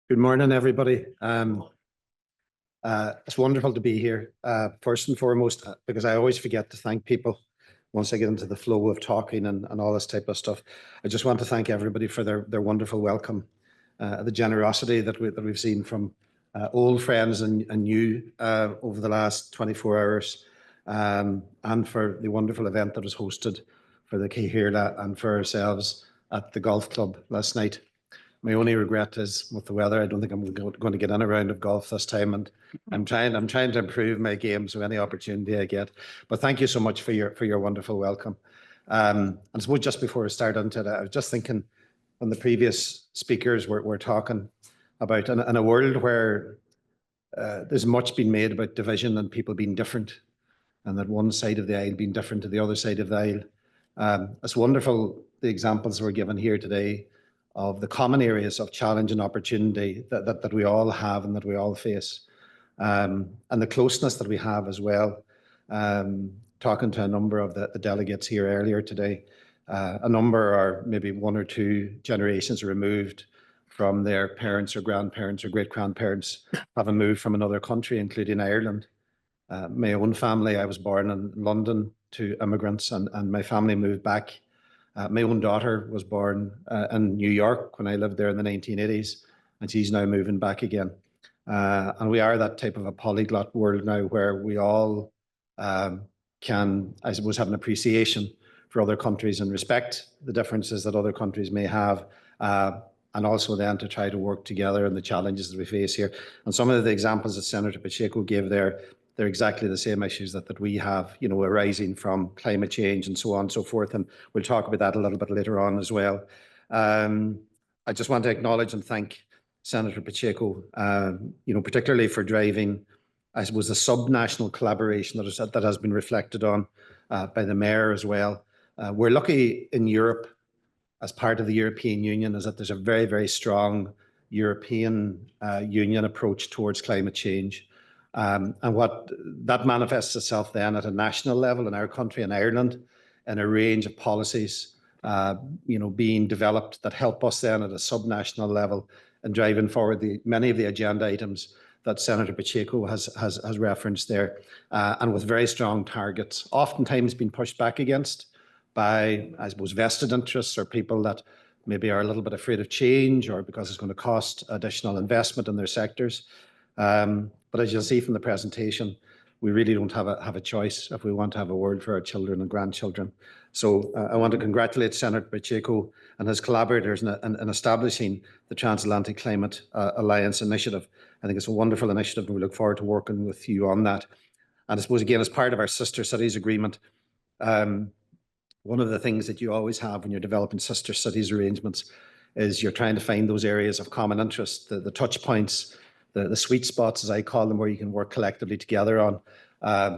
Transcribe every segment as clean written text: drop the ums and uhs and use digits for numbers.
Good morning, everybody. It's wonderful to be here. First and foremost, because I always forget to thank people once I get into the flow of talking and all this type of stuff. I just want to thank everybody for their wonderful welcome, the generosity that we've seen from old friends and new over the last 24 hours, and for the wonderful event that was hosted for the Cahirla and for ourselves at the golf club last night. My only regret is with the weather. I don't think I'm going to get in a round of golf this time, and I'm trying to improve my game. So any opportunity I get, but thank you so much for your wonderful welcome. And I suppose just before I start into it, I was just thinking when the previous speakers were talking about in a world where there's much been made about division and people being different, and that one side of the aisle being different to the other side of the aisle. It's wonderful the examples were given here today of the common areas of challenge and opportunity that we all have and that we all face, and the closeness that we have as well. Talking to a number of the delegates here earlier today, a number are maybe one or two generations removed from their parents or grandparents or great-grandparents having moved from another country, including Ireland. My own family, I was born in London to immigrants, and my family moved back. My own daughter was born in New York when I lived there in the 1980s, and she's now moving back again. And we are that type of a polyglot world now where we all can, I suppose, have an appreciation for other countries and respect the differences that other countries may have, and also then to try to work together in the challenges that we face here. And some of the examples that Senator Pacheco gave there, they're exactly the same issues that we have, arising from climate change and so on and so forth. And we'll talk about that a little bit later on as well. I just want to acknowledge and thank Senator Pacheco, particularly for driving, I suppose, the sub-national collaboration that has been reflected on by the Mayor as well. We're lucky in Europe, as part of the European Union, is that there's a very, very strong European Union approach towards climate change. And what that manifests itself then at a national level in our country, in Ireland, in a range of policies, being developed that help us then at a subnational level and driving forward many of the agenda items that Senator Pacheco has referenced there, and with very strong targets, oftentimes being pushed back against by, I suppose, vested interests or people that maybe are a little bit afraid of change or because it's going to cost additional investment in their sectors. But as you'll see from the presentation, we really don't have a choice if we want to have a world for our children and grandchildren. So I want to congratulate Senator Pacheco and his collaborators in establishing the Transatlantic Climate Alliance Initiative. I think it's a wonderful initiative, and we look forward to working with you on that. And I suppose, again, as part of our Sister Cities Agreement, one of the things that you always have when you're developing Sister Cities arrangements is you're trying to find those areas of common interest, the touch points, the sweet spots, as I call them, where you can work collectively together on.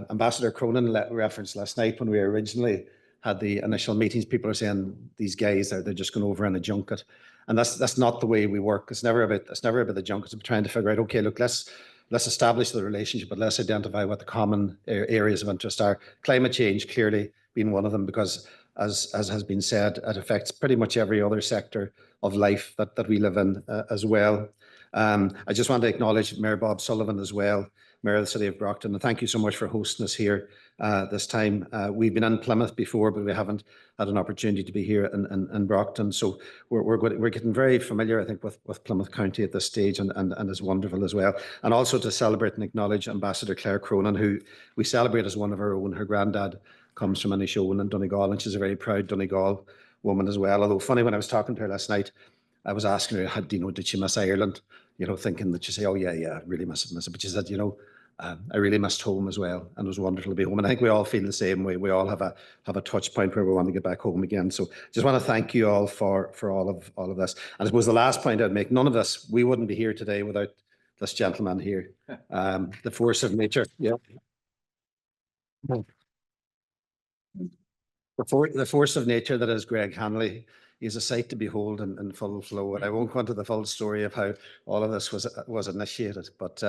Ambassador Cronin referenced last night when we originally had the initial meetings, people are saying these guys they're just going over in a junket, and that's not the way we work. It's never about the junket. It's trying to figure out, okay, look, let's establish the relationship, but let's identify what the common areas of interest are. Climate change clearly being one of them, because as has been said, it affects pretty much every other sector of life that we live in as well. I just want to acknowledge Mayor Bob Sullivan as well, Mayor of the City of Brockton, and thank you so much for hosting us here this time. We've been in Plymouth before, but we haven't had an opportunity to be here in Brockton. So we're getting very familiar, I think, with Plymouth County at this stage, and is wonderful as well. And also to celebrate and acknowledge Ambassador Claire Cronin, who we celebrate as one of our own. Her granddad comes from Inishowen in Donegal, and she's a very proud Donegal woman as well. Although funny, when I was talking to her last night, I was asking her, did she miss Ireland? Thinking that she'd say, oh yeah, I really miss it. But she said, I really missed home as well, and it was wonderful to be home. And I think we all feel the same way. We all have a touch point where we want to get back home again. So just want to thank you all for all of this. And I suppose the last point I'd make, none of this, we wouldn't be here today without this gentleman here, the force of nature. Yeah. The force of nature that is Greg Hanley. He's a sight to behold in full flow. And I won't go into the full story of how all of this was initiated, but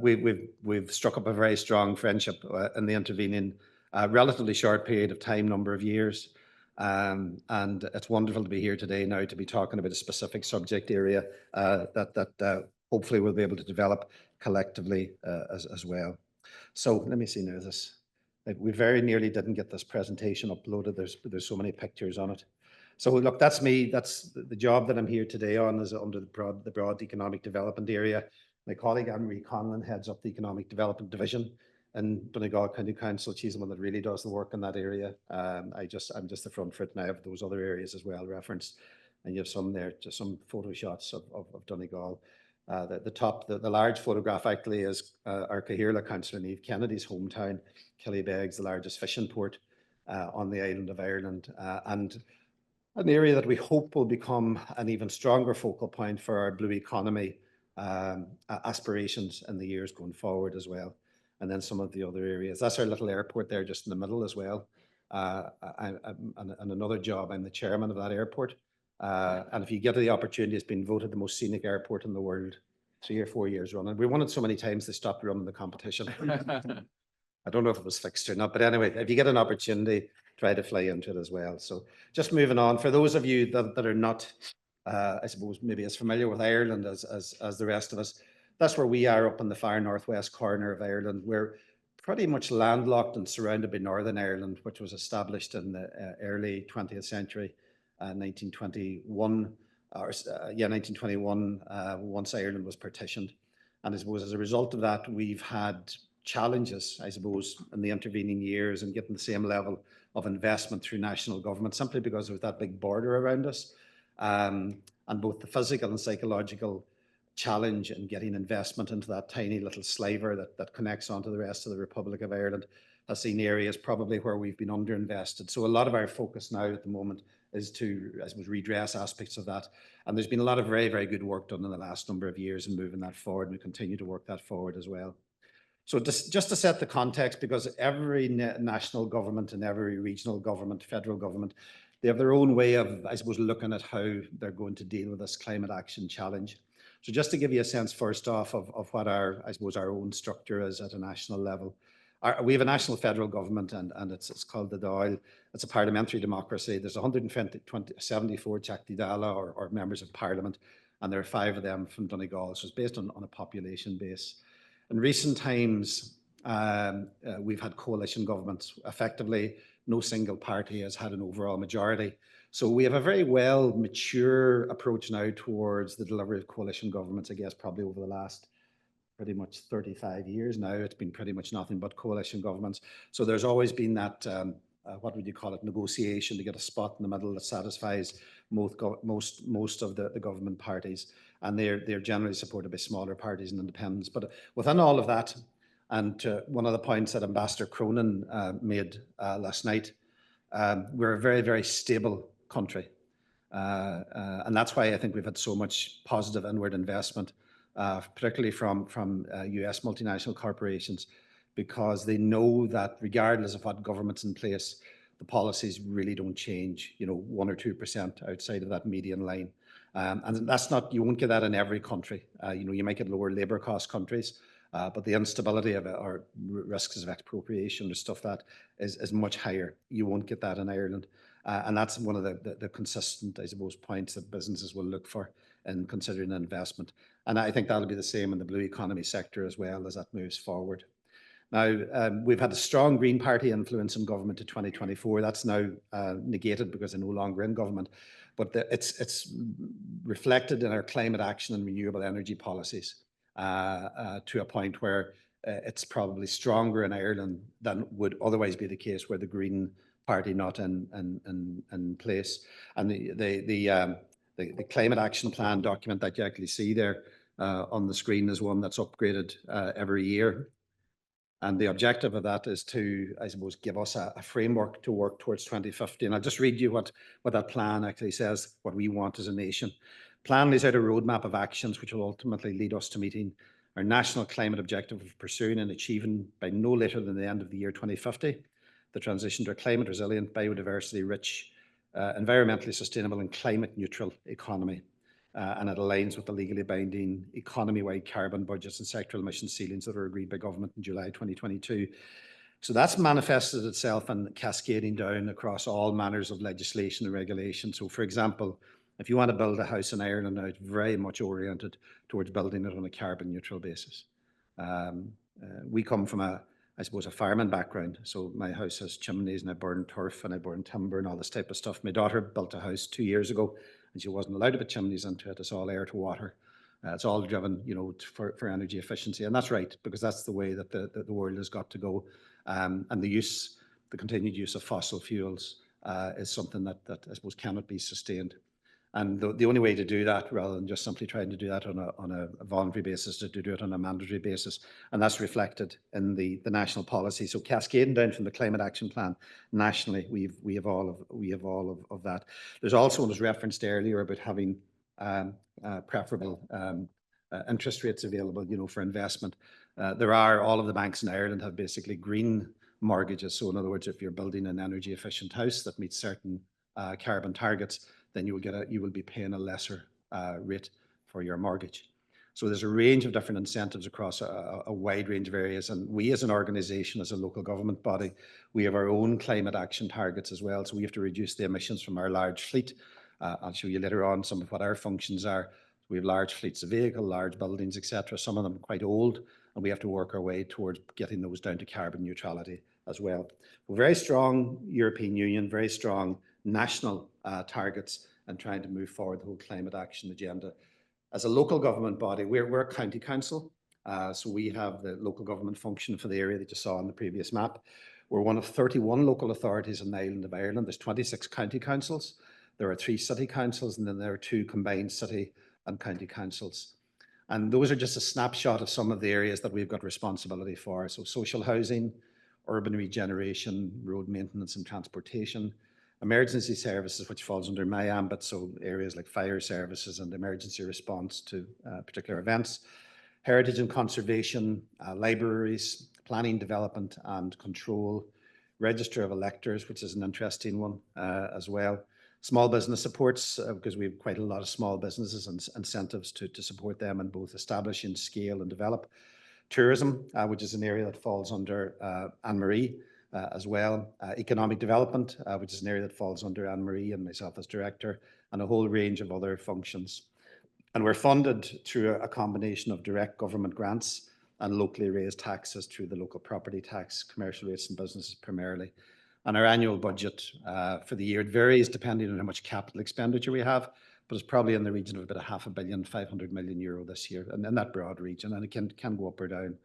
we've struck up a very strong friendship in the intervening relatively short period of time, number of years. And it's wonderful to be here today now to be talking about a specific subject area that hopefully we'll be able to develop collectively as well. So let me see now this. We very nearly didn't get this presentation uploaded. There's so many pictures on it. So look, that's me. That's the job that I'm here today on, is under the broad economic development area. My colleague Anne-Marie Conlon heads up the economic development division in Donegal County Council. She's the one that really does the work in that area. I'm just the front foot, and I have those other areas as well referenced. And you have some there, just some photo shots of Donegal. The large photograph actually is our Cahirla Councillor Niamh Kennedy's hometown. Killybegs, the largest fishing port on the island of Ireland, and an area that we hope will become an even stronger focal point for our blue economy aspirations in the years going forward as well. And then some of the other areas. That's our little airport there just in the middle as well. And another job, I'm the chairman of that airport. And if you get the opportunity, it's been voted the most scenic airport in the world 3 or 4 years running. We won it so many times they stopped running the competition. I don't know if it was fixed or not, but anyway, if you get an opportunity, try to fly into it as well. So just moving on, for those of you that are not, I suppose, maybe as familiar with Ireland as the rest of us, that's where we are, up in the far northwest corner of Ireland. We're pretty much landlocked and surrounded by Northern Ireland, which was established in the early 20th century, 1921, or 1921, once Ireland was partitioned. And I suppose as a result of that, we've had challenges, I suppose, in the intervening years and getting the same level of investment through national government, simply because there was that big border around us. And both the physical and psychological challenge in getting investment into that tiny little sliver that connects onto the rest of the Republic of Ireland has seen areas probably where we've been underinvested. So a lot of our focus now at the moment is to, I suppose, redress aspects of that. And there's been a lot of very, very good work done in the last number of years in moving that forward, and we continue to work that forward as well. So just to set the context, because every national government and every regional government, federal government, they have their own way of, I suppose, looking at how they're going to deal with this climate action challenge. So just to give you a sense first off of what our, I suppose, our own structure is at a national level. We have a national federal government, and it's called the Dáil. It's a parliamentary democracy. There's 174 Teachtaí Dála, or members of parliament, and there are 5 of them from Donegal. So it's based on a population base. In recent times, we've had coalition governments. Effectively, no single party has had an overall majority. So we have a very well mature approach now towards the delivery of coalition governments, I guess, probably over the last pretty much 35 years now. It's been pretty much nothing but coalition governments. So there's always been that, what would you call it, negotiation to get a spot in the middle that satisfies most of the government parties. And they're generally supported by smaller parties and independents. But within all of that, and one of the points that Ambassador Cronin made last night, we're a very, very stable country. And that's why I think we've had so much positive inward investment, particularly from US multinational corporations, because they know that regardless of what government's in place, the policies really don't change, 1 or 2% outside of that median line. And that's not, you won't get that in every country. You might get lower labour cost countries, but the instability of it, or risks of expropriation or stuff that is much higher. You won't get that in Ireland. And that's one of the consistent, I suppose, points that businesses will look for in considering an investment. And I think that'll be the same in the blue economy sector as well as that moves forward. Now, we've had a strong Green Party influence in government to 2024. That's now negated because they're no longer in government. But it's reflected in our climate action and renewable energy policies to a point where it's probably stronger in Ireland than would otherwise be the case where the Green Party not in place. And the climate action plan document that you actually see there on the screen is one that's upgraded every year. And the objective of that is to, I suppose, give us a framework to work towards 2050. And I'll just read you what that plan actually says, what we want as a nation. Plan lays out a roadmap of actions which will ultimately lead us to meeting our national climate objective of pursuing and achieving by no later than the end of the year 2050, the transition to a climate resilient, biodiversity rich, environmentally sustainable and climate neutral economy. And it aligns with the legally binding economy-wide carbon budgets and sectoral emission ceilings that were agreed by government in July 2022. So that's manifested itself in cascading down across all manners of legislation and regulation. So, for example, if you want to build a house in Ireland now, it's very much oriented towards building it on a carbon neutral basis. We come from I suppose, a fireman background. So my house has chimneys and I burn turf and I burn timber and all this type of stuff. My daughter built a house 2 years ago and she wasn't allowed to put chimneys into it. It's all air to water. It's all driven, for energy efficiency. And that's right, because that's the way that the world has got to go. And the continued use of fossil fuels is something that I suppose cannot be sustained. And the only way to do that, rather than just simply trying to do that on a voluntary basis, is to do it on a mandatory basis. And that's reflected in the national policy. So cascading down from the Climate Action Plan nationally, we have all of that. There's also, what was referenced earlier, about having preferable interest rates available, for investment. All of the banks in Ireland have basically green mortgages. So in other words, if you're building an energy efficient house that meets certain carbon targets, then you will be paying a lesser rate for your mortgage. So there's a range of different incentives across a wide range of areas. And we as an organisation, as a local government body, we have our own climate action targets as well. So we have to reduce the emissions from our large fleet. I'll show you later on some of what our functions are. We have large fleets of vehicles, large buildings, etc. Some of them quite old, and we have to work our way towards getting those down to carbon neutrality as well. We're very strong European Union, very strong national targets, and trying to move forward the whole climate action agenda. As a local government body, we're a county council, so we have the local government function for the area that you saw on the previous map. We're one of 31 local authorities on the island of Ireland. There's 26 county councils. There are 3 city councils, and then there are 2 combined city and county councils. And those are just a snapshot of some of the areas that we've got responsibility for. So social housing, urban regeneration, road maintenance and transportation, emergency services, which falls under my ambit, so areas like fire services and emergency response to particular events, heritage and conservation, libraries, planning, development and control, register of electors, which is an interesting one as well. Small business supports, because we have quite a lot of small businesses and incentives to support them and both establish and scale and develop. Tourism, which is an area that falls under Anne-Marie as well. Economic development, which is an area that falls under Anne-Marie and myself as director, and a whole range of other functions. And we're funded through a combination of direct government grants and locally raised taxes through the local property tax, commercial rates and businesses primarily. And our annual budget for the year, it varies depending on how much capital expenditure we have, but it's probably in the region of about €500 million, €500 million this year, and in that broad region, and it can go up or down.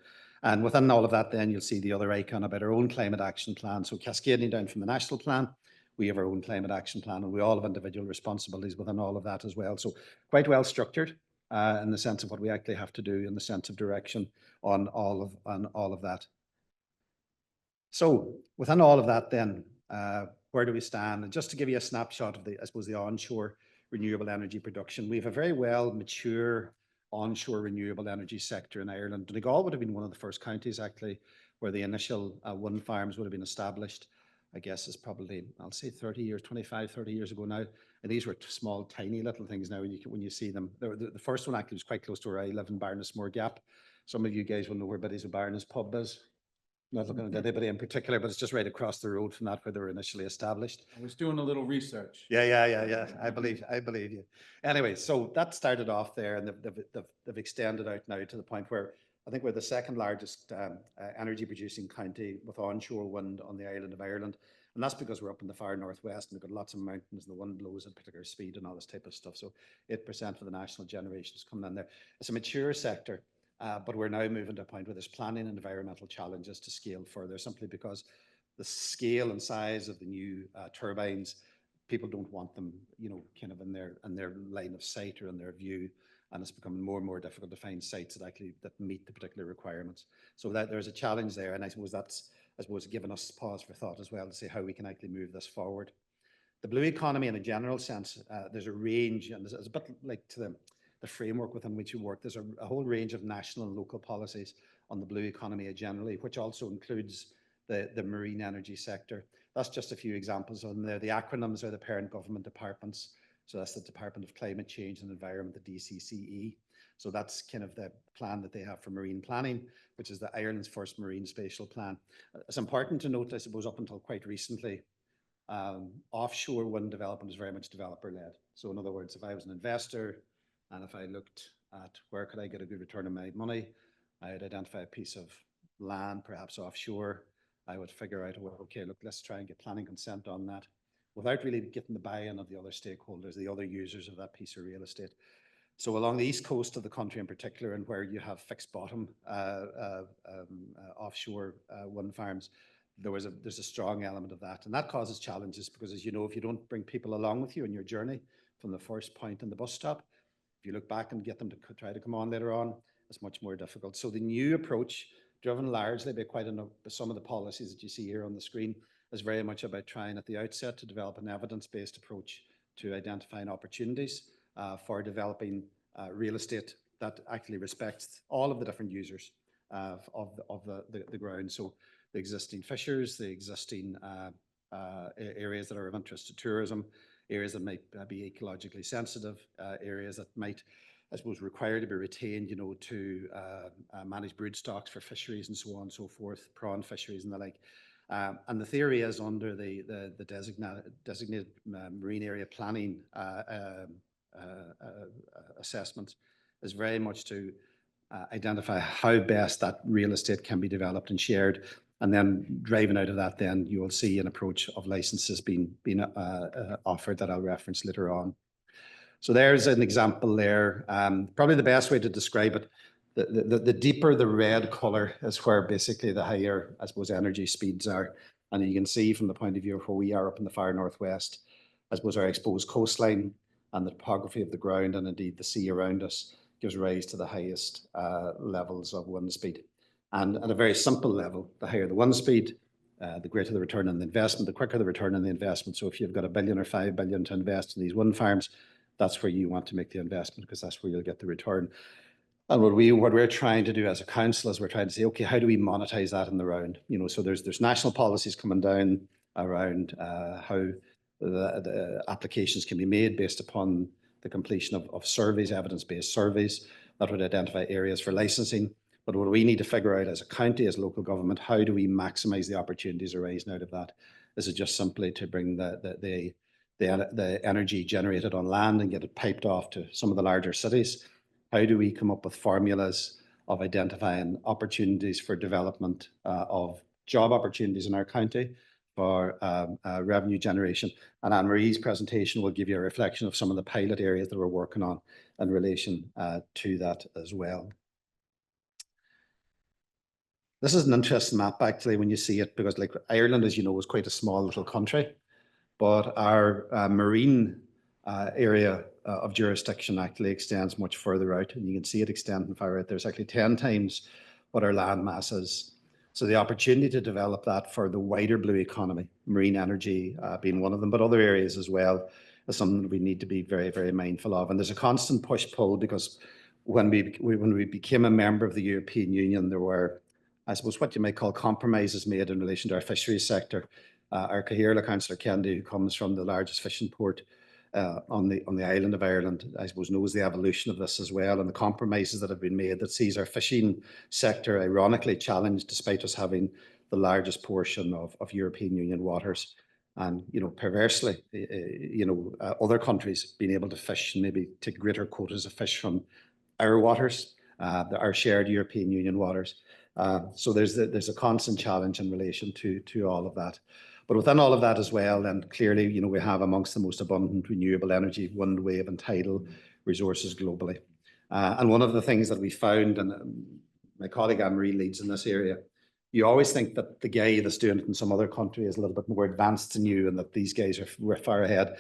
And within all of that, then you'll see the other icon about our own climate action plan. So cascading down from the national plan, we have our own climate action plan, and we all have individual responsibilities within all of that as well. So quite well structured in the sense of what we actually have to do, in the sense of direction on all of that. So within all of that, then, where do we stand? And just to give you a snapshot of I suppose, the onshore renewable energy production, we have a very well mature onshore renewable energy sector in Ireland. Donegal would have been one of the first counties, actually, where the initial wind farms would have been established. I guess is probably, I'll say 30 years, 25, 30 years ago now. And these were small, tiny little things now when you see them. The first one actually was quite close to where I live in Barnesmore Gap. Some of you guys will know where Biddy's Barnes pub is. Not looking at anybody in particular, but it's just right across the road from that where they were initially established. I was doing a little research. Yeah. I believe you. Anyway, so that started off there, and they've extended out now to the point where I think we're the second largest energy producing county with onshore wind on the island of Ireland. And that's because we're up in the far northwest and we've got lots of mountains and the wind blows at particular speed and all this type of stuff. So 8% of the national generation is coming in there. It's a mature sector. But we're now moving to a point where there's planning and environmental challenges to scale further, simply because the scale and size of the new turbines, people don't want them, kind of in their line of sight or in their view, and it's becoming more and more difficult to find sites that meet the particular requirements. So that there's a challenge there, and I suppose that's given us pause for thought as well to see how we can actually move this forward. The blue economy, in a general sense, there's a range, and it's a bit like to the framework within which we work. There's a whole range of national and local policies on the blue economy generally, which also includes the marine energy sector. That's just a few examples on there. The acronyms are the parent government departments. So that's the Department of Climate Change and Environment, the DCCE. So that's kind of the plan that they have for marine planning, which is the Ireland's first marine spatial plan. It's important to note, I suppose, up until quite recently, offshore wind development is very much developer-led. So in other words, if I was an investor and if I looked at where could I get a good return on my money, I'd identify a piece of land, perhaps offshore. I would figure out, well, okay, look, let's try and get planning consent on that without really getting the buy-in of the other stakeholders, the other users of that piece of real estate. So along the east coast of the country in particular, and where you have fixed bottom offshore wind farms, there's a strong element of that. And that causes challenges because, as you know, if you don't bring people along with you in your journey from the first point in the bus stop, if you look back and get them to try to come on later on, it's much more difficult. So the new approach, driven largely by some of the policies that you see here on the screen, is very much about trying at the outset to develop an evidence-based approach to identifying opportunities for developing real estate that actually respects all of the different users of the ground. So the existing fishers, the existing areas that are of interest to tourism, areas that might be ecologically sensitive, areas that might, I suppose, require to be retained, you know, to manage brood stocks for fisheries and so on and so forth, prawn fisheries and the like. And the theory is under the designated marine area planning assessment is very much to identify how best that real estate can be developed and shared. And then driving out of that, then you will see an approach of licenses being offered that I'll reference later on. So there's an example there. Probably the best way to describe it, the deeper the red color is where basically the higher, I suppose, energy speeds are. And you can see from the point of view of where we are up in the far northwest, I suppose our exposed coastline and the topography of the ground and indeed the sea around us gives rise to the highest levels of wind speed. And at a very simple level, the higher the wind speed, the greater the return on the investment, the quicker the return on the investment. So if you've got $1 billion or $5 billion to invest in these wind farms, that's where you want to make the investment because that's where you'll get the return. And what we're trying to do as a council is we're trying to say, okay, how do we monetize that in the round? You know, so there's national policies coming down around how the applications can be made based upon the completion of surveys, evidence-based surveys that would identify areas for licensing. But what we need to figure out as a county, as local government, how do we maximize the opportunities arising out of that? Is it just simply to bring the energy generated on land and get it piped off to some of the larger cities? How do we come up with formulas of identifying opportunities for development of job opportunities in our county for revenue generation? And Anne-Marie's presentation will give you a reflection of some of the pilot areas that we're working on in relation to that as well. This is an interesting map actually when you see it, because like Ireland, as you know, is quite a small little country, but our marine area of jurisdiction actually extends much further out, and you can see it extending far out. There's actually 10 times what our land mass is. So the opportunity to develop that for the wider blue economy, marine energy being one of them, but other areas as well, is something that we need to be very, very mindful of. And there's a constant push-pull because when we became a member of the European Union, there were, I suppose, what you might call compromises made in relation to our fisheries sector. Our Caherla councillor Kendi, who comes from the largest fishing port on the island of Ireland, I suppose knows the evolution of this as well, and the compromises that have been made that sees our fishing sector ironically challenged despite us having the largest portion of European Union waters. And, you know, perversely, other countries being able to fish and maybe take greater quotas of fish from our waters, our shared European Union waters. So there's a constant challenge in relation to all of that. But within all of that as well, then clearly, you know, we have amongst the most abundant renewable energy, wind, wave and tidal resources globally. And one of the things that we found, and my colleague Anne-Marie leads in this area, you always think that the guy that's doing it in some other country is a little bit more advanced than you and that these guys we're far ahead.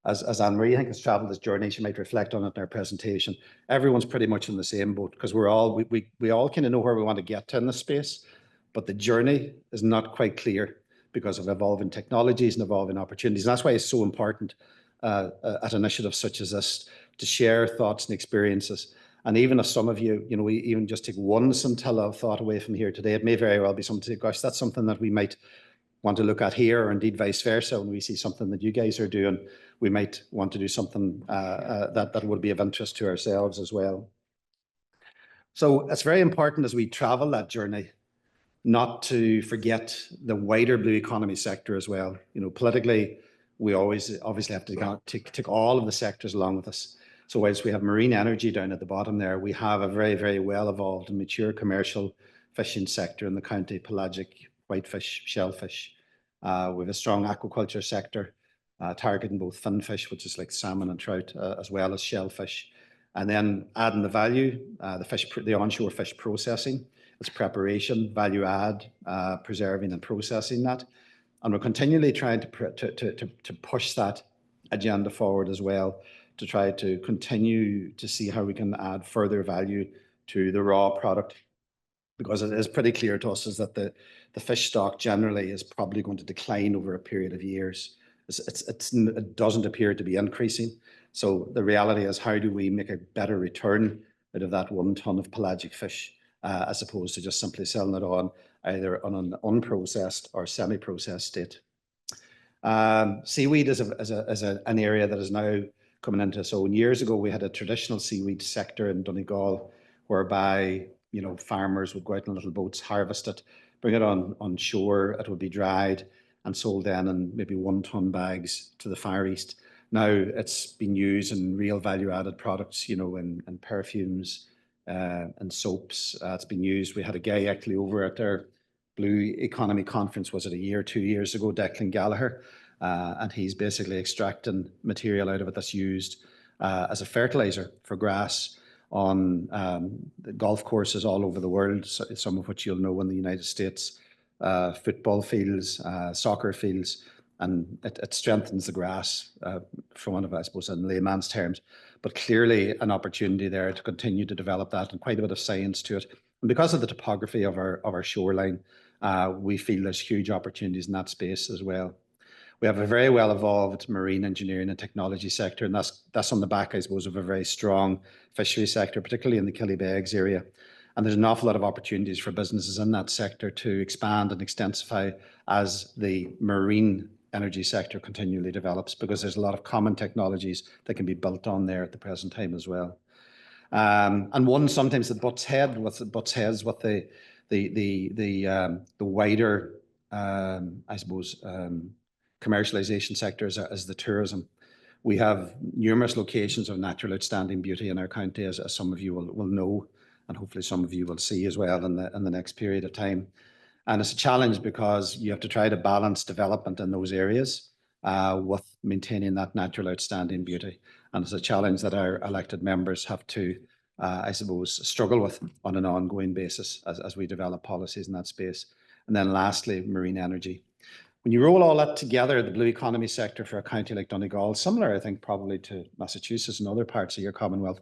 As Anne-Marie, I think, has travelled this journey, she might reflect on it in our presentation. Everyone's pretty much in the same boat because we all kind of know where we want to get to in this space, but the journey is not quite clear because of evolving technologies and evolving opportunities. And that's why it's so important at initiatives such as this to share thoughts and experiences. And even if some of you, you know, we even just take one scintilla of thought away from here today, it may very well be something to say, gosh, that's something that we might want to look at here, or indeed vice versa. When we see something that you guys are doing, we might want to do something that would be of interest to ourselves as well. So it's very important as we travel that journey not to forget the wider blue economy sector as well. You know, politically, we always obviously have to take all of the sectors along with us. So whilst we have marine energy down at the bottom there, we have a very, very well evolved and mature commercial fishing sector in the county: pelagic, whitefish, shellfish. We have a strong aquaculture sector targeting both finfish, which is like salmon and trout, as well as shellfish. And then adding the value, the onshore fish processing, its preparation, value add, preserving and processing that. And we're continually trying to push that agenda forward as well, to try to continue to see how we can add further value to the raw product, because it is pretty clear to us is that the fish stock generally is probably going to decline over a period of years. It doesn't appear to be increasing. So the reality is, how do we make a better return out of that 1 ton of pelagic fish, as opposed to just simply selling it on either on an unprocessed or semi-processed state. Seaweed is an area that is now coming into its own. Years ago, we had a traditional seaweed sector in Donegal, whereby farmers would go out in little boats, harvest it, bring it on shore. It would be dried and sold then in maybe 1 ton bags to the Far East. Now it's been used in real value-added products, in perfumes and soaps. It's been used. We had a guy actually over at our Blue Economy Conference, was it a year, 2 years ago, Declan Gallagher, and he's basically extracting material out of it that's used as a fertilizer for grass on the golf courses all over the world, some of which you'll know in the United States, football fields, soccer fields, and it strengthens the grass, for one of, I suppose, in layman's terms. But clearly an opportunity there to continue to develop that, and quite a bit of science to it. And because of the topography of our shoreline, we feel there's huge opportunities in that space as well. We have a very well evolved marine engineering and technology sector, and that's on the back, I suppose, of a very strong fishery sector, particularly in the Killybegs area. And there's an awful lot of opportunities for businesses in that sector to expand and extensify as the marine energy sector continually develops, because there's a lot of common technologies that can be built on there at the present time as well. And one sometimes that butts heads with the wider, I suppose, commercialization sector is the tourism. We have numerous locations of natural outstanding beauty in our county, as some of you will know, and hopefully some of you will see as well in the next period of time. And it's a challenge because you have to try to balance development in those areas with maintaining that natural outstanding beauty. And it's a challenge that our elected members have to, I suppose, struggle with on an ongoing basis as we develop policies in that space. And then lastly, marine energy. When you roll all that together, the blue economy sector for a county like Donegal, similar, I think, probably to Massachusetts and other parts of your Commonwealth,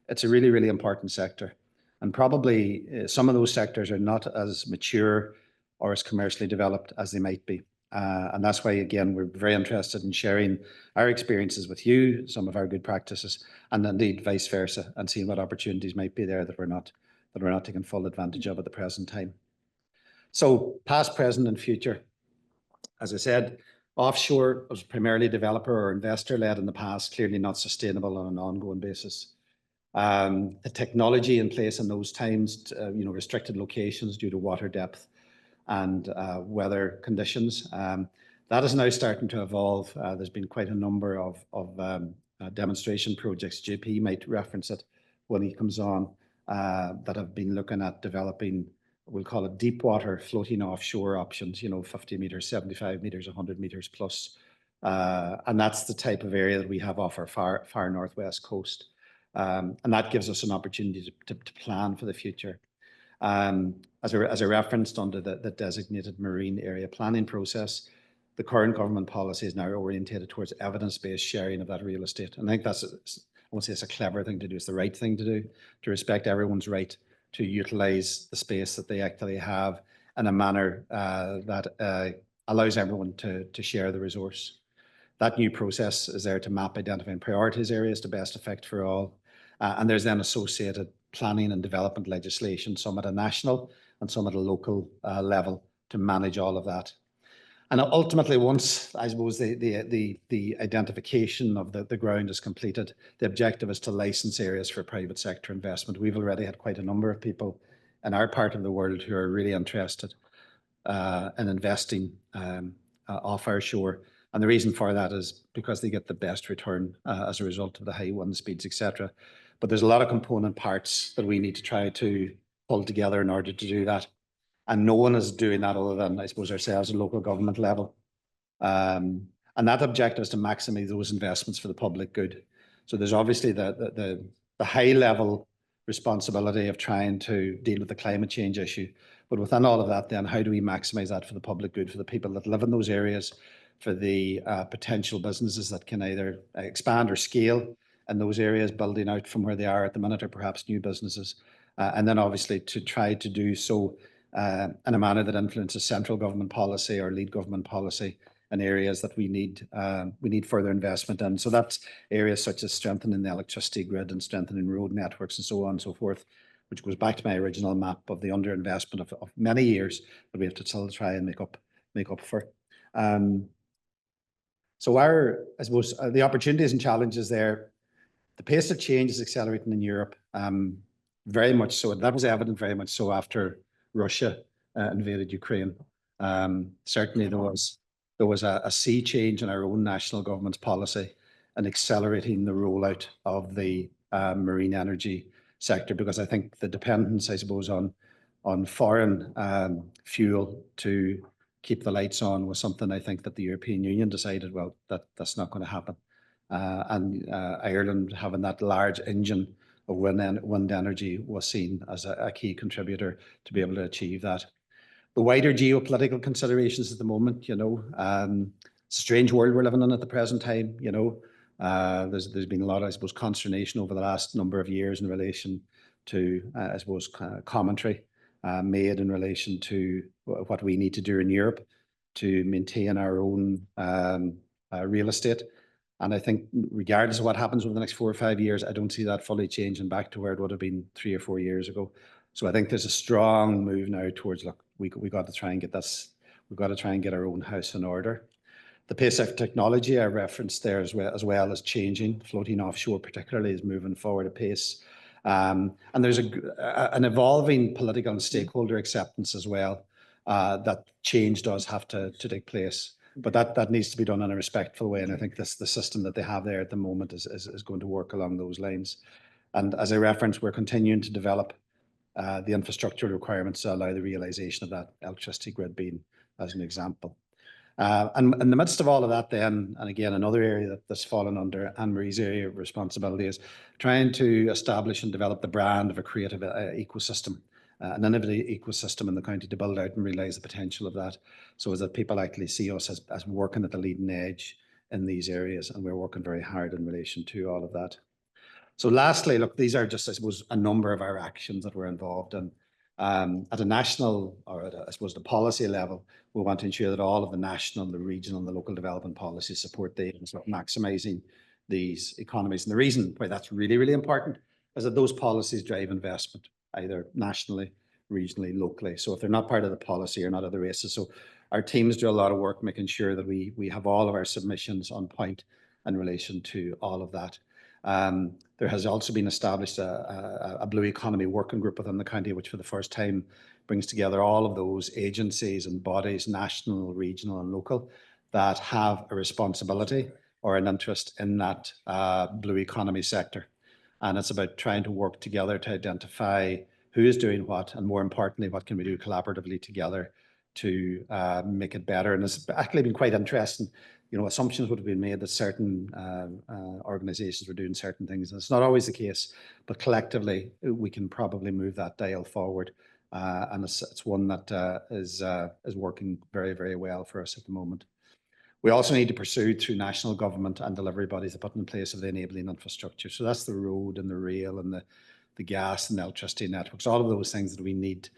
it's a really, really important sector. And probably some of those sectors are not as mature or as commercially developed as they might be. And that's why, again, we're very interested in sharing our experiences with you, some of our good practices, and indeed vice versa, and seeing what opportunities might be there that we're not taking full advantage of at the present time. So past, present, and future. As I said, offshore was primarily developer or investor led in the past, clearly not sustainable on an ongoing basis. The technology in place in those times, restricted locations due to water depth and weather conditions, that is now starting to evolve. There's been quite a number of demonstration projects. JP might reference it when he comes on, that have been looking at developing, we'll call it deep water floating offshore options, 50 meters, 75 meters, 100 meters plus. And that's the type of area that we have off our far northwest coast. And that gives us an opportunity to plan for the future. As I referenced under the designated marine area planning process, the current government policy is now orientated towards evidence-based sharing of that real estate. And I think that's, I won't say it's a clever thing to do, it's the right thing to do, to respect everyone's right to utilise the space that they actually have in a manner that allows everyone to share the resource. That new process is there to map identifying priorities areas to best effect for all. And there's then associated planning and development legislation, some at a national and some at a local level, to manage all of that. And ultimately, once I suppose the identification of the ground is completed, the objective is to license areas for private sector investment. We've already had quite a number of people in our part of the world who are really interested in investing off our shore. And the reason for that is because they get the best return as a result of the high wind speeds, etc. But there's a lot of component parts that we need to try to pull together in order to do that. And no one is doing that other than, I suppose, ourselves at local government level. And that objective is to maximise those investments for the public good. So there's obviously the high level responsibility of trying to deal with the climate change issue. But within all of that, then how do we maximise that for the public good, for the people that live in those areas, for the potential businesses that can either expand or scale in those areas, building out from where they are at the minute, or perhaps new businesses. And then obviously to try to do so in a manner that influences central government policy or lead government policy in areas that we need further investment in. So that's areas such as strengthening the electricity grid and strengthening road networks and so on and so forth, which goes back to my original map of the underinvestment of many years that we have to still try and make up for. So I suppose the opportunities and challenges there, the pace of change is accelerating in Europe, very much so. That was evident very much so after Russia invaded Ukraine. Certainly there was a sea change in our own national government's policy and accelerating the rollout of the marine energy sector, because I think the dependence, I suppose, on foreign fuel to keep the lights on was something I think that the European Union decided, well, that's not going to happen. And Ireland having that large engine of wind energy was seen as a key contributor to be able to achieve that. The wider geopolitical considerations at the moment, it's a strange world we're living in at the present time. There's been a lot of, I suppose, consternation over the last number of years in relation to, I suppose, commentary made in relation to what we need to do in Europe to maintain our own real estate. And I think regardless of what happens over the next 4 or 5 years, I don't see that fully changing back to where it would have been 3 or 4 years ago. So I think there's a strong move now towards, look, we got to try and get this, we've got to try and get our own house in order. The pace of technology I referenced there as well as changing. Floating offshore particularly is moving forward at pace. And there's an evolving political and stakeholder acceptance as well, that change does have to take place. But that needs to be done in a respectful way. And I think the system that they have there at the moment is going to work along those lines. And as I referenced, we're continuing to develop the infrastructure requirements to allow the realisation of that electricity grid being as an example. And in the midst of all of that then, and again, another area that's fallen under Anne-Marie's area of responsibility is trying to establish and develop the brand of a creative ecosystem, an innovative ecosystem in the county to build out and realise the potential of that. So as that people actually see us as working at the leading edge in these areas, and we're working very hard in relation to all of that. So lastly, look, these are just, I suppose, a number of our actions that we're involved in. At a national, or at I suppose the policy level, we want to ensure that all of the national, the regional and the local development policies support the aims of maximising these economies. And the reason why that's really, really important is that those policies drive investment, either nationally, regionally, locally. So if they're not part of the policy, you're not at the races. So our teams do a lot of work making sure that we have all of our submissions on point in relation to all of that. There has also been established a Blue Economy Working Group within the county, which for the first time brings together all of those agencies and bodies, national, regional and local, that have a responsibility or an interest in that blue economy sector. And it's about trying to work together to identify who is doing what, and more importantly, what can we do collaboratively together to make it better. And it's actually been quite interesting. Assumptions would have been made that certain organisations were doing certain things. And it's not always the case, but collectively we can probably move that dial forward. And it's one that is working very, very well for us at the moment. We also need to pursue through national government and delivery bodies the putting in place of the enabling infrastructure. So that's the road and the rail and the gas and the electricity networks, all of those things that we need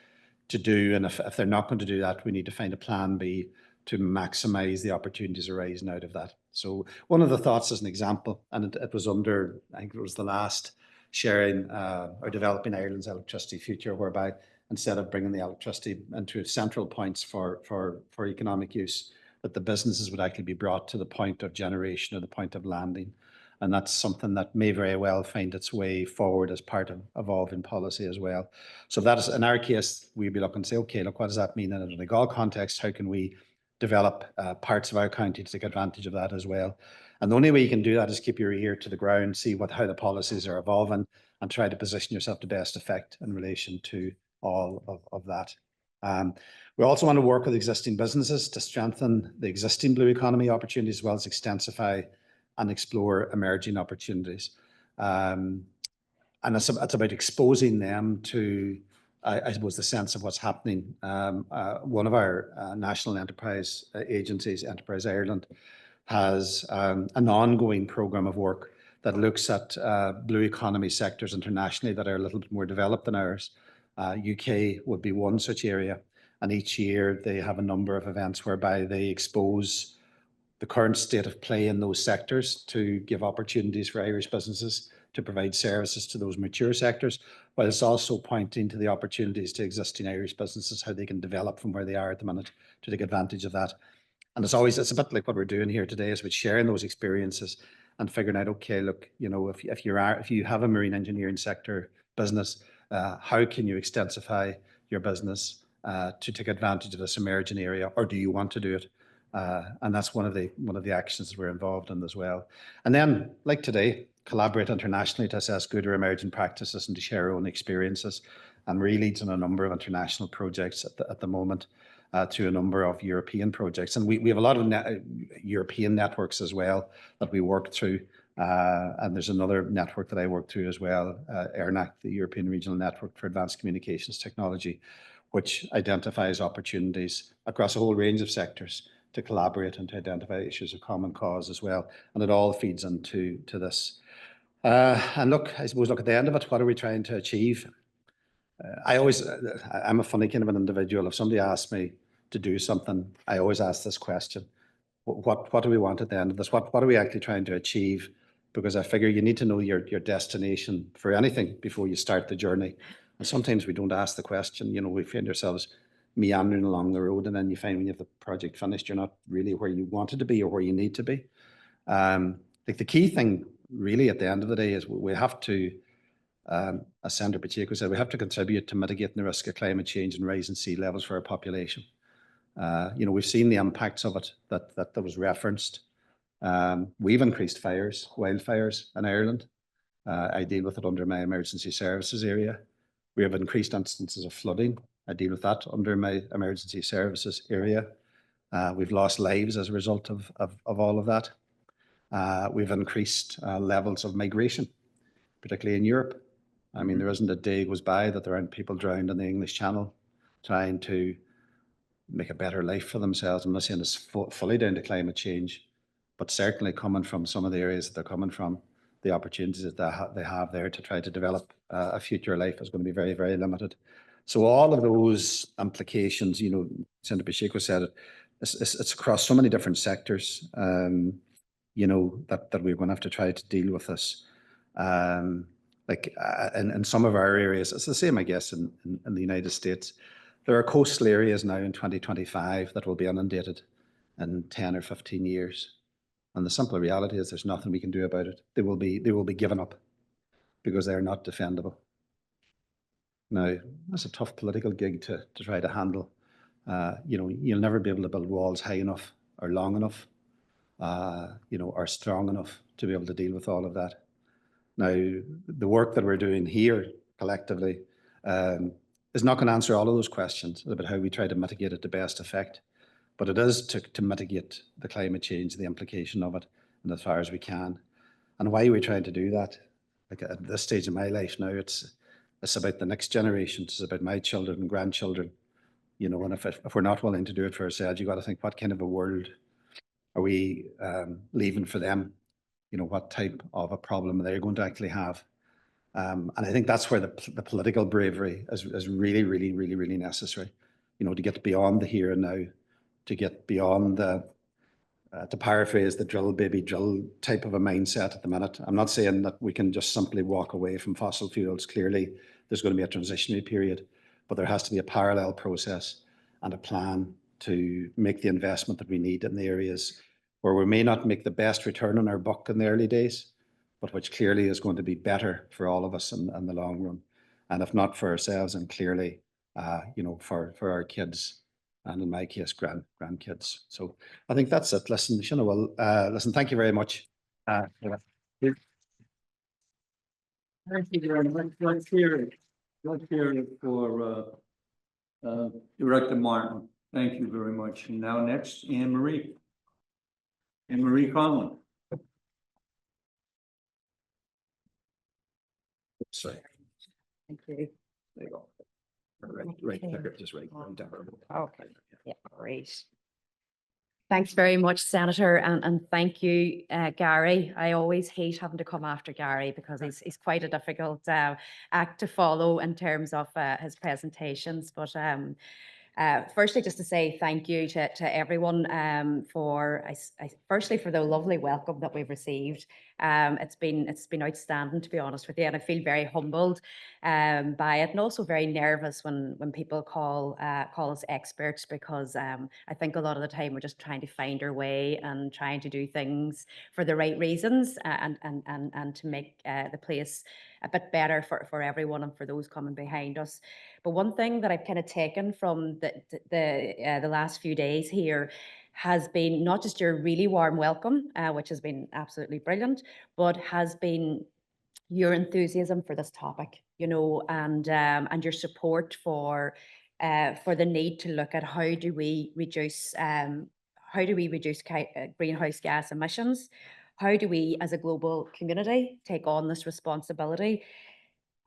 to do. And if they're not going to do that, we need to find a plan B to maximise the opportunities arising out of that. So one of the thoughts as an example, and it was under, I think it was the last sharing or developing Ireland's electricity future, whereby instead of bringing the electricity into central points for economic use, that the businesses would actually be brought to the point of generation or the point of landing. And that's something that may very well find its way forward as part of evolving policy as well. So that is, in our case, we'd be looking to say, okay, look, what does that mean in a Donegal context? How can we develop parts of our county to take advantage of that as well? And the only way you can do that is keep your ear to the ground, see how the policies are evolving, and try to position yourself to best effect in relation to all of that. We also want to work with existing businesses to strengthen the existing blue economy opportunities, as well as extensify and explore emerging opportunities. And it's about exposing them to, I suppose, the sense of what's happening. One of our national enterprise agencies, Enterprise Ireland, has an ongoing programme of work that looks at blue economy sectors internationally that are a little bit more developed than ours. UK would be one such area. And each year they have a number of events whereby they expose the current state of play in those sectors to give opportunities for Irish businesses to provide services to those mature sectors, while it's also pointing to the opportunities to existing Irish businesses, how they can develop from where they are at the minute to take advantage of that. And it's a bit like what we're doing here today, is about sharing those experiences and figuring out, okay, look, if you have a marine engineering sector business, how can you extensify your business to take advantage of this emerging area, or do you want to do it? And that's one of the actions we're involved in as well. And then, like today, collaborate internationally to assess good or emerging practices and to share our own experiences. And really leads on a number of international projects at the moment, to a number of European projects. And we have a lot of European networks as well that we work through. And there's another network that I work through as well, ERNAC, the European Regional Network for Advanced Communications Technology, which identifies opportunities across a whole range of sectors to collaborate and to identify issues of common cause as well. And it all feeds into this. And look, I suppose, at the end of it, what are we trying to achieve? I'm a funny kind of an individual. If somebody asks me to do something, I always ask this question: what do we want at the end of this? What are we actually trying to achieve? Because I figure you need to know your destination for anything before you start the journey. And sometimes we don't ask the question. We find ourselves meandering along the road, and then you find when you have the project finished, you're not really where you wanted to be or where you need to be. Like the key thing really at the end of the day is we have to, as Senator Pacheco said, we have to contribute to mitigating the risk of climate change and rising sea levels for our population. We've seen the impacts of it that was referenced. We've increased wildfires in Ireland. I deal with it under my emergency services area. We have increased instances of flooding. I deal with that under my emergency services area. We've lost lives as a result of all of that. We've increased levels of migration, particularly in Europe. I mean, there isn't a day goes by that there aren't people drowned in the English Channel trying to make a better life for themselves. I'm not saying it's fully down to climate change, but certainly coming from some of the areas that they're coming from, the opportunities that they have there to try to develop a future life is going to be very, very limited. So all of those implications, Senator Pacheco said it, it's across so many different sectors, that we're going to have to try to deal with this. In some of our areas, it's the same, I guess, in the United States. There are coastal areas now in 2025 that will be inundated in 10 or 15 years. And the simple reality is there's nothing we can do about it. They will be given up because they're not defendable. Now, that's a tough political gig to try to handle. You'll never be able to build walls high enough or long enough, or strong enough to be able to deal with all of that. Now, the work that we're doing here collectively is not going to answer all of those questions about how we try to mitigate it to best effect, but it is to mitigate the climate change, the implication of it, and as far as we can. And why we're trying to do that, like at this stage in my life now, it's about the next generation. It's about my children and grandchildren. And if we're not willing to do it for ourselves, you've got to think, what kind of a world are we leaving for them? What type of a problem they're going to actually have. And I think that's where the political bravery is really, really, really, really necessary, to get beyond the here and now, to get beyond to paraphrase the drill baby drill type of a mindset at the minute. I'm not saying that we can just simply walk away from fossil fuels. Clearly, there's going to be a transitionary period, but there has to be a parallel process and a plan to make the investment that we need in the areas where we may not make the best return on our buck in the early days, but which clearly is going to be better for all of us in the long run. And if not for ourselves, and clearly, for our kids, and in my case, grandkids. So I think that's it. Listen, listen, thank you very much. Thank you very much. Let's hear it for Director Martin. Thank you very much. And now next, Anne Marie. Anne Marie Conlon. Sorry. Thank you. There you go. Right there, just right down. Okay, yeah, great. Thanks very much, Senator, and thank you, Gary. I always hate having to come after Gary because he's quite a difficult act to follow in terms of his presentations. But firstly, just to say thank you to everyone firstly for the lovely welcome that we've received. It's been outstanding, to be honest with you, and I feel very humbled by it, and also very nervous when people call us experts, because I think a lot of the time we're just trying to find our way and trying to do things for the right reasons, and to make the place a bit better for everyone and for those coming behind us. But one thing that I've kind of taken from the last few days here has been not just your really warm welcome, which has been absolutely brilliant, but has been your enthusiasm for this topic, and your support for the need to look at how do we reduce greenhouse gas emissions, how do we as a global community take on this responsibility,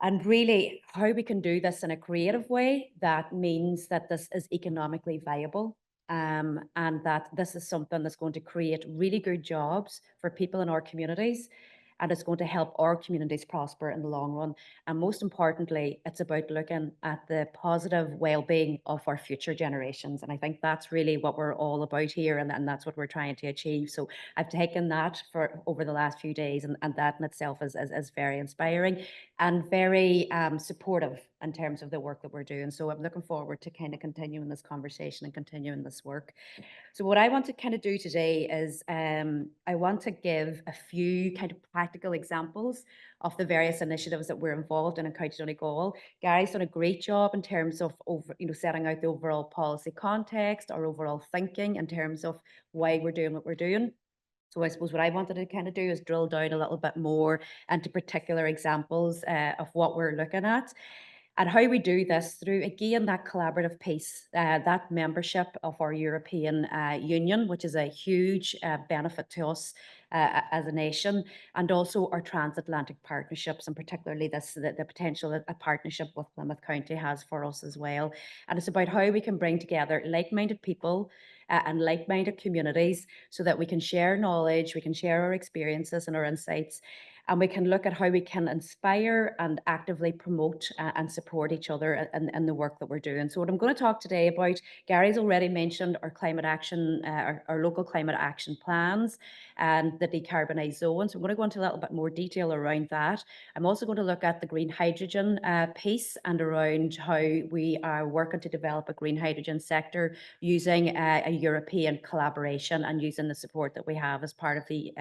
and really how we can do this in a creative way that means that this is economically viable, and that this is something that's going to create really good jobs for people in our communities, and it's going to help our communities prosper in the long run. And most importantly, it's about looking at the positive well-being of our future generations. And I think that's really what we're all about here, and that's what we're trying to achieve. So I've taken that for over the last few days, and that in itself is very inspiring and very supportive in terms of the work that we're doing. So I'm looking forward to kind of continuing this conversation and continuing this work. So what I want to kind of do today is I want to give a few kind of practical examples of the various initiatives that we're involved in County Donegal. Gary's done a great job in terms of setting out the overall policy context, our overall thinking in terms of why we're doing what we're doing. So I suppose what I wanted to kind of do is drill down a little bit more into particular examples of what we're looking at. And how we do this through, again, that collaborative piece, that membership of our European Union, which is a huge benefit to us as a nation, and also our transatlantic partnerships, and particularly the potential that a partnership with Plymouth County has for us as well. And it's about how we can bring together like-minded people and like-minded communities so that we can share knowledge, we can share our experiences and our insights, and we can look at how we can inspire and actively promote and support each other in the work that we're doing. So what I'm going to talk today about, Gary's already mentioned our climate action, our local climate action plans and the decarbonised zone. So I'm going to go into a little bit more detail around that. I'm also going to look at the green hydrogen piece and around how we are working to develop a green hydrogen sector using a European collaboration and using the support that we have as part of the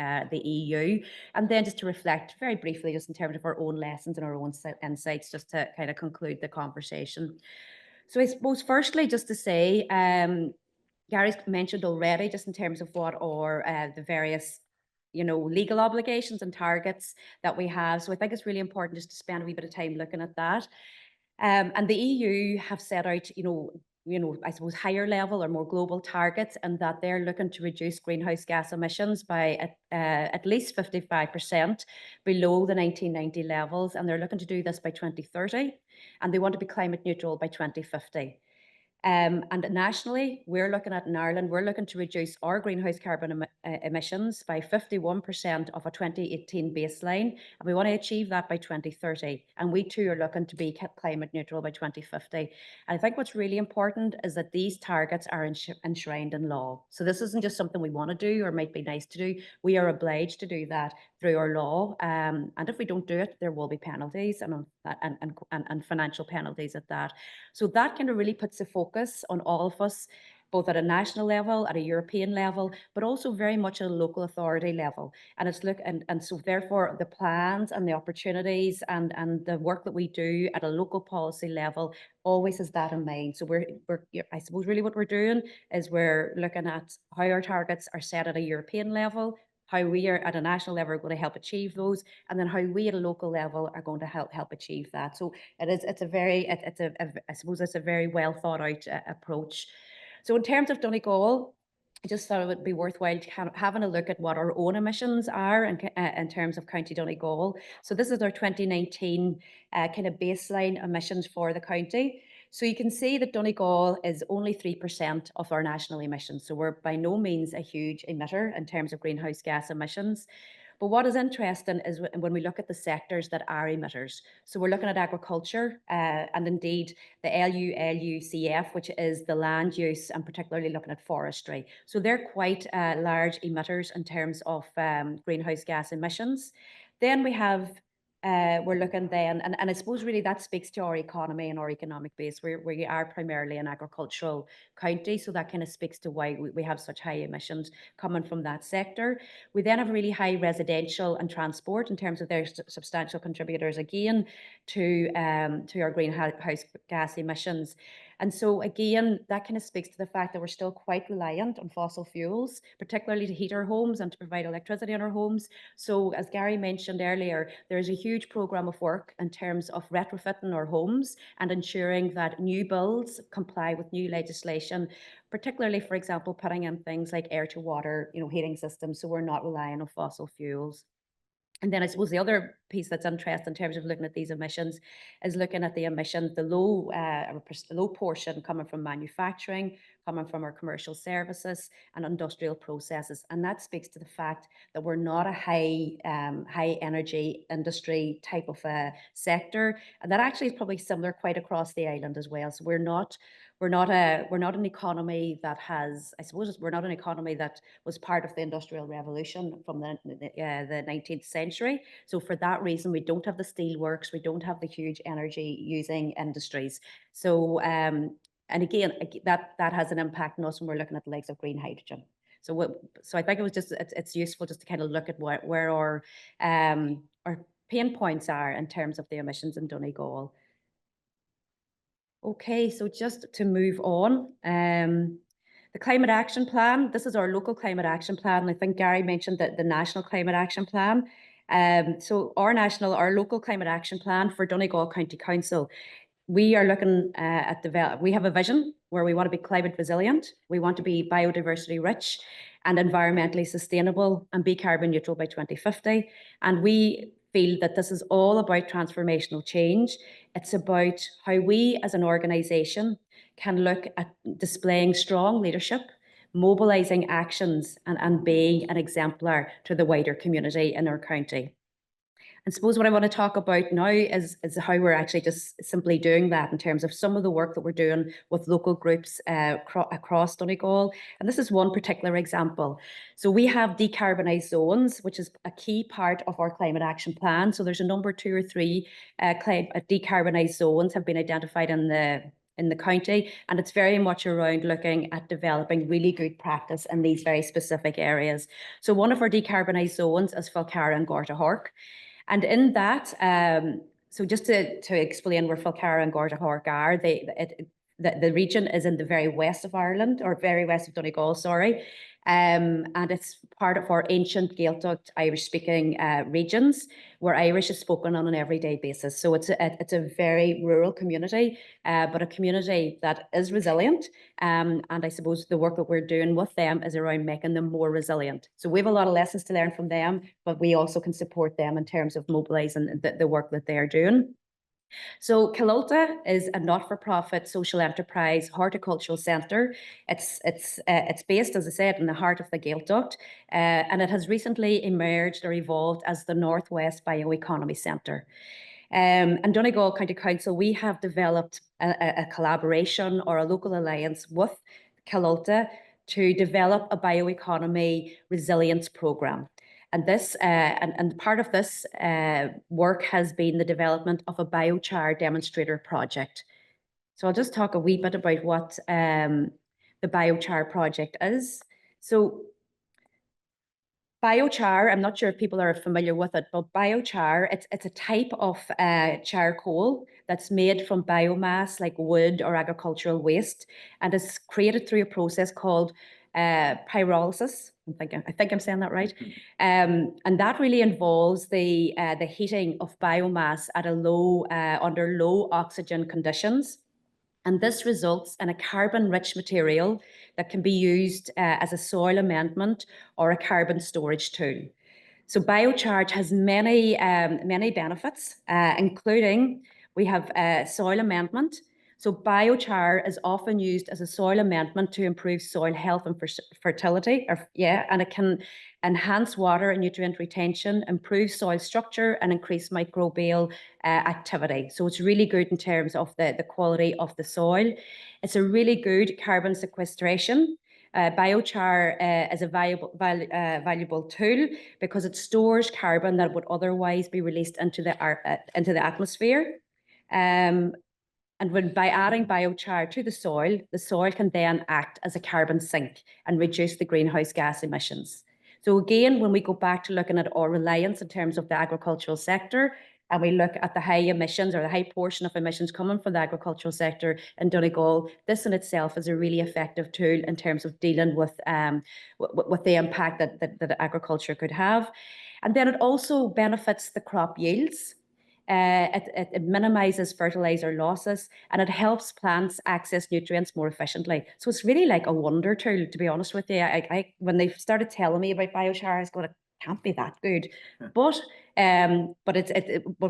EU. And then just to reflect very briefly, just in terms of our own lessons and our own insights, just to kind of conclude the conversation. So I suppose firstly, just to say, Gary's mentioned already, just in terms of what are the various legal obligations and targets that we have. So I think it's really important just to spend a wee bit of time looking at that. And the EU have set out, I suppose, higher level or more global targets, and that they're looking to reduce greenhouse gas emissions by at least 55% below the 1990 levels. And they're looking to do this by 2030, and they want to be climate neutral by 2050. And nationally, we're looking at in Ireland, we're looking to reduce our greenhouse carbon emissions by 51% of a 2018 baseline. And we want to achieve that by 2030. And we too are looking to be climate neutral by 2050. And I think what's really important is that these targets are enshrined in law. So this isn't just something we want to do or might be nice to do. We are obliged to do that through our law. And if we don't do it, there will be penalties and financial penalties at that. So that kind of really puts the focus on all of us both at a national level, at a European level, but also very much at a local authority level. And it's and so therefore the plans and the opportunities and the work that we do at a local policy level always has that in mind. So we're I suppose really what we're doing is we're looking at how our targets are set at a European level, how we are at a national level are going to help achieve those, and then how we at a local level are going to help achieve that. So it's a very, I suppose it's a very well thought out approach. So in terms of Donegal, I just thought it would be worthwhile having a look at what our own emissions are in terms of County Donegal. So this is our 2019 kind of baseline emissions for the county. So you can see that Donegal is only 3% of our national emissions. So we're by no means a huge emitter in terms of greenhouse gas emissions. But what is interesting is when we look at the sectors that are emitters. So we're looking at agriculture and indeed the LULUCF, which is the land use and particularly looking at forestry. So they're quite large emitters in terms of greenhouse gas emissions. Then we have we're looking then, and I suppose really that speaks to our economy and our economic base. We are primarily an agricultural county, so that kind of speaks to why we have such high emissions coming from that sector. We then have really high residential and transport in terms of their substantial contributors again to our greenhouse gas emissions. And so again, that kind of speaks to the fact that we're still quite reliant on fossil fuels, particularly to heat our homes and to provide electricity in our homes. So as Gary mentioned earlier, there's a huge programme of work in terms of retrofitting our homes and ensuring that new builds comply with new legislation, particularly, for example, putting in things like air to water, heating systems, so we're not relying on fossil fuels. And then I suppose the other piece that's interesting in terms of looking at these emissions is looking at the emissions, the low portion coming from manufacturing, coming from our commercial services and industrial processes. And that speaks to the fact that we're not a high energy industry type of a sector. And that actually is probably similar quite across the island as well. So we're not an economy that has, I suppose we're not an economy that was part of the Industrial Revolution from the 19th century. So for that reason, we don't have the steelworks, we don't have the huge energy using industries. So, and again, that has an impact on us when we're looking at the likes of green hydrogen. So I think it was just, it's useful just to kind of look at where our pain points are in terms of the emissions in Donegal. Okay, so just to move on, the Climate Action Plan, this is our local Climate Action Plan. I think Gary mentioned that the National Climate Action Plan. So our local Climate Action Plan for Donegal County Council, we are looking at we have a vision where we want to be climate resilient, we want to be biodiversity rich and environmentally sustainable and be carbon neutral by 2050. And we feel that this is all about transformational change. It's about how we as an organisation can look at displaying strong leadership, mobilising actions and being an exemplar to the wider community in our county. I suppose what I want to talk about now is how we're actually just simply doing that in terms of some of the work that we're doing with local groups across Donegal. And this is one particular example. So we have decarbonised zones, which is a key part of our climate action plan. So there's a number 2 or 3 decarbonised zones have been identified in the county, and it's very much around looking at developing really good practice in these very specific areas. So one of our decarbonised zones is Falcara and Gorta Hork. And in that, so just to explain where Falcara and Gorta Hork are, the region is in the very west of Ireland, or very west of Donegal, sorry. And it's part of our ancient Gaeltacht Irish-speaking regions, where Irish is spoken on an everyday basis. So it's a very rural community, but a community that is resilient. And I suppose the work that we're doing with them is around making them more resilient. So we have a lot of lessons to learn from them, but we also can support them in terms of mobilising the work that they're doing. So Kilolta is a not-for-profit social enterprise horticultural centre. It's based, as I said, in the heart of the Gaeltacht, and it has recently emerged or evolved as the Northwest Bioeconomy Centre. And Donegal County Council, we have developed a collaboration or a local alliance with Kilolta to develop a bioeconomy resilience programme. And this and part of this work has been the development of a biochar demonstrator project. So I'll just talk a wee bit about what the biochar project is. So biochar, I'm not sure if people are familiar with it, but biochar, it's a type of charcoal that's made from biomass like wood or agricultural waste, and is created through a process called pyrolysis. I think I'm saying that right. And that really involves the heating of biomass at a low under low oxygen conditions. And this results in a carbon-rich material that can be used as a soil amendment or a carbon storage tool. So biochar has many benefits, including we have soil amendment. So biochar is often used as a soil amendment to improve soil health and fertility, and it can enhance water and nutrient retention, improve soil structure, and increase microbial activity. So it's really good in terms of the quality of the soil. It's a really good carbon sequestration. Biochar is a valuable tool because it stores carbon that would otherwise be released into the atmosphere. And by adding biochar to the soil can then act as a carbon sink and reduce the greenhouse gas emissions. So again, when we go back to looking at our reliance in terms of the agricultural sector, and we look at the high emissions or the high portion of emissions coming from the agricultural sector in Donegal, this in itself is a really effective tool in terms of dealing with the impact that agriculture could have. And then it also benefits the crop yields. It minimizes fertilizer losses, and it helps plants access nutrients more efficiently. So it's really like a wonder tool, to be honest with you. When they started telling me about biochar, I was going, it can't be that good. Yeah. But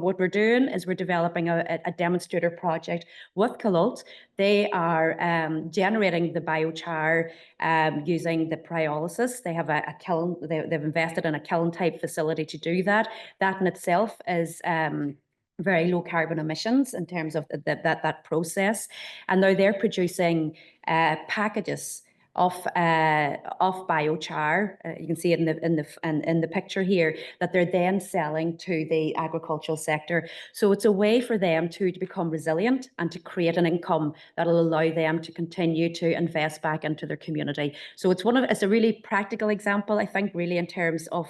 what we're doing is we're developing a demonstrator project with Colt. They are generating the biochar using the pyrolysis. They have a kiln. They've invested in a kiln type facility to do that. That in itself is very low carbon emissions in terms of that process. And now they're producing packages of biochar. You can see it in the picture here, that they're then selling to the agricultural sector. So it's a way for them to become resilient and to create an income that'll allow them to continue to invest back into their community. So it's a really practical example, I think, really in terms of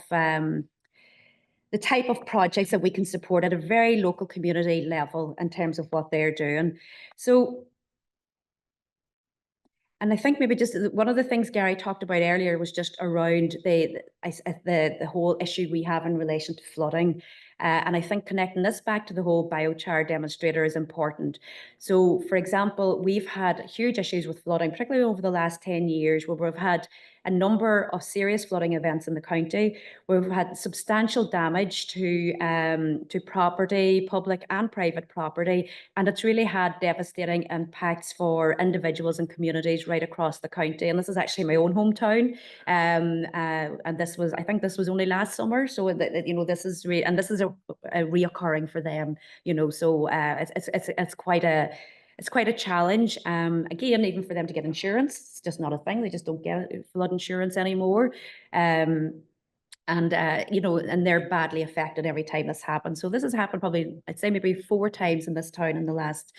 the type of projects that we can support at a very local community level in terms of what they're doing. So, and I think maybe just one of the things Gary talked about earlier was just around the whole issue we have in relation to flooding. And I think connecting this back to the whole biochar demonstrator is important. So, for example, we've had huge issues with flooding, particularly over the last 10 years, where we've had a number of serious flooding events in the county, where we've had substantial damage to property, public and private property, and it's really had devastating impacts for individuals and communities right across the county. And this is actually my own hometown, and I think this was only last summer. So this is a reoccurring for them. So it's quite a challenge. Again, even for them to get insurance, it's just not a thing. They just don't get flood insurance anymore. And they're badly affected every time this happens. So this has happened probably, I'd say maybe 4 times in this town in the last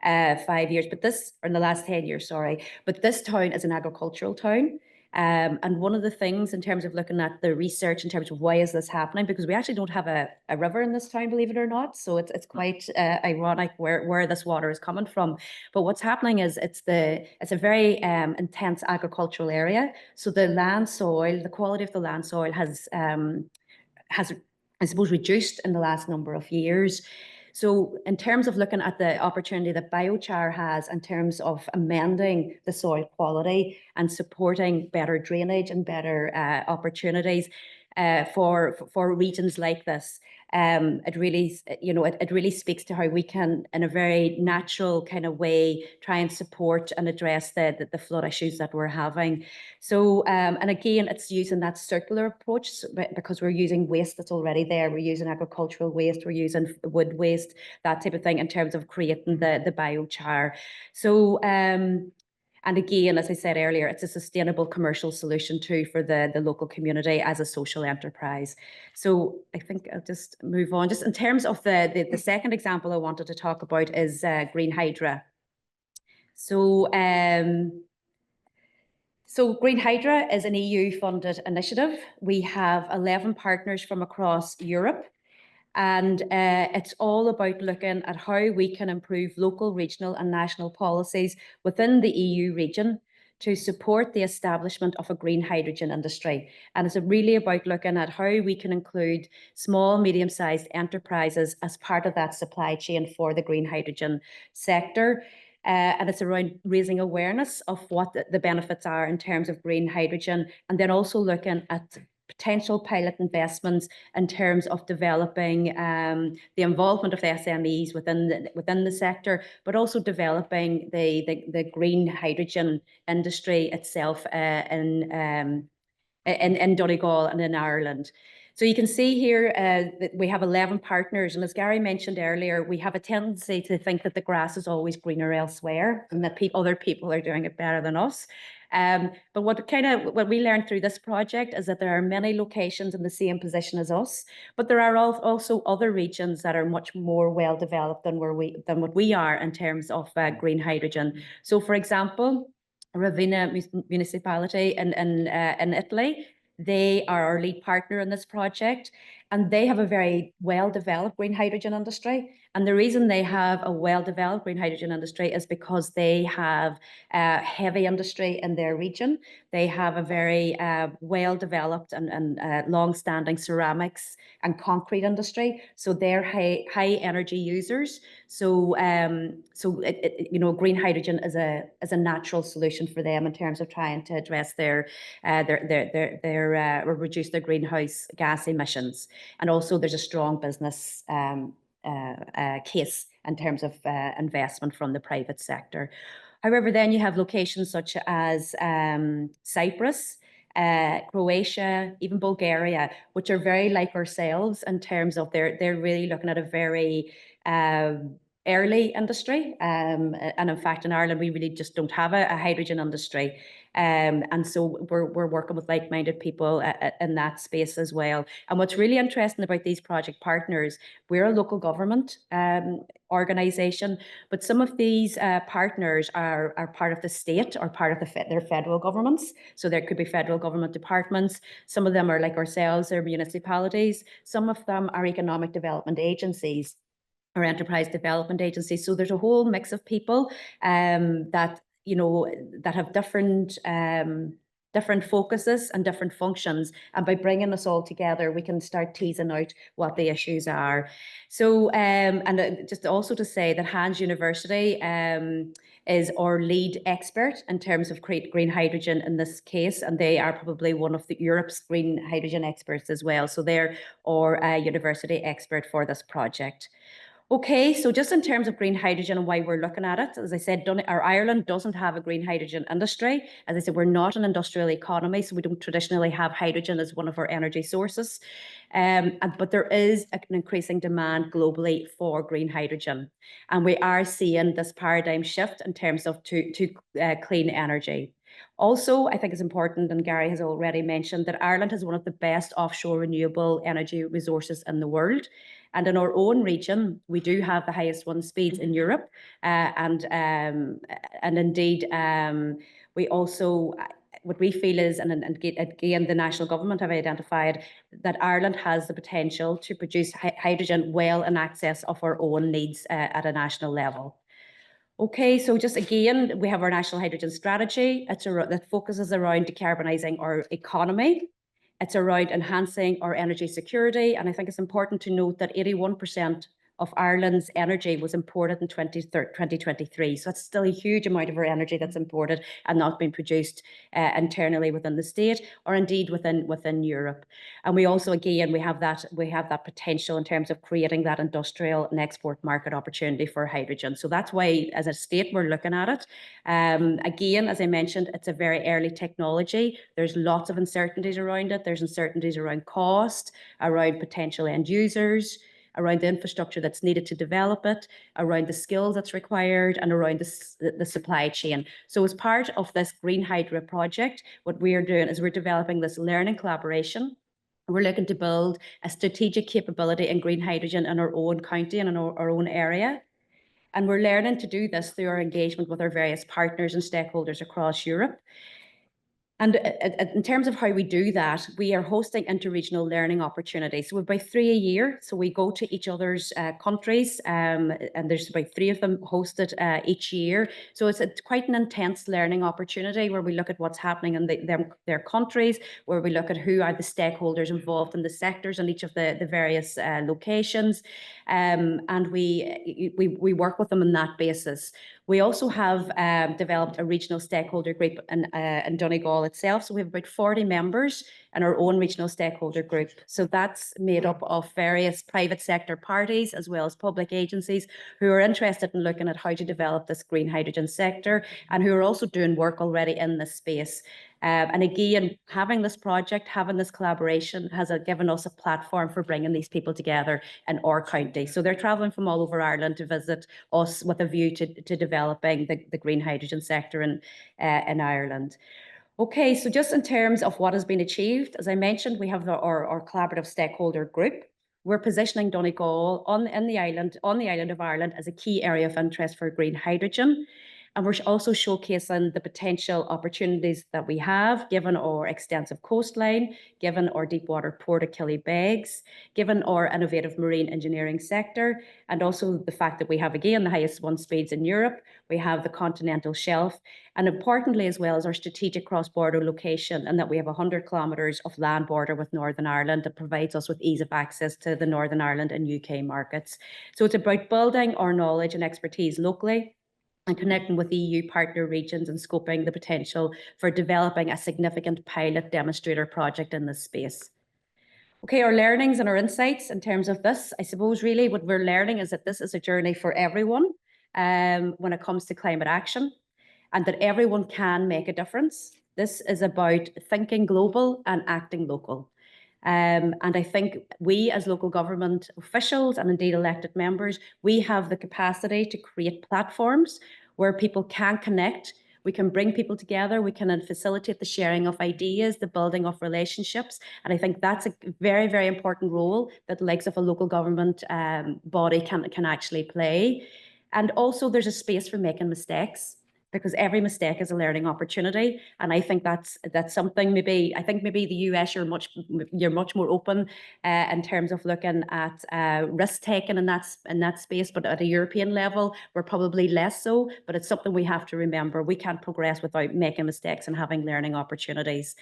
5 years, or in the last 10 years, sorry. But this town is an agricultural town. And one of the things in terms of looking at the research in terms of why is this happening, because we actually don't have a river in this town, believe it or not. So it's quite ironic where this water is coming from. But what's happening is it's a very intense agricultural area. So the land soil, the quality of the land soil has I suppose reduced in the last number of years. So in terms of looking at the opportunity that biochar has in terms of amending the soil quality and supporting better drainage and better opportunities for regions like this, it really speaks to how we can, in a very natural kind of way, try and support and address the flood issues that we're having. So, and again, it's using that circular approach because we're using waste that's already there. We're using agricultural waste, we're using wood waste, that type of thing in terms of creating the biochar. So, and again, as I said earlier, it's a sustainable commercial solution too for the local community as a social enterprise. So I think I'll just move on. Just in terms of the second example I wanted to talk about is Green Hydra. So So Green Hydra is an EU-funded initiative. We have 11 partners from across Europe, and it's all about looking at how we can improve local, regional and national policies within the EU region to support the establishment of a green hydrogen industry. And it's really about looking at how we can include small, medium-sized enterprises as part of that supply chain for the green hydrogen sector. And it's around raising awareness of what the benefits are in terms of green hydrogen, and then also looking at potential pilot investments in terms of developing the involvement of the SMEs within the sector, but also developing the green hydrogen industry itself in Donegal and in Ireland. So you can see here that we have 11 partners, and as Gary mentioned earlier, we have a tendency to think that the grass is always greener elsewhere and that other people are doing it better than us. But what we learned through this project is that there are many locations in the same position as us, but there are also other regions that are much more well developed than what we are in terms of green hydrogen. So, for example, Ravenna municipality in Italy, they are our lead partner in this project, and they have a very well-developed green hydrogen industry. And the reason they have a well-developed green hydrogen industry is because they have heavy industry in their region. They have a very well-developed and long-standing ceramics and concrete industry. So they're high energy users. So green hydrogen is a natural solution for them in terms of trying to address their reduce their greenhouse gas emissions. And also there's a strong business case in terms of investment from the private sector. However, then you have locations such as Cyprus, Croatia, even Bulgaria, which are very like ourselves in terms of they're really looking at a very early industry. And in fact, in Ireland, we really just don't have a hydrogen industry. And so we're working with like-minded people in that space as well. And what's really interesting about these project partners, we're a local government organisation, but some of these partners are part of the state or part of their federal governments. So there could be federal government departments. Some of them are like ourselves, they're municipalities. Some of them are economic development agencies or enterprise development agencies. So there's a whole mix of people that have different focuses and different functions. And by bringing us all together, we can start teasing out what the issues are. So, just also to say that Hans University is our lead expert in terms of green hydrogen in this case, and they are probably one of Europe's green hydrogen experts as well. So they're our university expert for this project. Okay, so just in terms of green hydrogen and why we're looking at it, as I said, Ireland doesn't have a green hydrogen industry. As I said, we're not an industrial economy, so we don't traditionally have hydrogen as one of our energy sources. But there is an increasing demand globally for green hydrogen. And we are seeing this paradigm shift in terms of to clean energy. Also, I think it's important, and Gary has already mentioned, that Ireland has one of the best offshore renewable energy resources in the world. And in our own region, we do have the highest wind speeds in Europe. And indeed, we also, what we feel is, and again, the national government have identified that Ireland has the potential to produce hydrogen well in excess of our own needs at a national level. Okay, so just again, we have our national hydrogen strategy. That focuses around decarbonising our economy. It's around enhancing our energy security. And I think it's important to note that 81% of Ireland's energy was imported in 2023. So that's still a huge amount of our energy that's imported and not being produced internally within the state or indeed within Europe. And we also, again, we have that potential in terms of creating that industrial and export market opportunity for hydrogen. So that's why, as a state, we're looking at it. Again, as I mentioned, it's a very early technology. There's lots of uncertainties around it. There's uncertainties around cost, around potential end users, around the infrastructure that's needed to develop it, around the skills that's required, and around the supply chain. So as part of this Green Hydra project, what we are doing is we're developing this learning collaboration. We're looking to build a strategic capability in green hydrogen in our own county and in our own area. And we're learning to do this through our engagement with our various partners and stakeholders across Europe. And in terms of how we do that, we are hosting interregional learning opportunities. So we've about 3 a year. So we go to each other's countries, and there's about 3 of them hosted each year. So it's quite an intense learning opportunity where we look at what's happening in their countries, where we look at who are the stakeholders involved in the sectors in each of the various locations, and we work with them on that basis. We also have developed a regional stakeholder group in Donegal itself. So we have about 40 members in our own regional stakeholder group. So that's made up of various private sector parties as well as public agencies who are interested in looking at how to develop this green hydrogen sector and who are also doing work already in this space. And again, having this project, having this collaboration has given us a platform for bringing these people together in our county. So they're travelling from all over Ireland to visit us with a view to developing the green hydrogen sector in Ireland. Okay, so just in terms of what has been achieved, as I mentioned, we have our collaborative stakeholder group. We're positioning Donegal on the island of Ireland as a key area of interest for green hydrogen. And we're also showcasing the potential opportunities that we have, given our extensive coastline, given our deep water port of Killybegs, given our innovative marine engineering sector, and also the fact that we have, again, the highest wind speeds in Europe. We have the continental shelf, and importantly, as well as our strategic cross-border location, and that we have 100 kilometres of land border with Northern Ireland that provides us with ease of access to the Northern Ireland and UK markets. So it's about building our knowledge and expertise locally, and connecting with EU partner regions and scoping the potential for developing a significant pilot demonstrator project in this space. Okay, our learnings and our insights in terms of this, I suppose really what we're learning is that this is a journey for everyone when it comes to climate action, and that everyone can make a difference. This is about thinking global and acting local. And I think we as local government officials and indeed elected members, we have the capacity to create platforms where people can connect. We can bring people together. We can facilitate the sharing of ideas, the building of relationships. And I think that's a very, very important role that the likes of a local government body can actually play. And also there's a space for making mistakes, because every mistake is a learning opportunity. And I think that's something maybe the US, you're much more open in terms of looking at risk taking in that space, but at a European level, we're probably less so, but it's something we have to remember. We can't progress without making mistakes and having learning opportunities.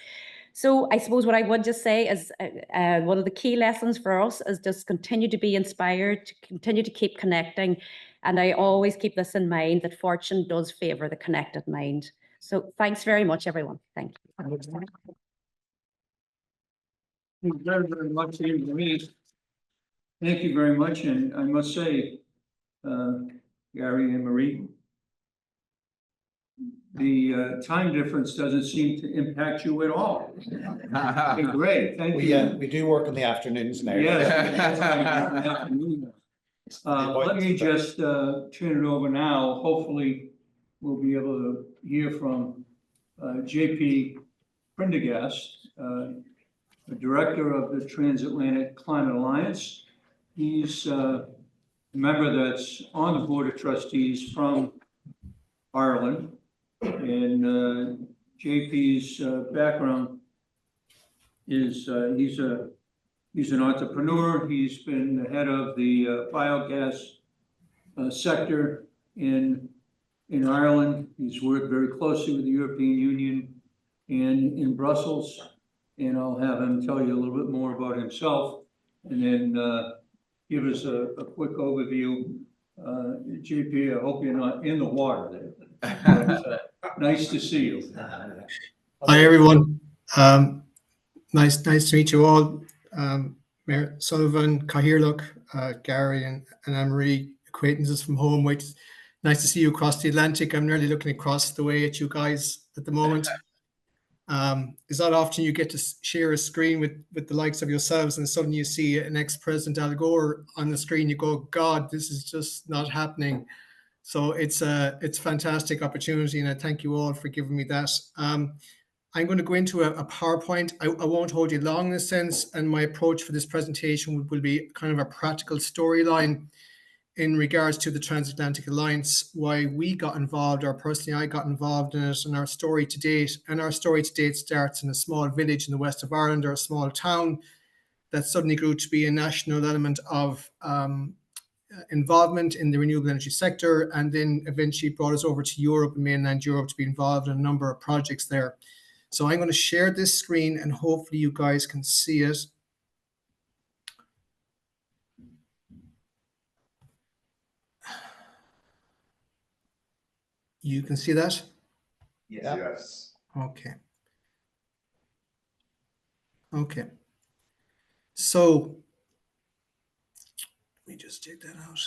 So I suppose what I would just say is one of the key lessons for us is just continue to be inspired, to continue to keep connecting. And I always keep this in mind that fortune does favour the connected mind. So thanks very much, everyone. Thank you. Thank you very, very much, Marie. Thank you very much. And I must say, Gary and Marie, the time difference doesn't seem to impact you at all. Okay, great, thank you. We do work in the afternoons now. Yes. Let me just turn it over now. Hopefully, we'll be able to hear from JP Prendergast, the director of the Transatlantic Climate Alliance. He's a member that's on the Board of Trustees from Ireland. And JP's background is he's an entrepreneur. He's been the head of the biogas sector in Ireland. He's worked very closely with the European Union and in Brussels. And I'll have him tell you a little bit more about himself, and then give us a quick overview. JP, I hope you're not in the water there. But, nice to see you. Hi, everyone. Nice to meet you all. Mayor Sullivan, Cahirlook, Gary and Anne-Marie, acquaintances from home. Nice to see you across the Atlantic. I'm nearly looking across the way at you guys at the moment. It's not often you get to share a screen with the likes of yourselves, and suddenly you see an ex-President Al Gore on the screen. You go, God, this is just not happening. So it's a fantastic opportunity, and I thank you all for giving me that. I'm going to go into a PowerPoint. I won't hold you long in a sense, and my approach for this presentation will be kind of a practical storyline. in regards to the Transatlantic Alliance, why we got involved, or personally I got involved in it, and our story to date. And our story to date starts in a small village in the west of Ireland, or a small town, that suddenly grew to be a national element of involvement in the renewable energy sector, and then eventually brought us over to Europe and mainland Europe to be involved in a number of projects there. So I'm going to share this screen and hopefully you guys can see it. You can see that? Yes. Okay. Okay. So let me just take that out.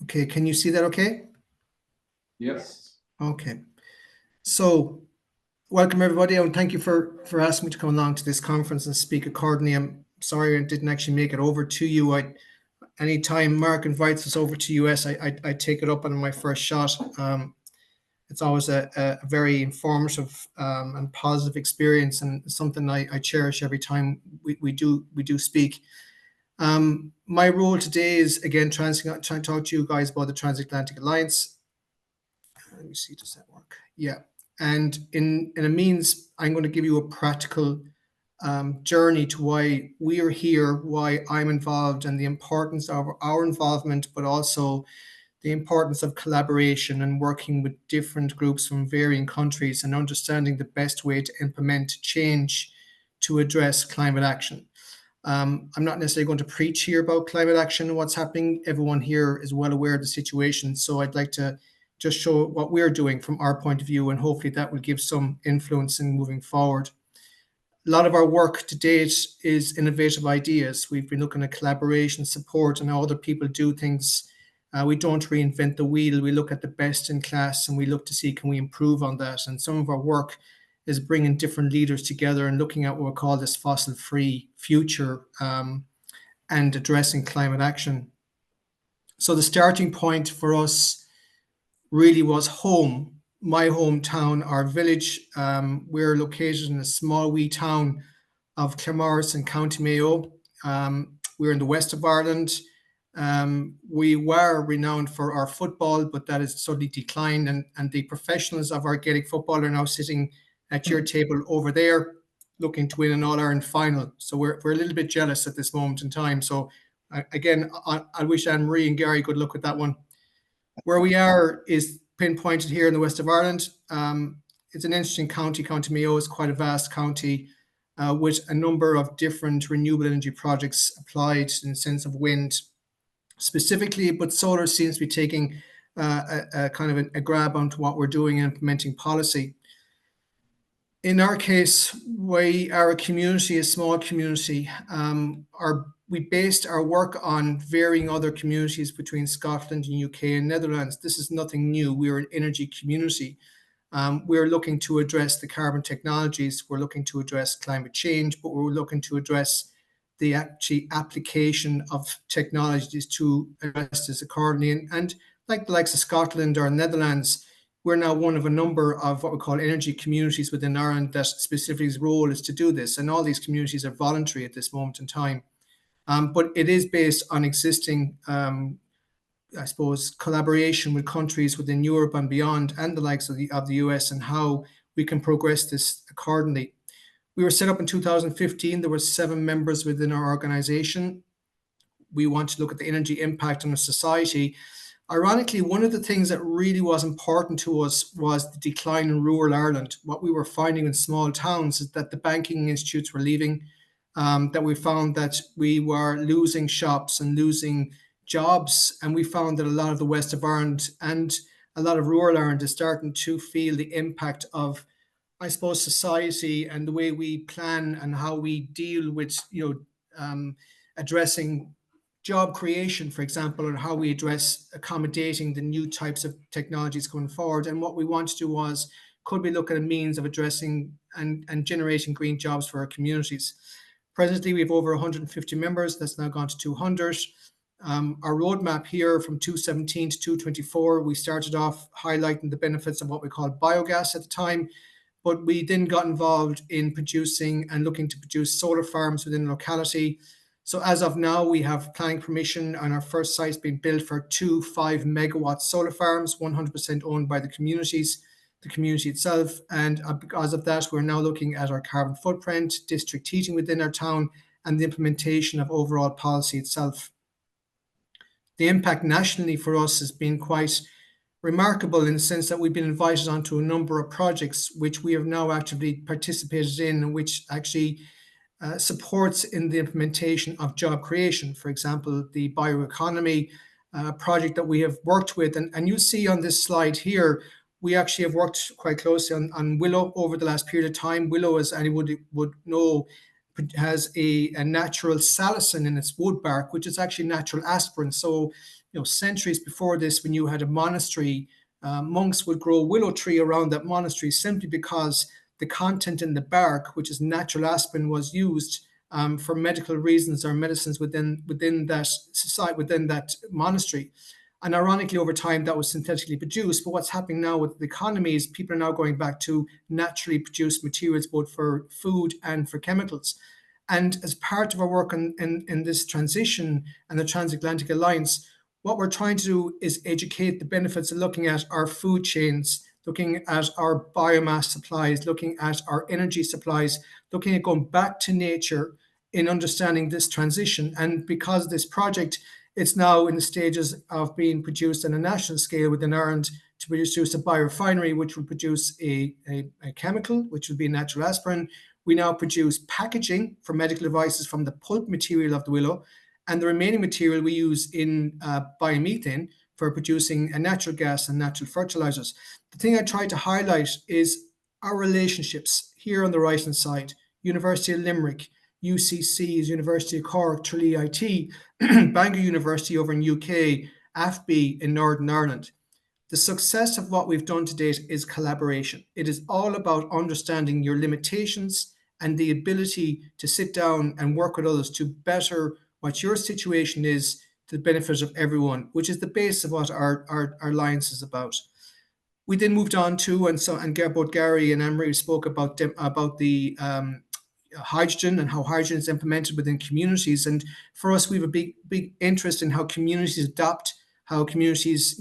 Okay, can you see that okay? Yes. Okay. So welcome everybody, and thank you for asking me to come along to this conference and speak accordingly. I'm sorry I didn't actually make it over to you. Anytime Mark invites us over to US, I take it up on my first shot. It's always a very informative and positive experience, and something I cherish every time we do speak. My role today is, again, trying to talk to you guys about the Transatlantic Alliance. Let me see, does that work? Yeah. And in a means, I'm going to give you a practical journey to why we are here, why I'm involved, and the importance of our involvement, but also the importance of collaboration and working with different groups from varying countries and understanding the best way to implement change to address climate action. I'm not necessarily going to preach here about climate action and what's happening. Everyone here is well aware of the situation. So I'd like to just show what we're doing from our point of view, and hopefully that will give some influence in moving forward. A lot of our work to date is innovative ideas. We've been looking at collaboration, support, and how other people do things. We don't reinvent the wheel. We look at the best in class and we look to see, can we improve on that? And some of our work is bringing different leaders together and looking at what we call this fossil-free future and addressing climate action. So the starting point for us really was home, my hometown, our village. We're located in a small wee town of Claremorris in County Mayo. We're in the west of Ireland. We were renowned for our football, but that has suddenly declined, and the professionals of our Gaelic football are now sitting at your table over there looking to win an All-Ireland final. So we're a little bit jealous at this moment in time. So again, I wish Anne-Marie and Gary good luck with that one. Where we are is pinpointed here in the west of Ireland. It's an interesting county. County Mayo is quite a vast county with a number of different renewable energy projects applied in the sense of wind specifically, but solar seems to be taking a kind of a grab onto what we're doing and implementing policy. In our case, we are a community, a small community. We based our work on varying other communities between Scotland and UK and Netherlands. This is nothing new. We're an energy community. We're looking to address the carbon technologies. We're looking to address climate change, but we're looking to address the application of technologies to address this accordingly. And like the likes of Scotland or Netherlands, we're now one of a number of what we call energy communities within Ireland that specifically role is to do this. And all these communities are voluntary at this moment in time. But it is based on existing, I suppose, collaboration with countries within Europe and beyond, and the likes of the US, and how we can progress this accordingly. We were set up in 2015. There were 7 members within our organization. We want to look at the energy impact on our society. Ironically, one of the things that really was important to us was the decline in rural Ireland. What we were finding in small towns is that the banking institutes were leaving, that we found that we were losing shops and losing jobs. And we found that a lot of the west of Ireland and a lot of rural Ireland is starting to feel the impact of, I suppose, society and the way we plan and how we deal with, addressing job creation, for example, and how we address accommodating the new types of technologies going forward. And what we want to do was, could we look at a means of addressing and generating green jobs for our communities? Presently, we have over 150 members. That's now gone to 200. Our roadmap here from 2017 to 2024, we started off highlighting the benefits of what we call biogas at the time. but we then got involved in producing and looking to produce solar farms within the locality. So as of now, we have planning permission on our first site being built for 2 5-megawatt solar farms, 100% owned by the community itself. And because of that, we're now looking at our carbon footprint, district heating within our town, and the implementation of overall policy itself. The impact nationally for us has been quite remarkable in the sense that we've been invited onto a number of projects which we have now actively participated in, and which actually supports in the implementation of job creation. For example, the bioeconomy project that we have worked with, and you see on this slide here, we actually have worked quite closely on willow over the last period of time. Willow, as anyone would know, has a natural salicin in its wood bark, which is actually natural aspirin. So, centuries before this, when you had a monastery, monks would grow a willow tree around that monastery simply because the content in the bark, which is natural aspirin, was used for medical reasons or medicines within that society, within that monastery. And ironically, over time, that was synthetically produced. But what's happening now with the economy is people are now going back to naturally produced materials, both for food and for chemicals. And as part of our work in this transition and the Transatlantic Alliance, what we're trying to do is educate the benefits of looking at our food chains, looking at our biomass supplies, looking at our energy supplies, looking at going back to nature in understanding this transition. And because of this project, it's now in the stages of being produced on a national scale within Ireland to produce a biorefinery, which will produce a chemical, which will be natural aspirin. We now produce packaging for medical devices from the pulp material of the willow, and the remaining material we use in biomethane for producing a natural gas and natural fertilizers. The thing I tried to highlight is our relationships here on the right-hand side. University of Limerick, UCC's, University of Cork, Tralee IT, Bangor University over in UK, AFB in Northern Ireland. The success of what we've done to date is collaboration. It is all about understanding your limitations and the ability to sit down and work with others to better what your situation is to the benefit of everyone, which is the base of what our alliance is about. We then moved on to, and both Gary and Anne-Marie spoke about the hydrogen and how hydrogen is implemented within communities. And for us, we have a big interest in how communities adopt, how communities,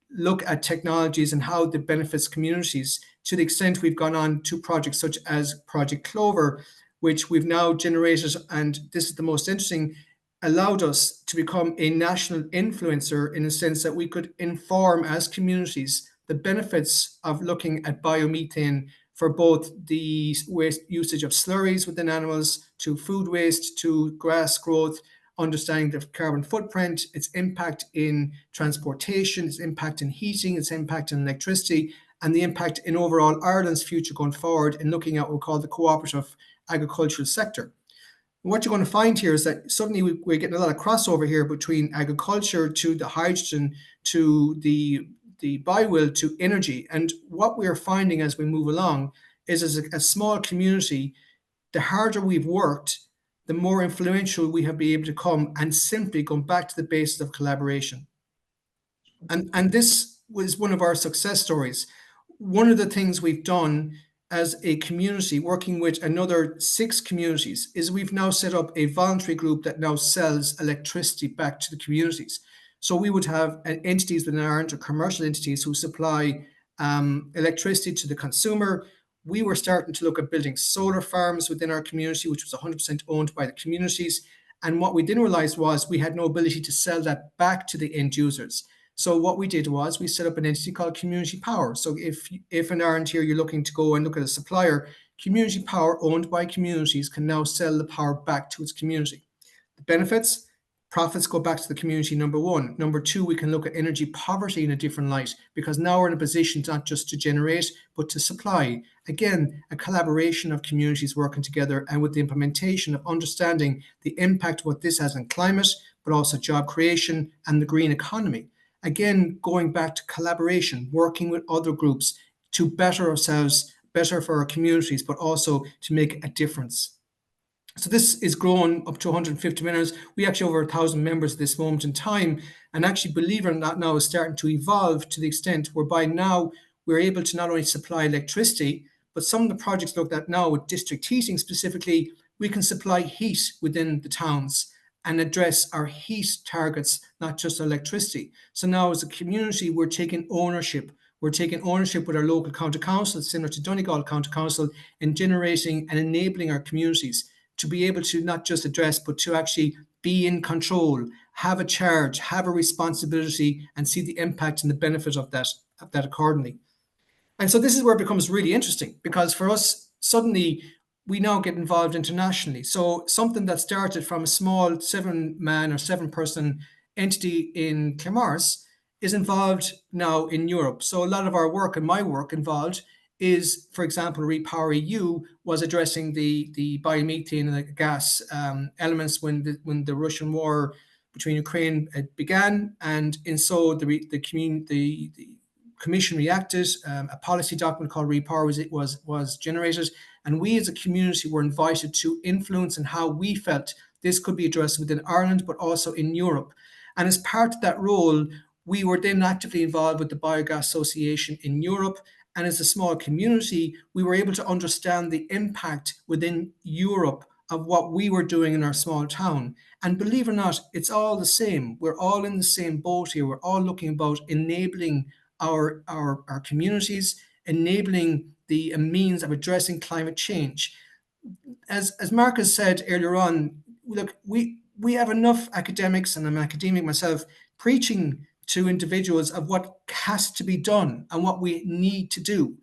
look at technologies and how it benefits communities, to the extent we've gone on to projects such as Project Clover, which we've now generated, and this is the most interesting, allowed us to become a national influencer in the sense that we could inform as communities the benefits of looking at biomethane for both the waste usage of slurries within animals, to food waste, to grass growth, understanding the carbon footprint, its impact in transportation, its impact in heating, its impact in electricity, and the impact in overall Ireland's future going forward in looking at what we call the cooperative agricultural sector. And what you're going to find here is that suddenly we're getting a lot of crossover here between agriculture to the hydrogen to the biofuel to energy. And what we're finding as we move along is, as a small community, the harder we've worked, the more influential we have been able to come, and simply going back to the basis of collaboration. And this was one of our success stories. One of the things we've done as a community, working with another 6 communities, is we've now set up a voluntary group that now sells electricity back to the communities. So we would have entities within Ireland, or commercial entities, who supply electricity to the consumer. We were starting to look at building solar farms within our community, which was 100% owned by the communities. And what we didn't realize was we had no ability to sell that back to the end users. So what we did was we set up an entity called Community Power. So if in Ireland here you're looking to go and look at a supplier, Community Power, owned by communities, can now sell the power back to its community. The benefits: profits go back to the community, number one. Number two, we can look at energy poverty in a different light, because now we're in a position not just to generate, but to supply. Again, a collaboration of communities working together, and with the implementation of understanding the impact of what this has on climate, but also job creation and the green economy. Again, going back to collaboration, working with other groups to better ourselves, better for our communities, but also to make a difference. So this is growing up to 150 members. We actually over 1,000 members at this moment in time. And actually, believe it or not, now is starting to evolve to the extent whereby now we're able to not only supply electricity, but some of the projects looked at now with district heating specifically, we can supply heat within the towns and address our heat targets, not just electricity. So now as a community, we're taking ownership. We're taking ownership with our local county council, similar to Donegal County Council, in generating and enabling our communities to be able to not just address, but to actually be in control, have a charge, have a responsibility, and see the impact and the benefit of that accordingly. And so this is where it becomes really interesting, because for us, suddenly we now get involved internationally. So something that started from a small 7-man or 7-person entity in Clamars is involved now in Europe. So a lot of our work and my work involved is, for example, Repower EU was addressing the biomethane and the gas elements when the Russian war between Ukraine began, and in so the Commission reacted. A policy document called Repower was generated, and we as a community were invited to influence in how we felt this could be addressed within Ireland, but also in Europe. And as part of that role, we were then actively involved with the Biogas Association in Europe. And as a small community, we were able to understand the impact within Europe of what we were doing in our small town. And believe it or not, it's all the same. We're all in the same boat here. We're all looking about enabling our communities, enabling the means of addressing climate change. As Marcus said earlier on, look, we have enough academics, and I'm an academic myself, preaching to individuals of what has to be done and what we need to do.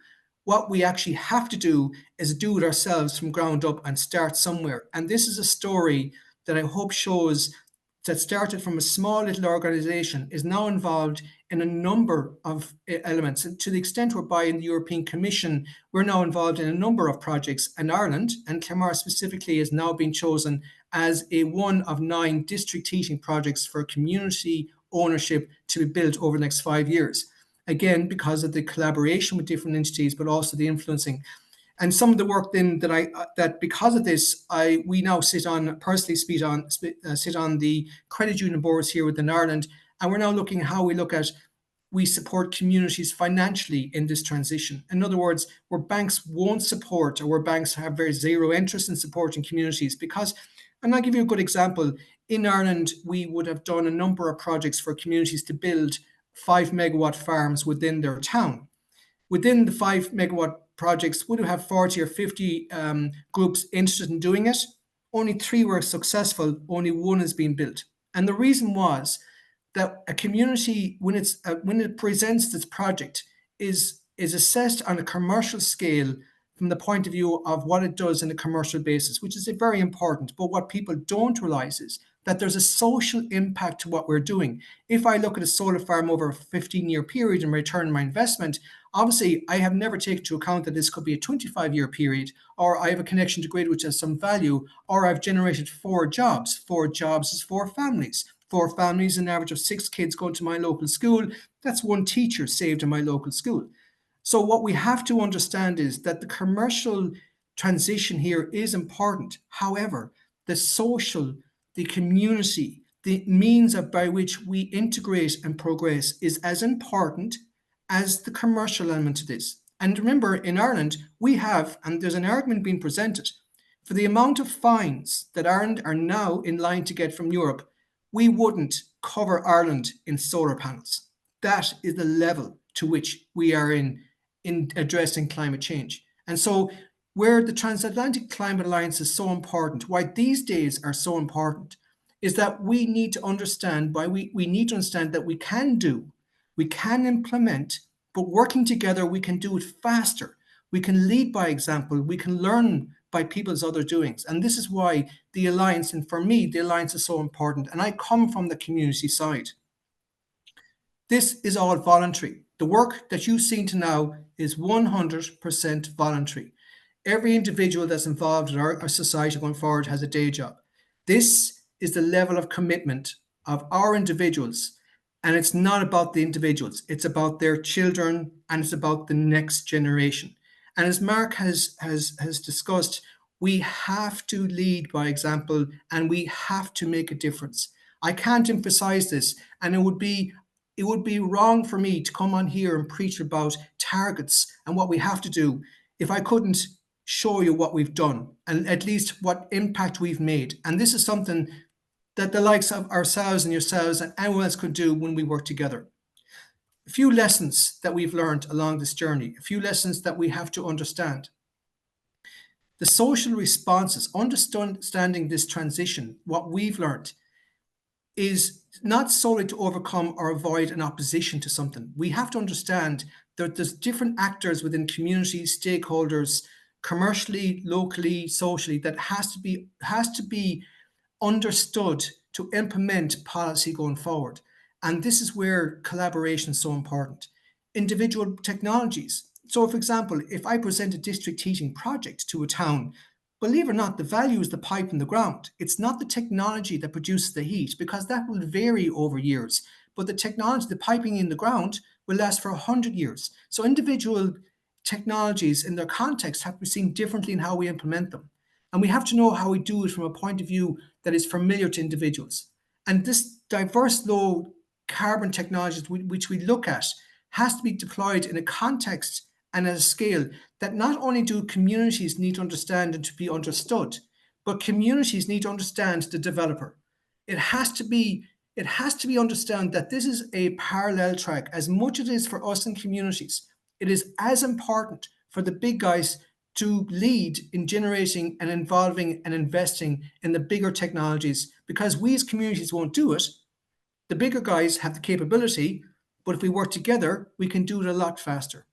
What we actually have to do is do it ourselves from ground up and start somewhere. And this is a story that I hope shows that started from a small little organization, is now involved in a number of elements. And to the extent whereby in the European Commission, we're now involved in a number of projects in Ireland, and Clamar specifically is now being chosen as one of 9 district heating projects for community ownership to be built over the next 5 years. Again, because of the collaboration with different entities, but also the influencing. And some of the work then that because of this, we now sit on the credit union boards here within Ireland, and we're now looking at how we support communities financially in this transition. In other words, where banks won't support, or where banks have very zero interest in supporting communities, because, and I'll give you a good example. In Ireland, we would have done a number of projects for communities to build 5-megawatt farms within their town. Within the 5-megawatt projects, would have 40 or 50 groups interested in doing it. Only 3 were successful, only 1 is being built. And the reason was that a community, when it presents this project, is assessed on a commercial scale from the point of view of what it does on a commercial basis, which is very important. But what people don't realize is that there's a social impact to what we're doing. If I look at a solar farm over a 15-year period and return my investment, obviously I have never taken into account that this could be a 25-year period, or I have a connection to grid which has some value, or I've generated 4 jobs. 4 jobs is 4 families. 4 families, an average of 6 kids going to my local school. That's 1 teacher saved in my local school. So what we have to understand is that the commercial transition here is important. However, the social, the community, the means by which we integrate and progress is as important as the commercial element to this. And remember, in Ireland, we have, and there's an argument being presented, for the amount of fines that Ireland are now in line to get from Europe, we wouldn't cover Ireland in solar panels. That is the level to which we are in addressing climate change. And so where the Transatlantic Climate Alliance is so important, why these days are so important, is that we need to understand we need to understand that we can implement, but working together, we can do it faster. We can lead by example. We can learn by people's other doings. And this is why the Alliance, and for me, the Alliance is so important. And I come from the community side. This is all voluntary. The work that you've seen to now is 100% voluntary. Every individual that's involved in our society going forward has a day job. This is the level of commitment of our individuals. And it's not about the individuals. It's about their children, and it's about the next generation. And as Mark has discussed, we have to lead by example, and we have to make a difference. I can't emphasize this, and it would be wrong for me to come on here and preach about targets and what we have to do. if I couldn't show you what we've done and at least what impact we've made. And this is something that the likes of ourselves and yourselves and anyone else could do when we work together. A few lessons that we've learned along this journey, a few lessons that we have to understand. The social responses, understanding this transition, what we've learned is not solely to overcome or avoid an opposition to something. We have to understand that there's different actors within communities, stakeholders, commercially, locally, socially, that has to be understood to implement policy going forward. And this is where collaboration is so important. Individual technologies. So, for example, if I present a district heating project to a town, believe it or not, the value is the pipe in the ground. It's not the technology that produces the heat, because that will vary over years. But the technology, the piping in the ground, will last for 100 years. So individual technologies in their context have to be seen differently in how we implement them. And we have to know how we do it from a point of view that is familiar to individuals. And this diverse low carbon technologies which we look at has to be deployed in a context and at a scale that not only do communities need to understand and to be understood, but communities need to understand the developer. It has to be understand that this is a parallel track. As much as it is for us in communities, it is as important for the big guys to lead in generating and involving and investing in the bigger technologies, because we as communities won't do it. The bigger guys have the capability, but if we work together, we can do it a lot faster.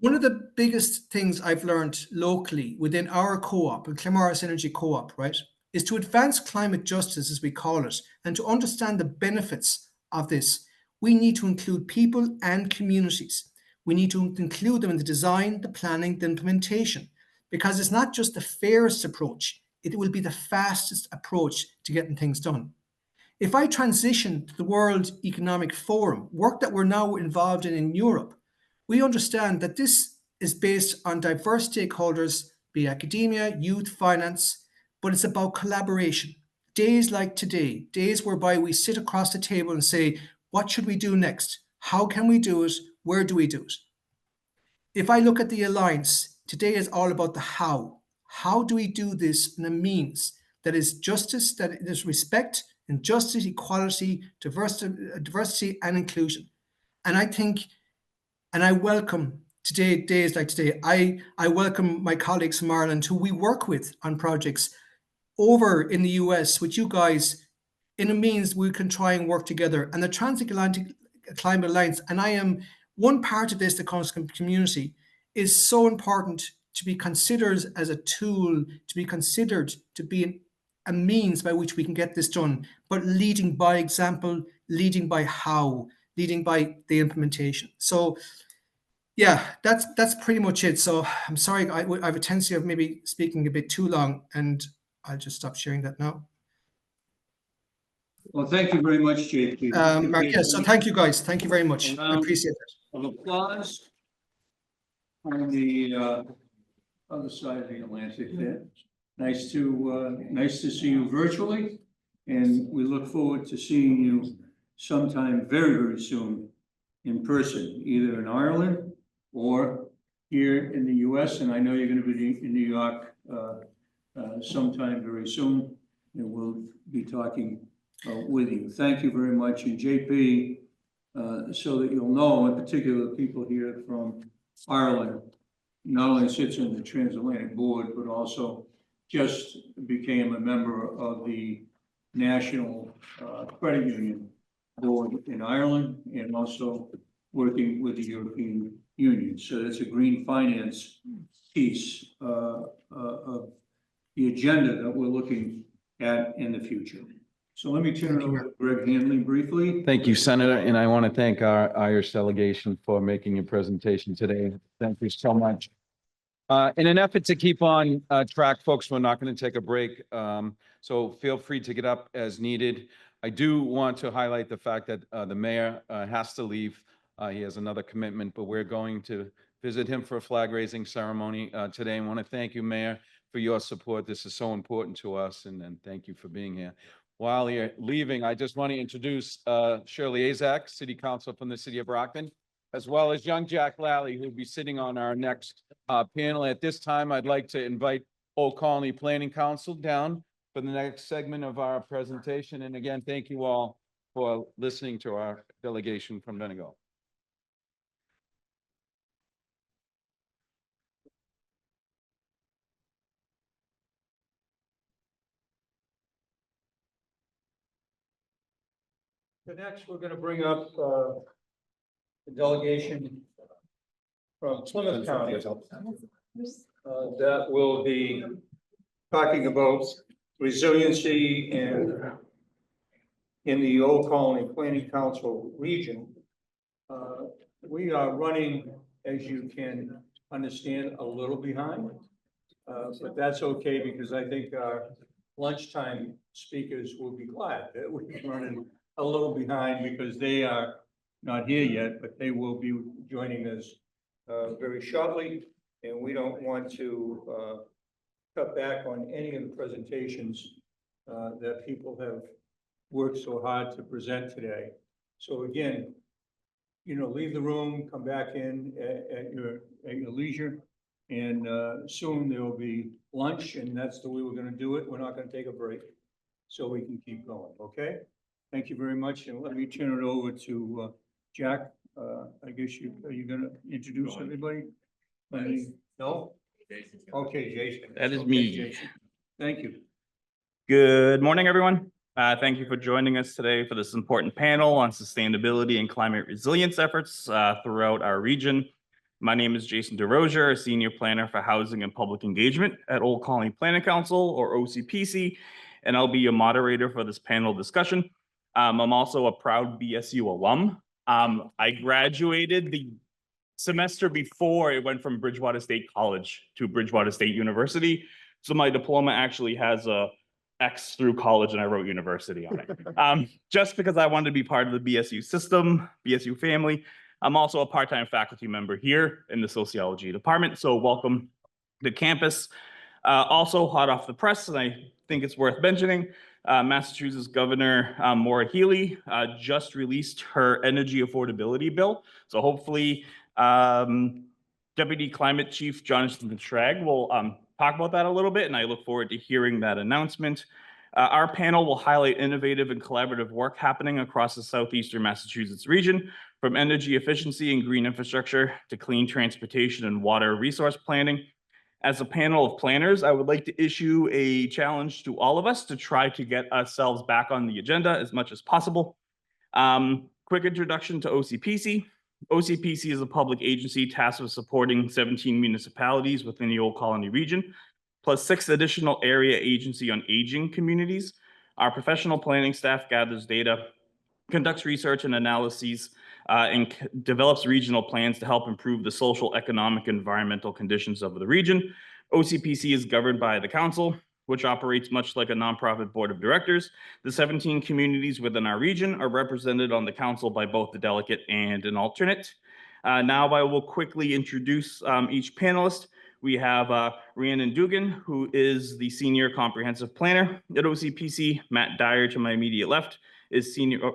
One of the biggest things I've learned locally within our co-op, the Claremorris Energy Co-op, right, is to advance climate justice, as we call it, and to understand the benefits of this. We need to include people and communities. We need to include them in the design, the planning, the implementation, because it's not just the fairest approach, it will be the fastest approach to getting things done. If I transition to the World Economic Forum, work that we're now involved in Europe, we understand that this is based on diverse stakeholders, be it academia, youth, finance, but it's about collaboration. Days like today, days whereby we sit across the table and say, what should we do next? How can we do it? Where do we do it? If I look at the Alliance, today is all about the how. How do we do this in a means that is justice, that is respect and justice, equality, diversity and inclusion? And I think, and I welcome today, days like today, I welcome my colleagues from Ireland who we work with on projects over in the US with you guys in a means we can try and work together. And the Transatlantic Climate Alliance, and I am one part of this, the community, is so important to be considered as a tool, to be considered to be a means by which we can get this done, but leading by example, leading by how, leading by the implementation. So yeah, that's pretty much it. So I'm sorry, I have a tendency of maybe speaking a bit too long, and I'll just stop sharing that now. Well, thank you very much, JP. Mark, yes, so thank you guys. Thank you very much. I appreciate it. Of applause on the other side of the Atlantic there. Nice to see you virtually, and we look forward to seeing you sometime very, very soon in person, either in Ireland or here in the US. And I know you're going to be in New York sometime very soon, and we'll be talking with you. Thank you very much. And JP, so that you'll know, in particular, people here from Ireland, not only sits in the Transatlantic Board, but also just became a member of the National Credit Union Board in Ireland, and also working with the European Union. So that's a green finance piece of the agenda that we're looking at in the future. So let me turn it over to Greg Hanley briefly. Thank you, Senator, and I want to thank our Irish delegation for making your presentation today. Thank you so much. In an effort to keep on track, folks, we're not going to take a break, so feel free to get up as needed. I do want to highlight the fact that the mayor has to leave. He has another commitment, but we're going to visit him for a flag raising ceremony today. I want to thank you, Mayor, for your support. This is so important to us, and thank you for being here. While you're leaving, I just want to introduce Shirley Azak, City Council from the City of Brockton. as well as young Jack Lally, who'll be sitting on our next panel. At this time, I'd like to invite Old Colony Planning Council down for the next segment of our presentation. And again, thank you all for listening to our delegation from Donegal. So next, we're gonna bring up, the delegation from Plymouth County. That will be talking about resiliency and in the Old Colony Planning Council region. We are running, as you can understand, a little behind. But that's okay, because I think our lunchtime speakers will be glad that we're running a little behind, because they are not here yet, but they will be joining us very shortly. And we don't want to cut back on any of the presentations that people have worked so hard to present today. So again, you know, leave the room, come back in at your leisure. And soon there will be lunch, and that's the way we're gonna do it. We're not gonna take a break, so we can keep going, okay? Thank you very much, and let me turn it over to Jack. I guess are you gonna introduce everybody? No? Okay, Jason. That is Okay, me. Jason. Thank you. Good morning, everyone. Thank you for joining us today for this important panel on sustainability and climate resilience efforts throughout our region. My name is Jason DeRozier, a senior planner for housing and public engagement at Old Colony Planning Council, or OCPC, and I'll be your moderator for this panel discussion. I'm also a proud BSU alum. I graduated the semester before it went from Bridgewater State College to Bridgewater State University. So my diploma actually has a X through college, and I wrote university on it. Just because I wanted to be part of the BSU system, BSU family. I'm also a part-time faculty member here in the sociology department. So welcome to campus. Also hot off the press, and I think it's worth mentioning, Massachusetts Governor Maura Healey just released her energy affordability bill. So hopefully Deputy Climate Chief Jonathan Schrag will talk about that a little bit, and I look forward to hearing that announcement. Our panel will highlight innovative and collaborative work happening across the southeastern Massachusetts region, from energy efficiency and green infrastructure to clean transportation and water resource planning. As a panel of planners, I would like to issue a challenge to all of us to try to get ourselves back on the agenda as much as possible. Quick introduction to OCPC. OCPC is a public agency tasked with supporting 17 municipalities within the Old Colony region, plus 6 additional area agency on aging communities. Our professional planning staff gathers data, conducts research and analyses, and develops regional plans to help improve the social, economic, and environmental conditions of the region. OCPC is governed by the council, which operates much like a nonprofit board of directors. The 17 communities within our region are represented on the council by both the delegate and an alternate. Now I will quickly introduce each panelist. We have Rhiannon Dugan, who is the senior comprehensive planner at OCPC. Matt Dyer, to my immediate left, is senior,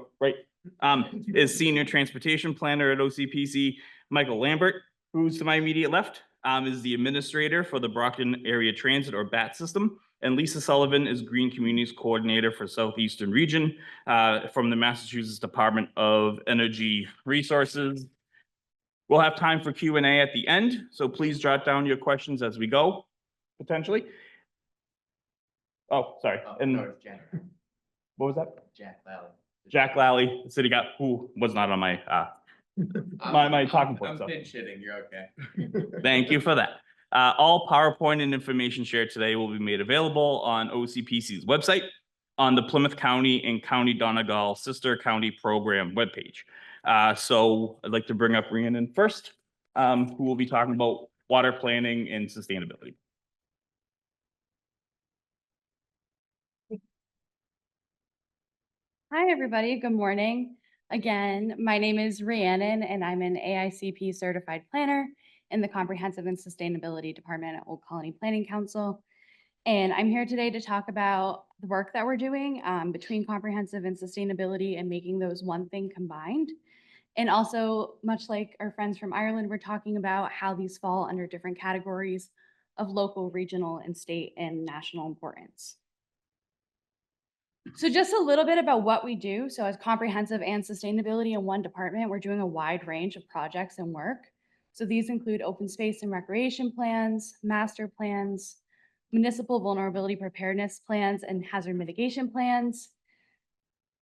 is senior transportation planner at OCPC. Michael Lambert, who's to my immediate left, is the administrator for the Brockton Area Transit, or BAT system. And Lisa Sullivan is Green Communities Coordinator for Southeastern Region from the Massachusetts Department of Energy Resources. We'll have time for Q&A at the end, so please jot down your questions as we go, potentially. Oh, sorry. And No, it's Jack. what was that? Jack Lally. Jack Lally, the city guy, who was not on my my talking point. I'm So pinch hitting, you're okay. thank you for that. All PowerPoint and information shared today will be made available on OCPC's website, on the Plymouth County and County Donegal Sister County Program webpage. So I'd like to bring up Rhiannon first, who will be talking about water planning and sustainability. Hi, everybody. Good morning. Again, my name is Rhiannon, and I'm an AICP certified planner in the Comprehensive and Sustainability Department at Old Colony Planning Council. And I'm here today to talk about the work that we're doing between comprehensive and sustainability and making those one thing combined. And also, much like our friends from Ireland, we're talking about how these fall under different categories of local, regional, and state and national importance. So just a little bit about what we do. So as comprehensive and sustainability in one department, we're doing a wide range of projects and work. So these include open space and recreation plans, master plans, municipal vulnerability preparedness plans, and hazard mitigation plans.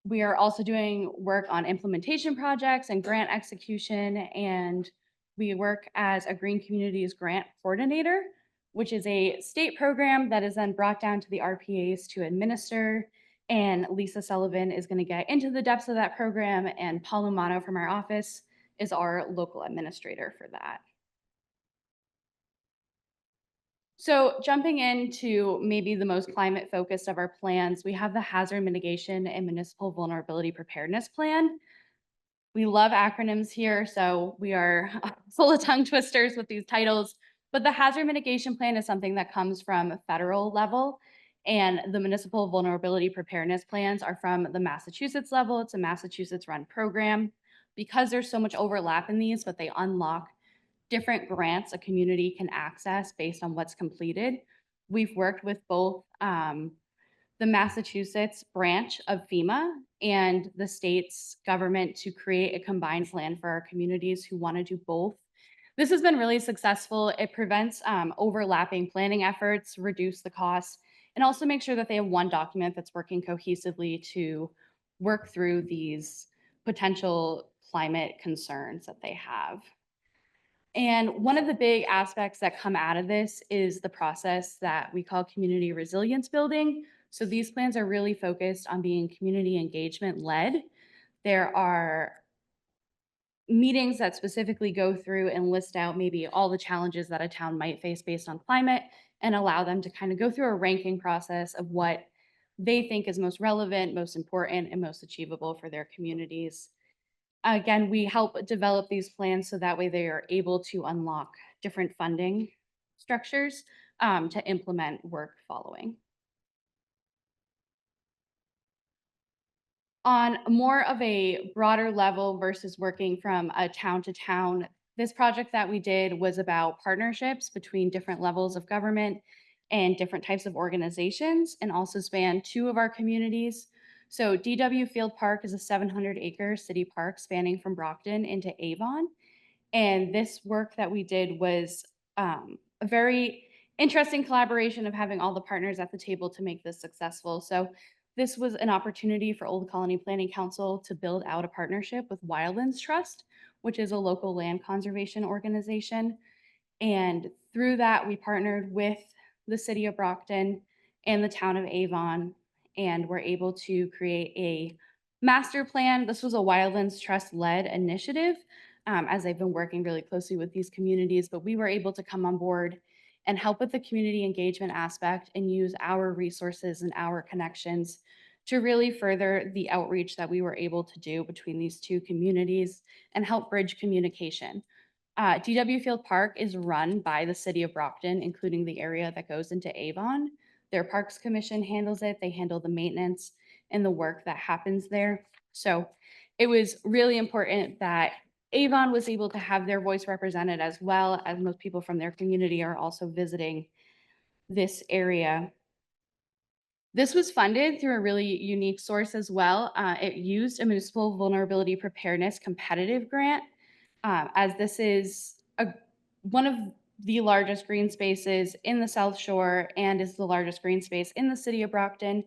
We are also doing work on implementation projects and grant execution, and we work as a Green Communities Grant Coordinator, which is a state program that is then brought down to the RPAs to administer. And Lisa Sullivan is going to get into the depths of that program, and Paul Umano from our office is our local administrator for that. So jumping into maybe the most climate focused of our plans, we have the Hazard Mitigation and Municipal Vulnerability Preparedness Plan. We love acronyms here, so we are full of tongue twisters with these titles, but the Hazard Mitigation Plan is something that comes from a federal level, and the Municipal Vulnerability Preparedness Plans are from the Massachusetts level. It's a Massachusetts-run program. Because there's so much overlap in these, but they unlock different grants a community can access based on what's completed. We've worked with both the Massachusetts branch of FEMA and the state's government to create a combined plan for our communities who want to do both. This has been really successful. It prevents overlapping planning efforts, reduce the costs, and also make sure that they have one document that's working cohesively to work through these potential climate concerns that they have. And one of the big aspects that come out of this is the process that we call community resilience building. So these plans are really focused on being community engagement led. There are meetings that specifically go through and list out maybe all the challenges that a town might face based on climate and allow them to kind of go through a ranking process of what they think is most relevant, most important, and most achievable for their communities. Again, we help develop these plans so that way they are able to unlock different funding structures to implement work following. On more of a broader level versus working from a town to town, this project that we did was about partnerships between different levels of government and different types of organizations, and also spanned 2 of our communities. So DW Field Park is a 700-acre city park spanning from Brockton into Avon. And this work that we did was a very interesting collaboration of having all the partners at the table to make this successful. So this was an opportunity for Old Colony Planning Council to build out a partnership with Wildlands Trust, which is a local land conservation organization. And through that, we partnered with the city of Brockton and the town of Avon, and were able to create a master plan. This was a Wildlands Trust-led initiative, as they've been working really closely with these communities, but we were able to come on board and help with the community engagement aspect and use our resources and our connections to really further the outreach that we were able to do between these 2 communities and help bridge communication. DW Field Park is run by the city of Brockton, including the area that goes into Avon. Their Parks Commission handles it. They handle the maintenance and the work that happens there. So it was really important that Avon was able to have their voice represented, as well as most people from their community are also visiting this area. This was funded through a really unique source as well. It used a municipal vulnerability preparedness competitive grant, as this is one of the largest green spaces in the South Shore and is the largest green space in the city of Brockton.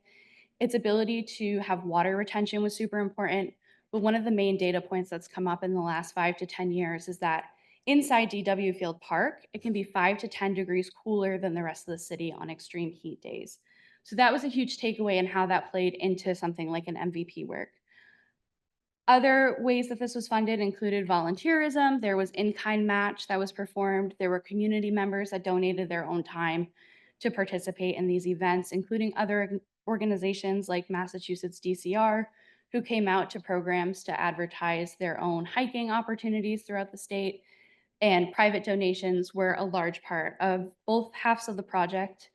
Its ability to have water retention was super important, but one of the main data points that's come up in the last 5 to 10 years is that inside DW Field Park, it can be 5 to 10 degrees cooler than the rest of the city on extreme heat days. So that was a huge takeaway in how that played into something like an MVP work. Other ways that this was funded included volunteerism. There was in-kind match that was performed. There were community members that donated their own time to participate in these events, including other organizations like Massachusetts DCR, who came out to programs to advertise their own hiking opportunities throughout the state. And private donations were a large part of both halves of the project.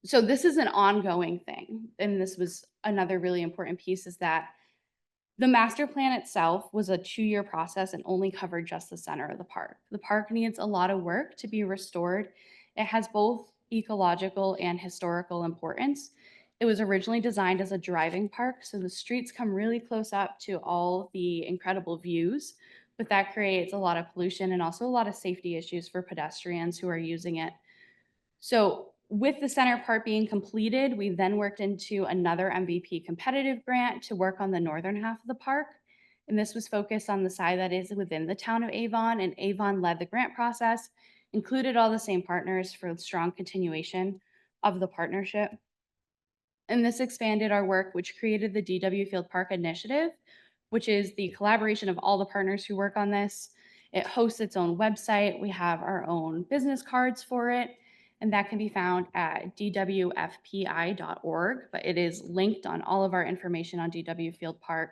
So this is an ongoing thing. And this was another really important piece, is that The master plan itself was a 2-year process and only covered just the center of the park. The park needs a lot of work to be restored. It has both ecological and historical importance. It was originally designed as a driving park, so the streets come really close up to all the incredible views, but that creates a lot of pollution and also a lot of safety issues for pedestrians who are using it. So with the center part being completed, we then worked into another MVP competitive grant to work on the northern half of the park. And this was focused on the side that is within the town of Avon, and Avon led the grant process, included all the same partners for strong continuation of the partnership. And this expanded our work, which created the DW Field Park Initiative, which is the collaboration of all the partners who work on this. It hosts its own website. We have our own business cards for it, and that can be found at dwfpi.org, but it is linked on all of our information on DW Field Park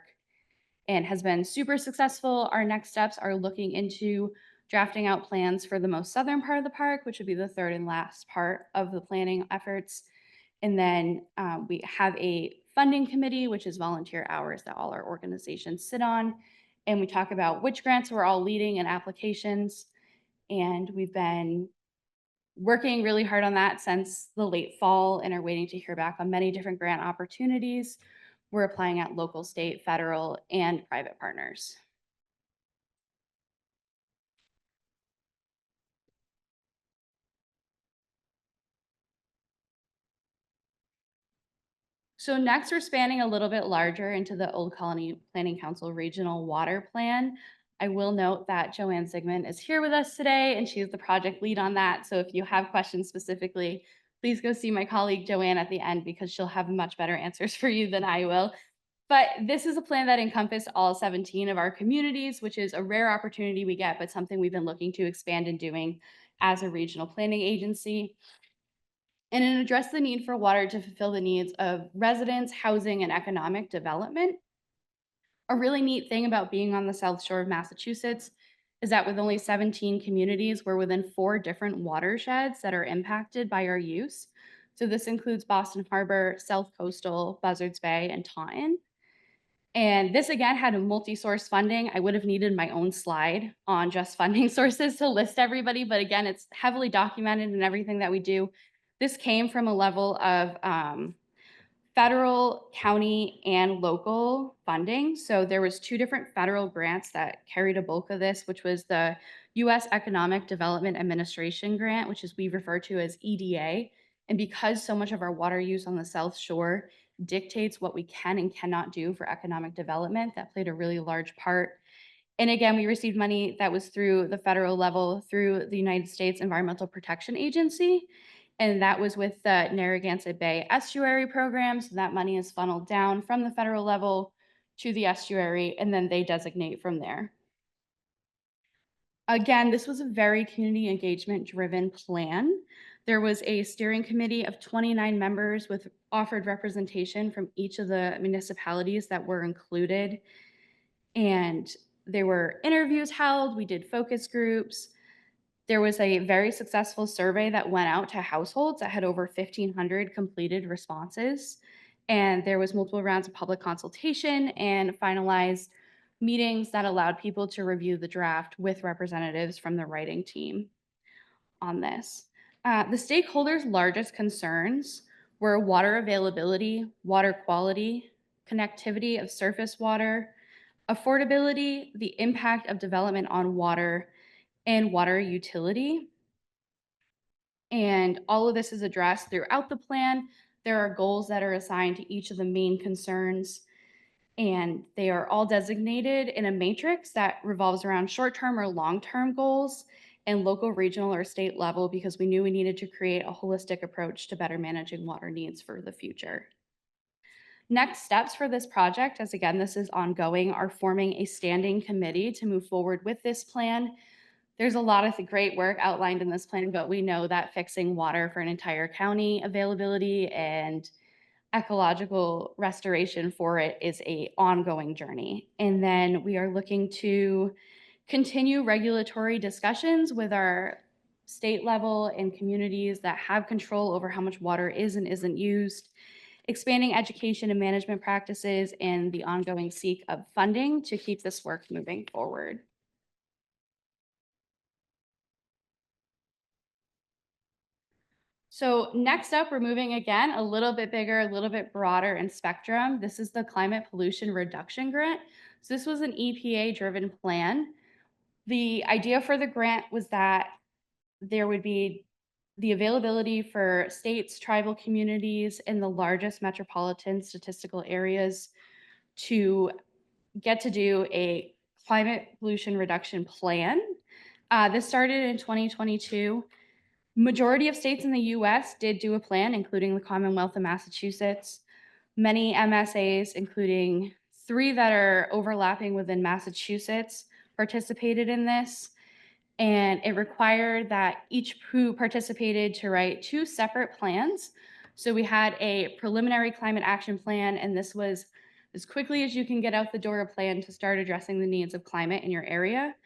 and has been super successful. Our next steps are looking into drafting out plans for the most southern part of the park, which would be the third and last part of the planning efforts. And then we have a funding committee, which is volunteer hours that all our organizations sit on. And we talk about which grants we're all leading and applications. And we've been working really hard on that since the late fall and are waiting to hear back on many different grant opportunities. We're applying at local, state, federal, and private partners. So next, we're spanning a little bit larger into the Old Colony Planning Council Regional Water Plan. I will note that Joanne Zigman is here with us today, and she is the project lead on that. So if you have questions specifically, please go see my colleague Joanne at the end because she'll have much better answers for you than I will. But this is a plan that encompassed all 17 of our communities, which is a rare opportunity we get, but something we've been looking to expand and doing as a regional planning agency. And it addressed the need for water to fulfill the needs of residents, housing, and economic development. A really neat thing about being on the South Shore of Massachusetts is that with only 17 communities, we're within 4 different watersheds that are impacted by our use. So this includes Boston Harbor, South Coastal, Buzzards Bay, and Taunton. And this again had a multi-source funding. I would have needed my own slide on just funding sources to list everybody, but again, it's heavily documented in everything that we do. This came from a level of federal, county, and local funding. So there was 2 different federal grants that carried a bulk of this, which was the U.S. Economic Development Administration grant, which is we refer to as EDA. And because so much of our water use on the South Shore dictates what we can and cannot do for economic development, that played a really large part. And again, we received money that was through the federal level through the United States Environmental Protection Agency. And that was with the Narragansett Bay Estuary Program. So that money is funneled down from the federal level to the estuary, and then they designate from there. Again, this was a very community engagement driven plan. There was a steering committee of 29 members with offered representation from each of the municipalities that were included. And there were interviews held, we did focus groups. There was a very successful survey that went out to households that had over 1,500 completed responses. And there was multiple rounds of public consultation and finalized meetings that allowed people to review the draft with representatives from the writing team on this. The stakeholders' largest concerns were water availability, water quality, connectivity of surface water, affordability, the impact of development on water, and water utility. And all of this is addressed throughout the plan. There are goals that are assigned to each of the main concerns, and they are all designated in a matrix that revolves around short-term or long-term goals and local, regional, or state level, because we knew we needed to create a holistic approach to better managing water needs for the future. Next steps for this project, as again, this is ongoing, are forming a standing committee to move forward with this plan. There's a lot of great work outlined in this plan, but we know that fixing water for an entire county availability and ecological restoration for it is an ongoing journey. And then we are looking to continue regulatory discussions with our state level and communities that have control over how much water is and isn't used. expanding education and management practices, and the ongoing seek of funding to keep this work moving forward. So next up, we're moving again a little bit bigger, a little bit broader in spectrum. This is the Climate Pollution Reduction Grant. So this was an EPA-driven plan. The idea for the grant was that there would be the availability for states, tribal communities, and the largest metropolitan statistical areas to get to do a climate pollution reduction plan. This started in 2022. Majority of states in the US did do a plan, including the Commonwealth of Massachusetts. Many MSAs, including 3 that are overlapping within Massachusetts, participated in this. And it required that each who participated to write 2 separate plans. So we had a preliminary climate action plan, and this was as quickly as you can get out the door a plan to start addressing the needs of climate in your area.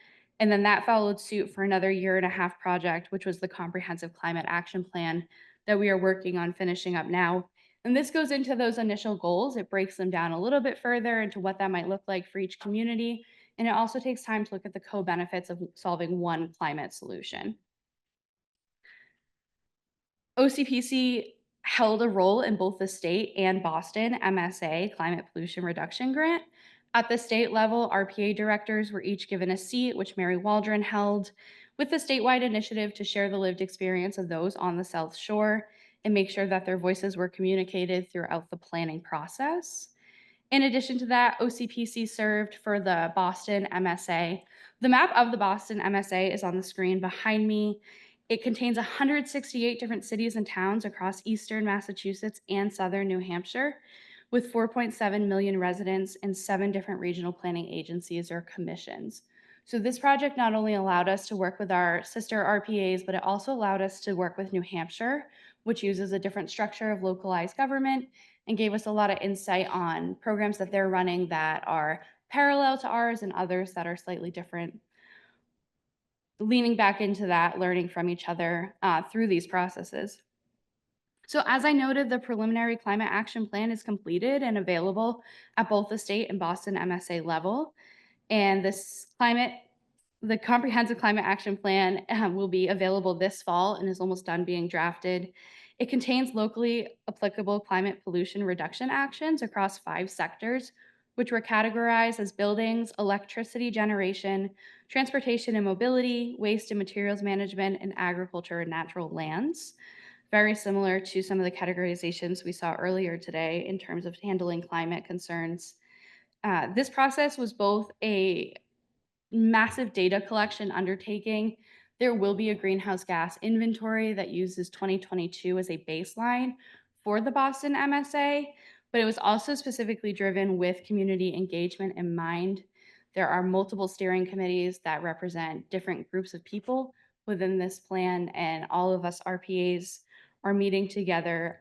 And then that followed suit for another 1.5-year project, which was the comprehensive climate action plan that we are working on finishing up now. And this goes into those initial goals. It breaks them down a little bit further into what that might look like for each community. And it also takes time to look at the co-benefits of solving one climate solution. OCPC held a role in both the state and Boston MSA Climate Pollution Reduction Grant. At the state level, RPA directors were each given a seat, which Mary Waldron held, with the statewide initiative to share the lived experience of those on the South Shore and make sure that their voices were communicated throughout the planning process. In addition to that, OCPC served for the Boston MSA. The map of the Boston MSA is on the screen behind me. It contains 168 different cities and towns across eastern Massachusetts and southern New Hampshire, with 4.7 million residents and 7 different regional planning agencies or commissions. So this project not only allowed us to work with our sister RPAs, but it also allowed us to work with New Hampshire, which uses a different structure of localized government, and gave us a lot of insight on programs that they're running that are parallel to ours and others that are slightly different. Leaning back into that, learning from each other through these processes. So as I noted, the preliminary climate action plan is completed and available at both the state and Boston MSA level. And the comprehensive climate action plan will be available this fall and is almost done being drafted. It contains locally applicable climate pollution reduction actions across 5 sectors, which were categorized as buildings, electricity generation, transportation and mobility, waste and materials management, and agriculture and natural lands. Very similar to some of the categorizations we saw earlier today in terms of handling climate concerns. This process was both a massive data collection undertaking. There will be a greenhouse gas inventory that uses 2022 as a baseline for the Boston MSA, but it was also specifically driven with community engagement in mind. There are multiple steering committees that represent different groups of people within this plan, and all of us RPAs are meeting together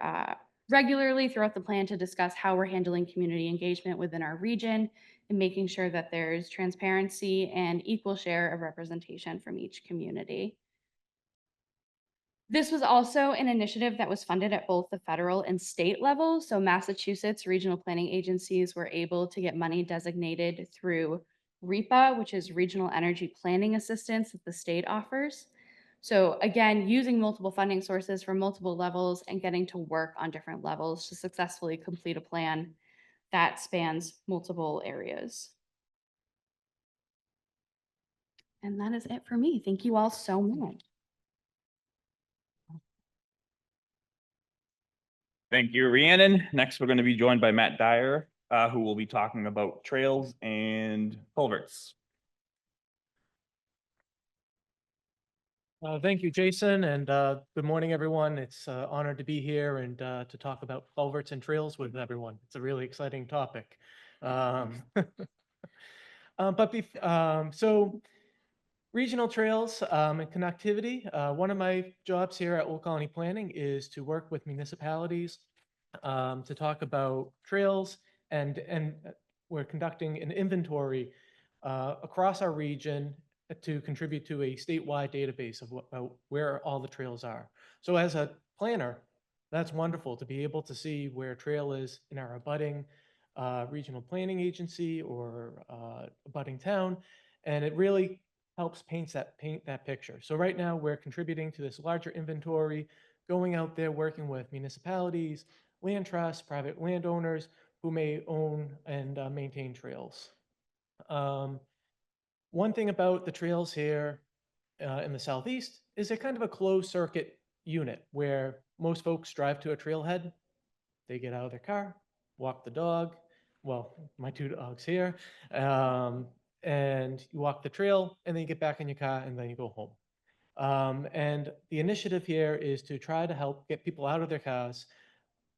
regularly throughout the plan to discuss how we're handling community engagement within our region and making sure that there's transparency and equal share of representation from each community. This was also an initiative that was funded at both the federal and state level. So Massachusetts regional planning agencies were able to get money designated through REPA, which is Regional Energy Planning Assistance that the state offers. So again, using multiple funding sources from multiple levels and getting to work on different levels to successfully complete a plan that spans multiple areas. And that is it for me. Thank you all so much. Thank you, Rhiannon. Next, we're going to be joined by Matt Dyer, who will be talking about trails and culverts. Thank you, Jason, and good morning, everyone. It's an honor to be here and to talk about culverts and trails with everyone. It's a really exciting topic. So regional trails and connectivity. One of my jobs here at Old Colony Planning is to work with municipalities to talk about trails, and we're conducting an inventory across our region to contribute to a statewide database of where all the trails are. So as a planner, That's wonderful to be able to see where trail is in our abutting regional planning agency or abutting town. And it really helps paint that picture. So right now we're contributing to this larger inventory, going out there working with municipalities, land trusts, private landowners who may own and maintain trails. One thing about the trails here in the southeast is they're kind of a closed circuit unit where most folks drive to a trailhead, they get out of their car, walk the dog, well, my two dogs here, and you walk the trail, and then you get back in your car, and then you go home. And the initiative here is to try to help get people out of their cars,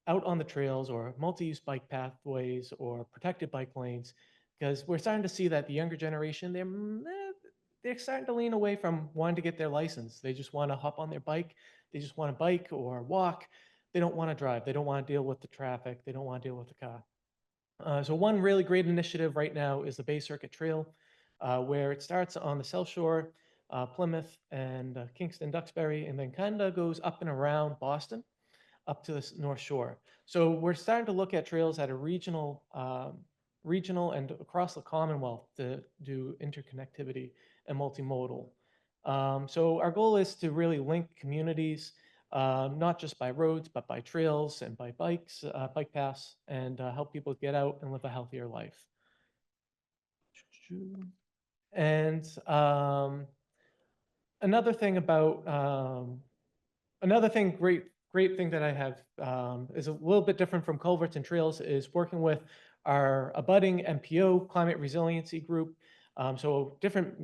out on the trails or multi-use bike pathways or protected bike lanes, because we're starting to see that the younger generation, they're starting to lean away from wanting to get their license. They just want to hop on their bike. They just want to bike or walk. They don't want to drive. They don't want to deal with the traffic. They don't want to deal with the car. So one really great initiative right now is the Bay Circuit Trail, where it starts on the South Shore, Plymouth and Kingston, Duxbury, and then kind of goes up and around Boston up to the North Shore. So we're starting to look at trails at a regional and across the Commonwealth to do interconnectivity and multimodal. So our goal is to really link communities, not just by roads, but by trails and by bikes, bike paths, and help people get out and live a healthier life. And another thing about, great thing that I have is a little bit different from culverts and trails is working with our abutting MPO climate resiliency group. So different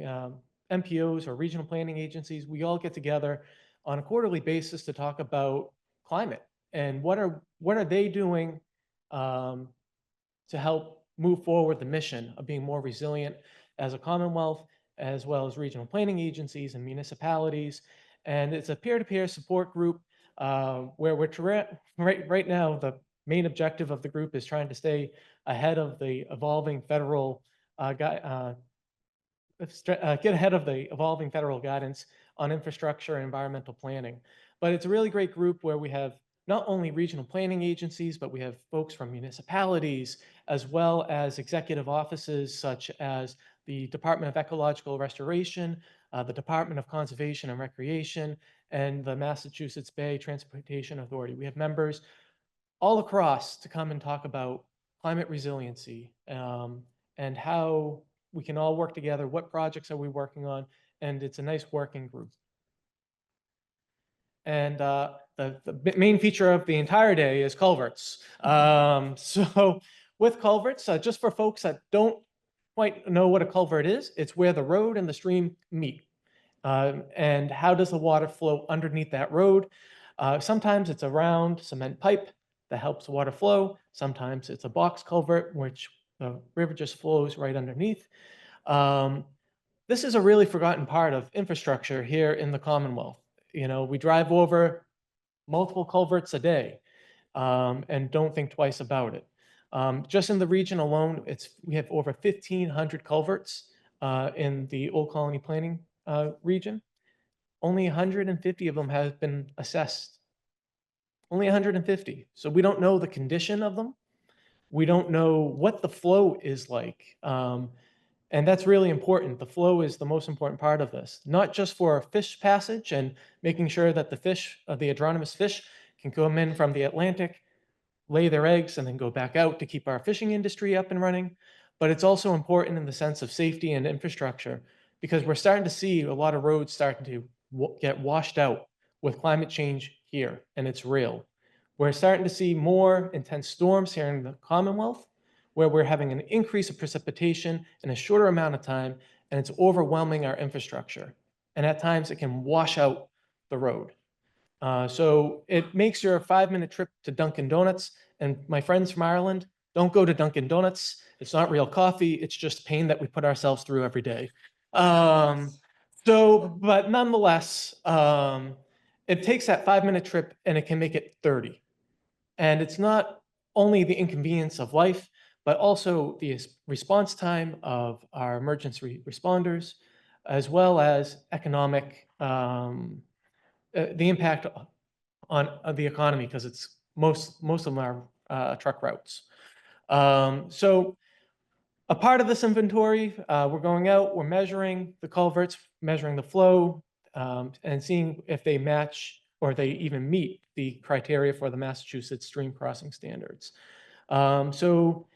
MPOs or regional planning agencies, we all get together on a quarterly basis to talk about climate and what are they doing to help move forward the mission of being more resilient as a Commonwealth, as well as regional planning agencies and municipalities. And it's a peer-to-peer support group where we're right now, the main objective of the group is trying to stay ahead of the evolving federal get ahead of the evolving federal guidance on infrastructure and environmental planning. But it's a really great group where we have not only regional planning agencies, but we have folks from municipalities, as well as executive offices such as the Department of Ecological Restoration, the Department of Conservation and Recreation, and the Massachusetts Bay Transportation Authority. We have members all across to come and talk about climate resiliency and how we can all work together. What projects are we working on? And it's a nice working group. And the main feature of the entire day is culverts. So with culverts, just for folks that don't quite know what a culvert is, it's where the road and the stream meet. And how does the water flow underneath that road? Sometimes it's a round cement pipe that helps the water flow. Sometimes it's a box culvert, which the river just flows right underneath. This is a really forgotten part of infrastructure here in the Commonwealth. You know, we drive over multiple culverts a day and don't think twice about it. Just in the region alone, we have over 1,500 culverts in the Old Colony Planning region. Only 150 of them have been assessed. Only 150. So we don't know the condition of them. We don't know what the flow is like. And that's really important. The flow is the most important part of this, not just for fish passage and making sure that the fish, the anadromous fish, can come in from the Atlantic, lay their eggs, and then go back out to keep our fishing industry up and running. But it's also important in the sense of safety and infrastructure, because we're starting to see a lot of roads starting to get washed out with climate change here, and it's real. We're starting to see more intense storms here in the Commonwealth, where we're having an increase of precipitation in a shorter amount of time, and it's overwhelming our infrastructure. And at times it can wash out the road. So it makes your 5-minute trip to Dunkin' Donuts. And my friends from Ireland, don't go to Dunkin' Donuts. It's not real coffee. It's just pain that we put ourselves through every day. But nonetheless, it takes that 5-minute trip and it can make it 30. And it's not only the inconvenience of life, but also the response time of our emergency responders, as well as economic, the impact on the economy because it's most of them are truck routes. So a part of this inventory, we're going out, we're measuring the culverts, measuring the flow, and seeing if they match or they even meet the criteria for the Massachusetts stream crossing standards. So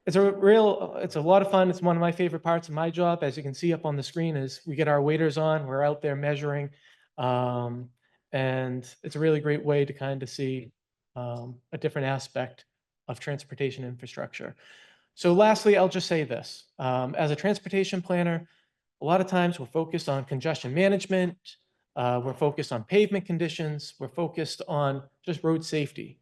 it's a lot of fun. It's one of my favorite parts of my job. As you can see up on the screen is we get our waders on, we're out there measuring. And it's a really great way to kind of see a different aspect of transportation infrastructure. So lastly, I'll just say this. As a transportation planner, a lot of times we're focused on congestion management, we're focused on pavement conditions, we're focused on just road safety.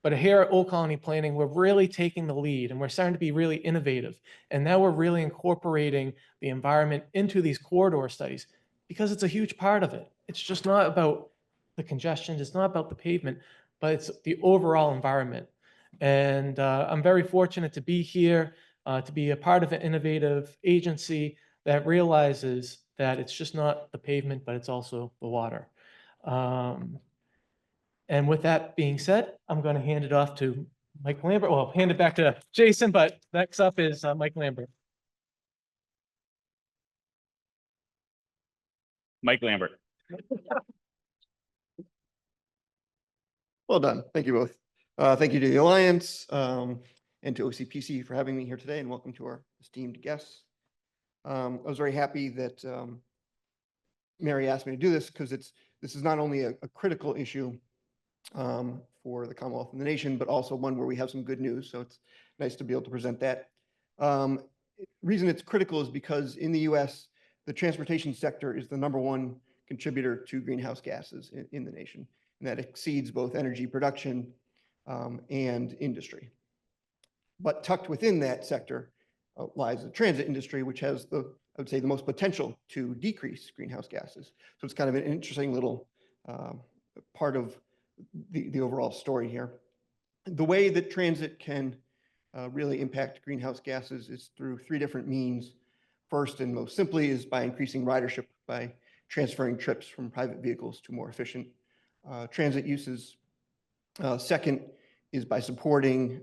But here at Old Colony Planning, we're really taking the lead and we're starting to be really innovative. And now we're really incorporating the environment into these corridor studies because it's a huge part of it. It's just not about the congestion, it's not about the pavement, but it's the overall environment. And I'm very fortunate to be here, to be a part of an innovative agency that realizes that it's just not the pavement, but it's also the water. And with that being said, I'm going to hand it off to Mike Lambert. Well, hand it back to Jason, but next up is Mike Lambert. Mike Lambert. Well done. Thank you both. Thank you to the Alliance and to OCPC for having me here today, and welcome to our esteemed guests. I was very happy that Mary asked me to do this because this is not only a critical issue for the Commonwealth and the nation, but also one where we have some good news. So it's nice to be able to present that. Reason it's critical is because in the US, the transportation sector is the #1 contributor to greenhouse gases in the nation, and that exceeds both energy production and industry. But tucked within that sector lies the transit industry, which has I would say, the most potential to decrease greenhouse gases. So it's kind of an interesting little part of the overall story here. The way that transit can really impact greenhouse gases is through 3 different means. First and most simply is by increasing ridership, by transferring trips from private vehicles to more efficient transit uses. Second is by supporting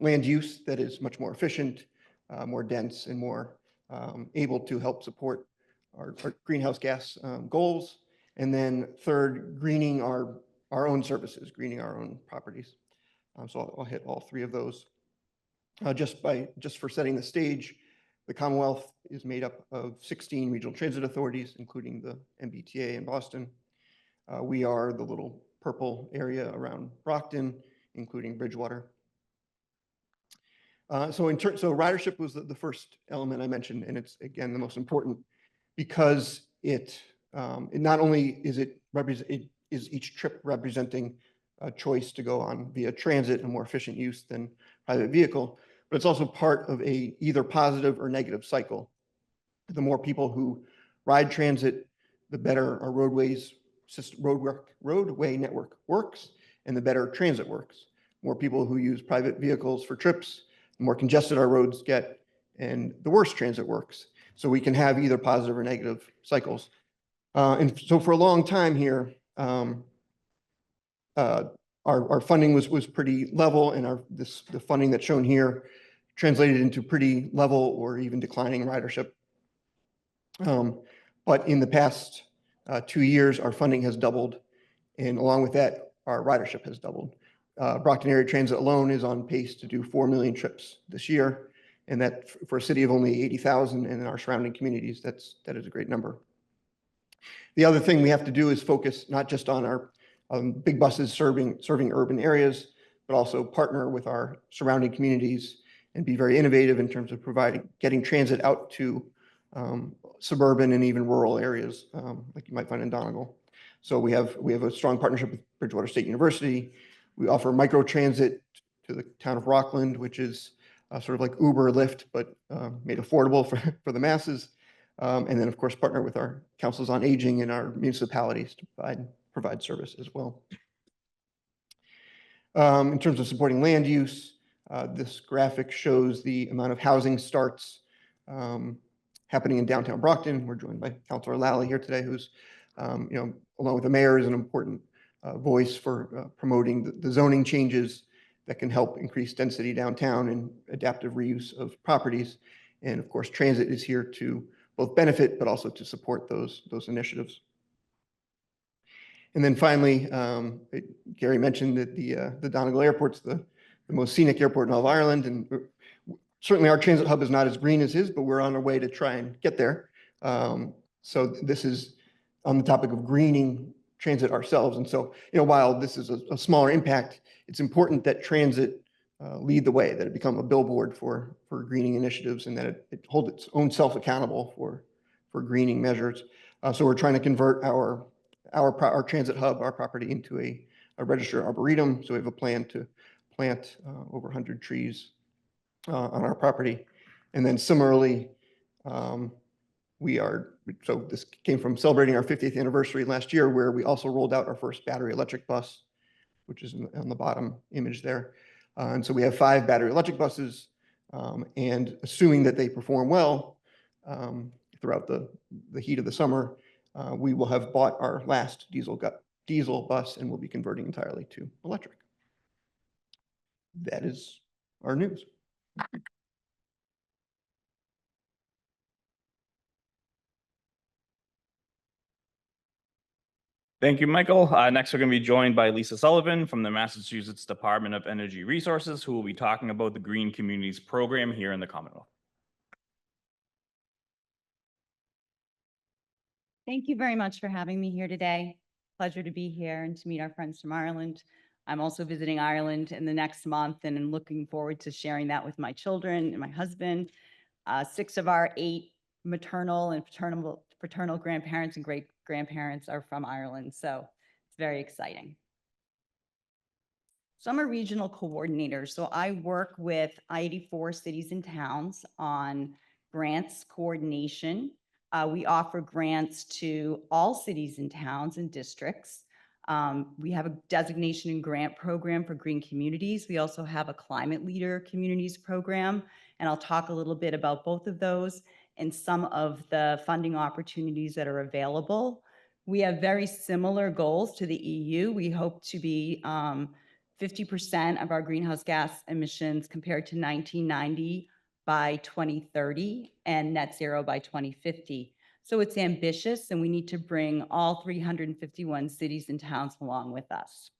land use that is much more efficient, more dense, and more able to help support our greenhouse gas goals. And then third, greening our own services, greening our own properties. So I'll hit all 3 of those. Just for setting the stage, the Commonwealth is made up of 16 regional transit authorities, including the MBTA in Boston. We are the little purple area around Brockton, including Bridgewater. So ridership was the first element I mentioned, and it's again the most important because it not only is each trip representing a choice to go on via transit, a more efficient use than private vehicle, but it's also part of a either positive or negative cycle. The more people who ride transit, the better our roadway network works, and the better transit works. More people who use private vehicles for trips, the more congested our roads get, and the worse transit works. So we can have either positive or negative cycles. And so for a long time here, our funding was pretty level, and the funding that's shown here translated into pretty level or even declining ridership. But in the past 2 years, our funding has doubled, and along with that, our ridership has doubled. Brockton Area Transit alone is on pace to do 4 million trips this year, and that for a city of only 80,000 and in our surrounding communities, that is a great number. The other thing we have to do is focus not just on our big buses serving urban areas, but also partner with our surrounding communities and be very innovative in terms of getting transit out to suburban and even rural areas like you might find in Donegal. So we have a strong partnership with Bridgewater State University. We offer micro transit to the town of Rockland, which is sort of like Uber, Lyft, but made affordable for the masses. And then, of course, partner with our councils on aging and our municipalities to provide service as well. In terms of supporting land use, this graphic shows the amount of housing starts happening in downtown Brockton. We're joined by Councilor Lally here today, who's, along with the mayor, is an important voice for promoting the zoning changes that can help increase density downtown and adaptive reuse of properties. And of course, transit is here to both benefit, but also to support those initiatives. And then finally, Gary mentioned that the Donegal Airport's the most scenic airport in all of Ireland. And certainly our transit hub is not as green as his, but we're on our way to try and get there. So this is on the topic of greening transit ourselves. And so, while this is a smaller impact, it's important that transit lead the way, that it become a billboard for greening initiatives, and that it hold its own self accountable for greening measures. So we're trying to convert our transit hub, our property, into a registered arboretum. So we have a plan to plant over 100 trees on our property. And then similarly, so this came from celebrating our 50th anniversary last year, where we also rolled out our first battery electric bus, which is on the bottom image there. And so we have 5 battery electric buses, and assuming that they perform well throughout the heat of the summer, we will have bought our last diesel bus and will be converting entirely to electric. That is our news. Thank you, Michael. Next, we're going to be joined by Lisa Sullivan from the Massachusetts Department of Energy Resources, who will be talking about the Green Communities Program here in the Commonwealth. Thank you very much for having me here today. Pleasure to be here and to meet our friends from Ireland. I'm also visiting Ireland in the next month, and I'm looking forward to sharing that with my children and my husband. 6 of our 8 maternal and paternal grandparents and great grandparents are from Ireland, so it's very exciting. So I'm a regional coordinator, so I work with I-84 cities and towns on grants coordination. We offer grants to all cities and towns and districts. We have a designation and grant program for green communities. We also have a climate leader communities program, and I'll talk a little bit about both of those and some of the funding opportunities that are available. We have very similar goals to the EU. We hope to be 50% of our greenhouse gas emissions compared to 1990 by 2030 and net zero by 2050. So it's ambitious, and we need to bring all 351 cities and towns along with us.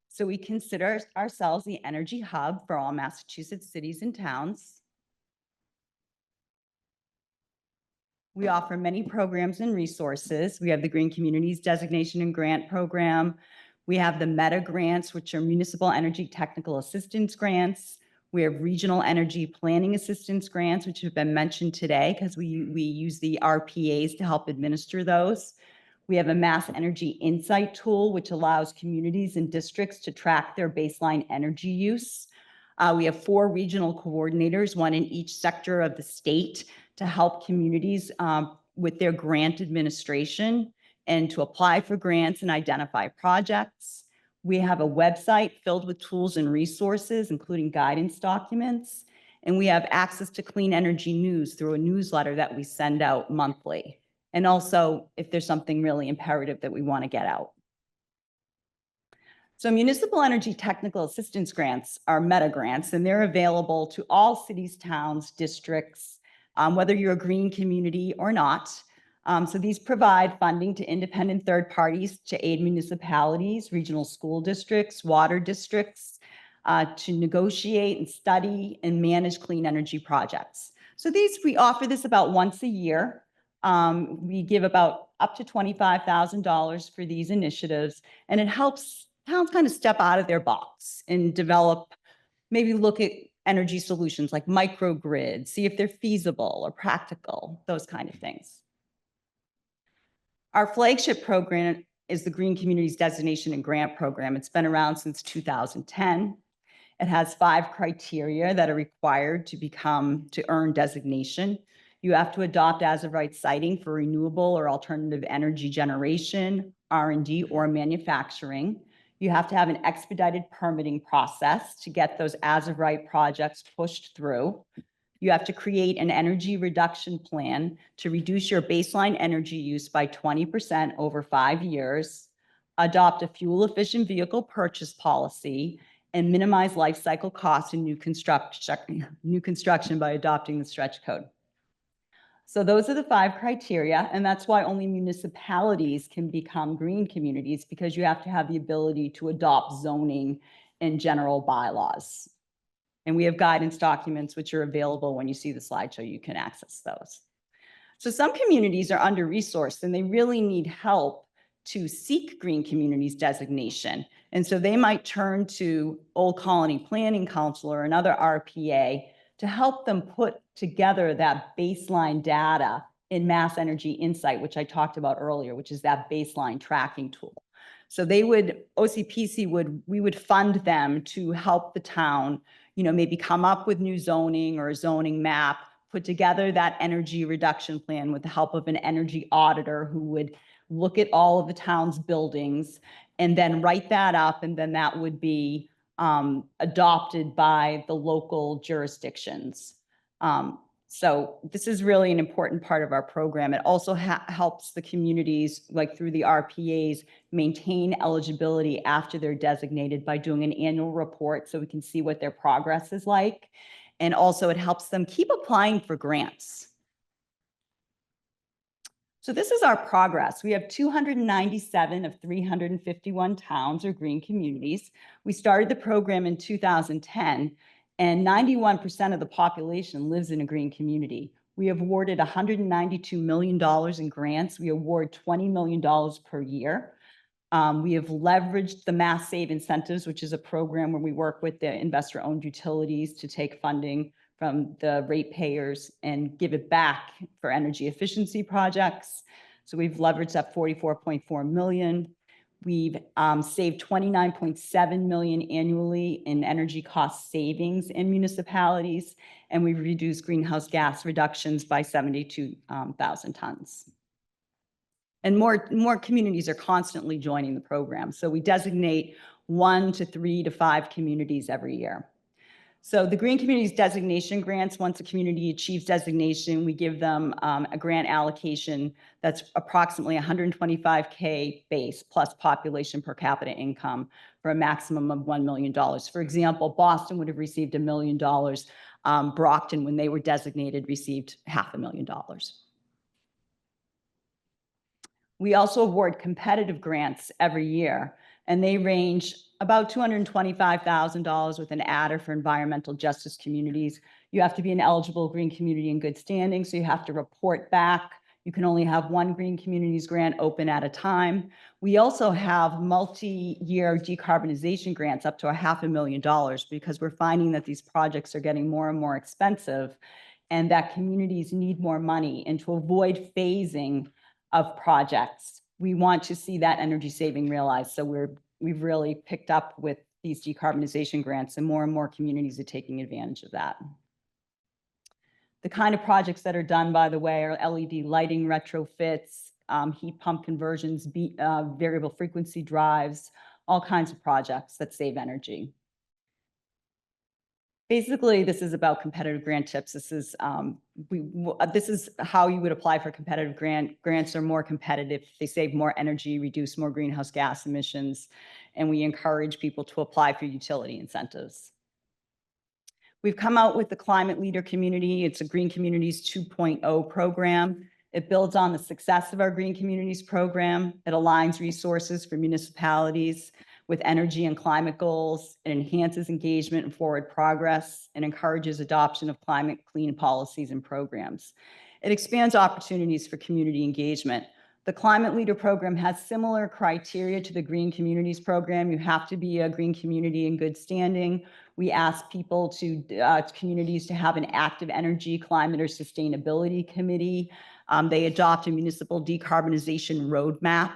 So we consider ourselves the energy hub for all Massachusetts cities and towns. We offer many programs and resources. We have the Green Communities Designation and Grant Program. We have the META grants, which are Municipal Energy Technical Assistance Grants. We have Regional Energy Planning Assistance Grants, which have been mentioned today because we use the RPAs to help administer those. We have a Mass Energy Insight tool, which allows communities and districts to track their baseline energy use. We have 4 regional coordinators, 1 in each sector of the state, to help communities with their grant administration and to apply for grants and identify projects. We have a website filled with tools and resources, including guidance documents, and we have access to clean energy news through a newsletter that we send out monthly. And also, if there's something really imperative that we want to get out. So municipal energy technical assistance grants are META grants, and they're available to all cities, towns, districts, whether you're a green community or not. So these provide funding to independent third parties to aid municipalities, regional school districts, water districts, to negotiate and study and manage clean energy projects. So we offer this about once a year. We give about up to $25,000 for these initiatives, and it helps towns kind of step out of their box and develop, maybe look at energy solutions like microgrids, see if they're feasible or practical, those kind of things. Our flagship program is the Green Communities Designation and Grant Program. It's been around since 2010. It has 5 criteria that are required to earn designation. You have to adopt as-of-right siting for renewable or alternative energy generation, R&D, or manufacturing. You have to have an expedited permitting process to get those as-of-right projects pushed through. You have to create an energy reduction plan to reduce your baseline energy use by 20% over 5 years. adopt a fuel-efficient vehicle purchase policy, and minimize life cycle costs in new construction by adopting the stretch code. So those are the 5 criteria, and that's why only municipalities can become green communities, because you have to have the ability to adopt zoning and general bylaws. And we have guidance documents which are available. When you see the slideshow, you can access those. So some communities are under-resourced and they really need help to seek green communities designation. And so they might turn to Old Colony Planning Council or another RPA to help them put together that baseline data in Mass Energy Insight, which I talked about earlier, which is that baseline tracking tool. So they would, OCPC we would fund them to help the town, maybe come up with new zoning or a zoning map, put together that energy reduction plan with the help of an energy auditor who would look at all of the town's buildings and then write that up, and then that would be adopted by the local jurisdictions. So this is really an important part of our program. It also helps the communities, like through the RPAs, maintain eligibility after they're designated by doing an annual report so we can see what their progress is like. And also it helps them keep applying for grants. So this is our progress. We have 297 of 351 towns or green communities. We started the program in 2010, and 91% of the population lives in a green community. We have awarded $192 million in grants. We award $20 million per year. We have leveraged the Mass Save Incentives, which is a program where we work with the investor-owned utilities to take funding from the ratepayers and give it back for energy efficiency projects. So we've leveraged that $44.4 million. We've saved $29.7 million annually in energy cost savings in municipalities, and we've reduced greenhouse gas reductions by 72,000 tons. And more communities are constantly joining the program. So we designate 1 to 3 to 5 communities every year. So the Green Communities Designation grants, once a community achieves designation, we give them a grant allocation that's approximately $125K base plus population per capita income for a maximum of $1 million. For example, Boston would have received $1 million. Brockton, when they were designated, received $500,000. We also award competitive grants every year, and they range about $225,000 with an adder for environmental justice communities. You have to be an eligible green community in good standing, so you have to report back. You can only have 1 green communities grant open at a time. We also have multi-year decarbonization grants up to $500,000 because we're finding that these projects are getting more and more expensive and that communities need more money. And to avoid phasing of projects, we want to see that energy saving realized. So we've really picked up with these decarbonization grants, and more communities are taking advantage of that. The kind of projects that are done, by the way, are LED lighting retrofits, heat pump conversions, variable frequency drives, all kinds of projects that save energy. Basically, this is about competitive grant tips. This is how you would apply for competitive grants are more competitive. They save more energy, reduce more greenhouse gas emissions, and we encourage people to apply for utility incentives. We've come out with the Climate Leader Community. It's a Green Communities 2.0 program. It builds on the success of our Green Communities program. It aligns resources for municipalities with energy and climate goals. It enhances engagement and forward progress and encourages adoption of climate clean policies and programs. It expands opportunities for community engagement. The Climate Leader program has similar criteria to the Green Communities program. You have to be a green community in good standing. We ask people communities to have an active energy, climate, or sustainability committee. They adopt a municipal decarbonization roadmap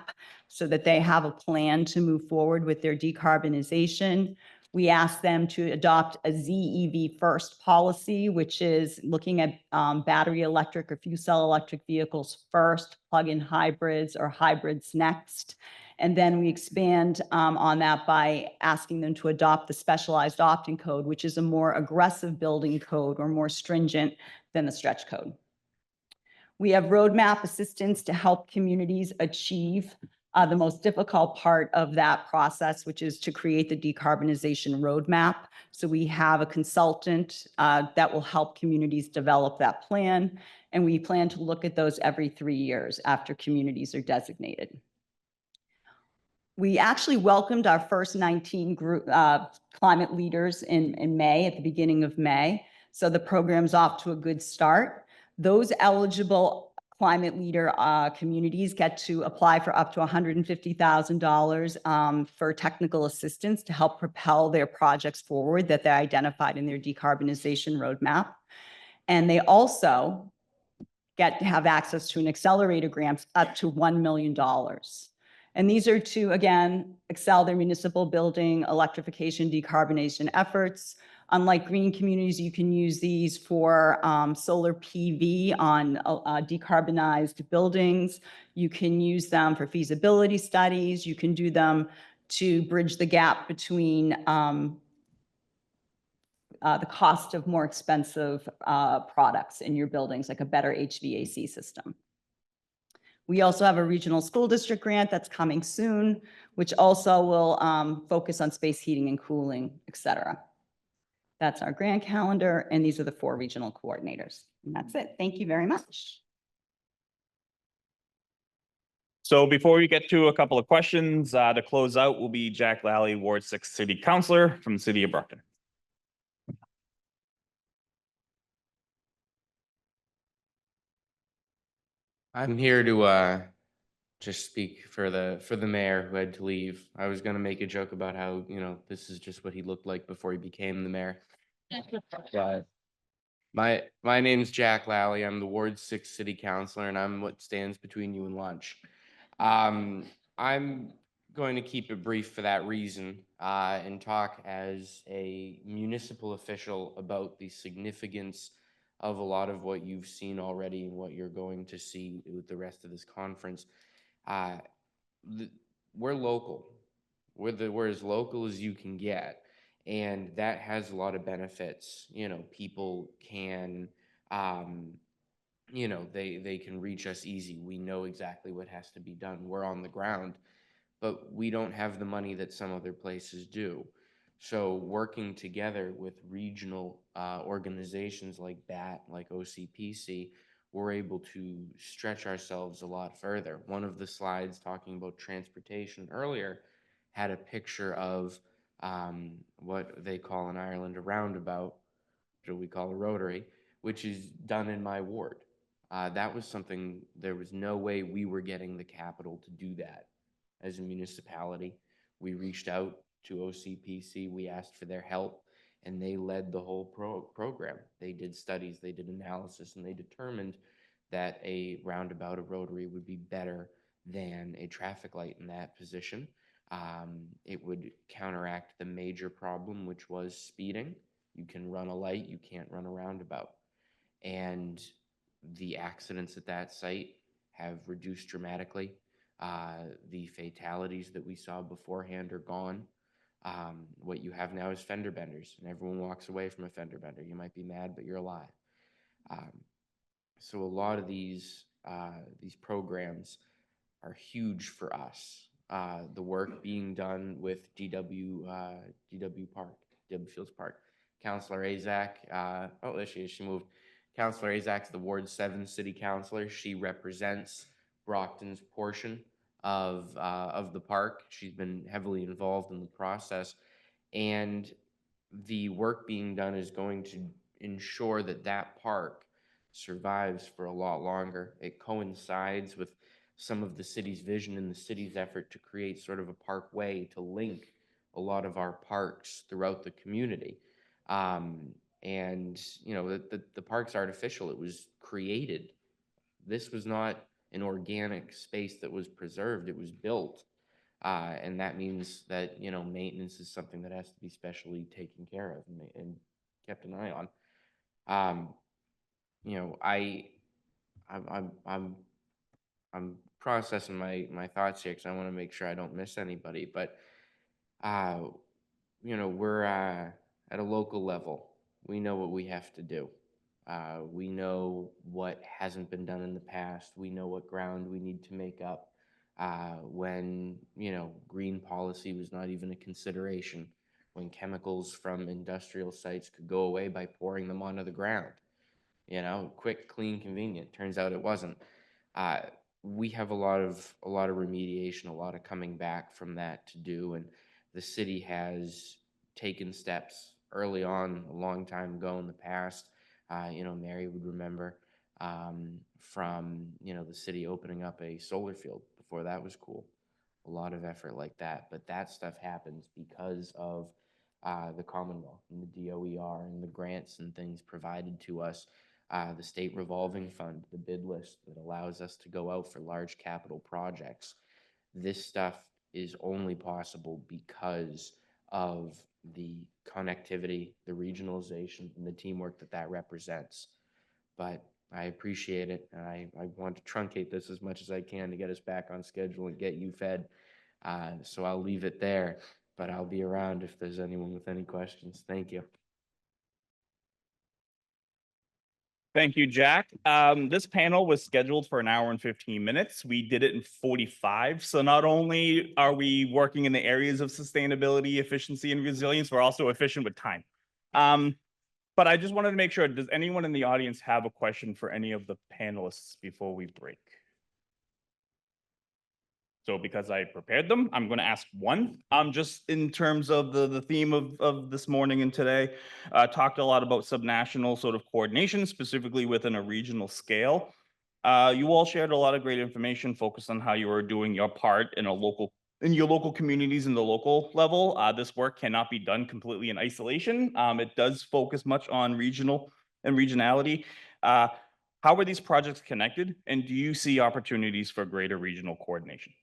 so that they have a plan to move forward with their decarbonization. We ask them to adopt a ZEV first policy, which is looking at battery electric or fuel cell electric vehicles first, plug-in hybrids or hybrids next. And then we expand on that by asking them to adopt the specialized opt-in code, which is a more aggressive building code or more stringent than the stretch code. We have roadmap assistance to help communities achieve the most difficult part of that process, which is to create the decarbonization roadmap. So we have a consultant that will help communities develop that plan. And we plan to look at those every 3 years after communities are designated. We actually welcomed our first 19 climate leaders in May, at the beginning of May. So the program's off to a good start. Those eligible climate leader communities get to apply for up to $150,000 for technical assistance to help propel their projects forward that they identified in their decarbonization roadmap. And they also get to have access to an accelerator grant up to $1 million. And these are to, again, excel their municipal building, electrification, decarbonization efforts. Unlike green communities, you can use these for solar PV on decarbonized buildings. You can use them for feasibility studies. You can do them to bridge the gap between the cost of more expensive products in your buildings, like a better HVAC system. We also have a regional school district grant that's coming soon, which also will focus on space heating and cooling, et cetera. That's our grant calendar, and these are the 4 regional coordinators. And that's it. Thank you very much. So before we get to a couple of questions, to close out will be Jack Lally, Ward 6 City Councilor from the City of Brockton. I'm here to just speak for the mayor who had to leave. I was gonna make a joke about how, you know, this is just what he looked like before he became the mayor. But my name's Jack Lally. I'm the Ward 6 City Councilor, and I'm what stands between you and lunch. I'm going to keep it brief for that reason, and talk as a municipal official about the significance of a lot of what you've seen already and what you're going to see with the rest of this conference. We're local. We're as local as you can get, and that has a lot of benefits. You know, people can, you know, they can reach us easy. We know exactly what has to be done. We're on the ground, but we don't have the money that some other places do. So working together with regional organizations like BAT, like OCPC, we're able to stretch ourselves a lot further. One of the slides talking about transportation earlier had a picture of what they call in Ireland a roundabout, what we call a rotary, which is done in my ward. That was something, there was no way we were getting the capital to do that as a municipality. We reached out to OCPC, we asked for their help, and they led the whole program. They did studies, they did analysis, and they determined that a roundabout, a rotary, would be better than a traffic light in that position. It would counteract the major problem, which was speeding. You can run a light, you can't run a roundabout. And the accidents at that site have reduced dramatically. The fatalities that we saw beforehand are gone. What you have now is fender benders, and everyone walks away from a fender bender. You might be mad, but you're alive. So a lot of these programs are huge for us. The work being done with DW Fields Park. Councillor Azak, oh, there she is, she moved. Councillor Azak's the Ward 7 City Councilor. She represents Brockton's portion of the park. She's been heavily involved in the process, and the work being done is going to ensure that that park survives for a lot longer. It coincides with some of the city's vision and the city's effort to create sort of a parkway to link a lot of our parks throughout the community. And you know, the park's artificial. It was created. This was not an organic space that was preserved. It was built. And that means that, you know, maintenance is something that has to be specially taken care of and kept an eye on. You know, I'm processing my thoughts here because I want to make sure I don't miss anybody. But you know, we're at a local level. We know what we have to do. We know what hasn't been done in the past. We know what ground we need to make up. when, green policy was not even a consideration, when chemicals from industrial sites could go away by pouring them onto the ground. Quick, clean, convenient. Turns out it wasn't. Uh, we have a lot of remediation, a lot of coming back from that to do, and the city has taken steps early on, a long time ago in the past. Mary would remember from the city opening up a solar field before that was cool. A lot of effort like that, but that stuff happens because of the Commonwealth and the DOER and the grants and things provided to us, the state revolving fund, the bid list that allows us to go out for large capital projects. This stuff is only possible because of the connectivity, the regionalization, and the teamwork that represents. But I appreciate it, and I want to truncate this as much as I can to get us back on schedule and get you fed. So I'll leave it there, but I'll be around if there's anyone with any questions. Thank you. Thank you, Jack. This panel was scheduled for an hour and 15 minutes. We did it in 45. So not only are we working in the areas of sustainability, efficiency, and resilience, we're also efficient with time. But I just wanted to make sure, does anyone in the audience have a question for any of the panelists before we break? So because I prepared them, I'm going to ask one. Just in terms of the theme of this morning and today, talked a lot about subnational sort of coordination, specifically within a regional scale. You all shared a lot of great information focused on how you are doing your part in your local communities and the local level. This work cannot be done completely in isolation. It does focus much on regional and regionality. How are these projects connected, and do you see opportunities for greater regional coordination?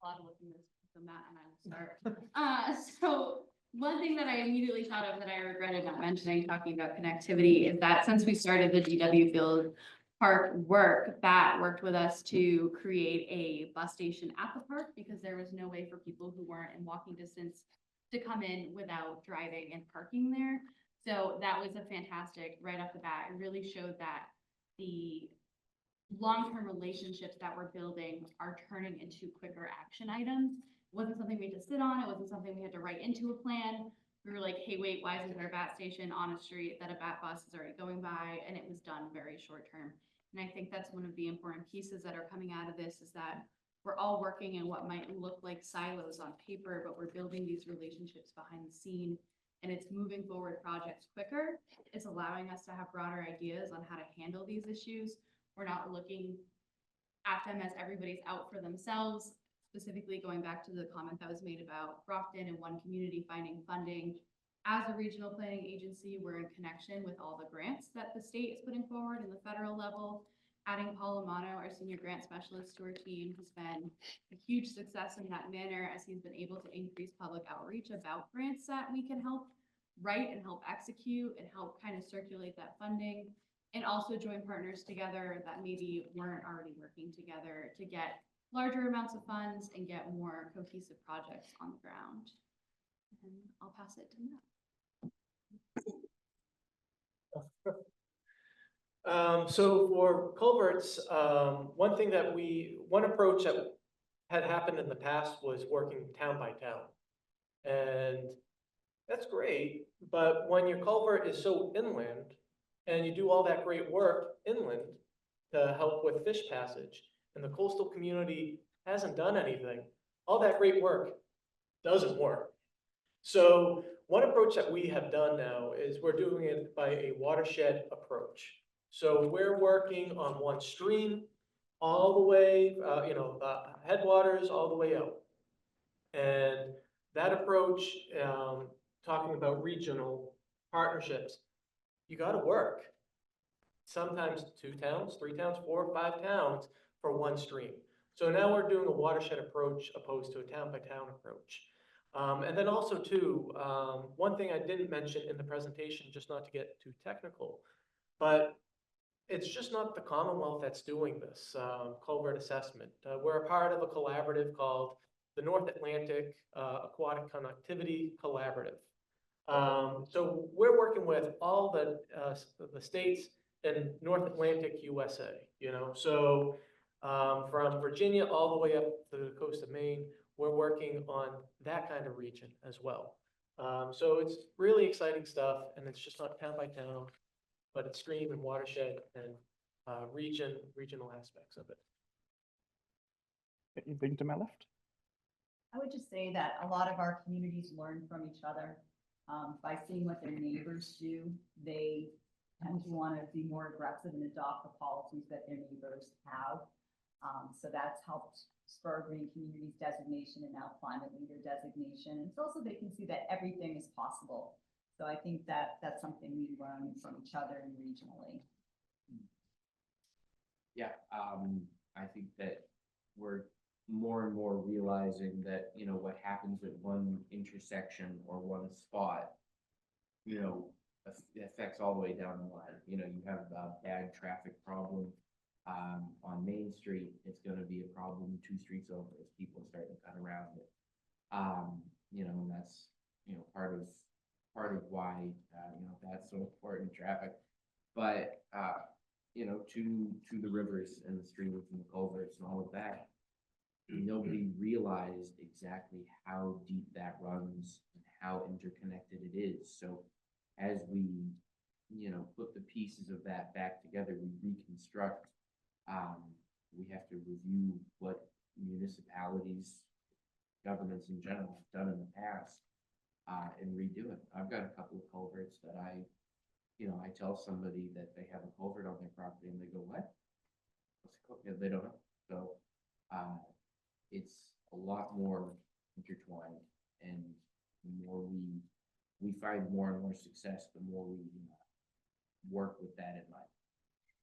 A lot of looking this, so Matt and I will start. So one thing that I immediately thought of that I regretted not mentioning, talking about connectivity, is that since we started the GW Field Park work, that worked with us to create a bus station at the park, because there was no way for people who weren't in walking distance to come in without driving and parking there. So that was a fantastic, right off the bat, it really showed that the long-term relationships that we're building are turning into quicker action items. It wasn't something we had to sit on. It wasn't something we had to write into a plan. We were like, hey, wait, why isn't there a BAT station on a street that a BAT bus is already going by? And it was done very short term. And I think that's one of the important pieces that are coming out of this, is that we're all working in what might look like silos on paper, but we're building these relationships behind the scene, and it's moving forward projects quicker. It's allowing us to have broader ideas on how to handle these issues. We're not looking at them as everybody's out for themselves, specifically going back to the comment that was made about Brockton and one community finding funding. As a regional planning agency, we're in connection with all the grants that the state is putting forward in the federal level. Adding Paul Amano, our senior grant specialist, to our team has been a huge success in that manner, as he's been able to increase public outreach about grants that we can help write and help execute and help kind of circulate that funding. And also join partners together that maybe weren't already working together to get larger amounts of funds and get more cohesive projects on the ground. And I'll pass it to Matt. So for culverts, one approach that had happened in the past was working town by town. And that's great, but when your culvert is so inland and you do all that great work inland to help with fish passage, and the coastal community hasn't done anything, all that great work doesn't work. So one approach that we have done now is we're doing it by a watershed approach. So we're working on one stream all the way, headwaters all the way out. And that approach, talking about regional partnerships, you got to work. Sometimes 2 towns, 3 towns, 4 or 5 towns for one stream. So now we're doing a watershed approach opposed to a town by town approach. And then also too, one thing I didn't mention in the presentation, just not to get too technical, but it's just not the Commonwealth that's doing this culvert assessment. We're a part of a collaborative called the North Atlantic Aquatic Connectivity Collaborative. So we're working with all the states in North Atlantic USA, you know, so from Virginia all the way up to the coast of Maine, we're working on that kind of region as well. So it's really exciting stuff, and it's just not town by town, but it's stream and watershed and regional aspects of it. Anything to my left? I would just say that a lot of our communities learn from each other. By seeing what their neighbors do, they tend to want to be more aggressive and adopt the policies that their neighbors have. So that's helped spur Green Communities designation and now Climate Leader designation. And it's also, they can see that everything is possible. So I think that that's something we learn from each other and regionally. Yeah, I think that we're more and more realizing that, you know, what happens at one intersection or one spot, you know, affects all the way down the line. You know, you have a bad traffic problem on Main Street, it's gonna be a problem 2 streets over as people start to cut around it. You know, and that's, you know, part of why, you know, that's so important, traffic. But, you know, to the rivers and the streams and the culverts and all of that, nobody realized exactly how deep that runs and how interconnected it is. So as we, you know, put the pieces of that back together, we reconstruct, we have to review what municipalities, governments in general have done in the past, and redo it. I've got a couple of culverts that I tell somebody that they have a culvert on their property and they go, what? They don't know. So, it's a lot more intertwined, and the more we find more and more success, the more we work with that in mind.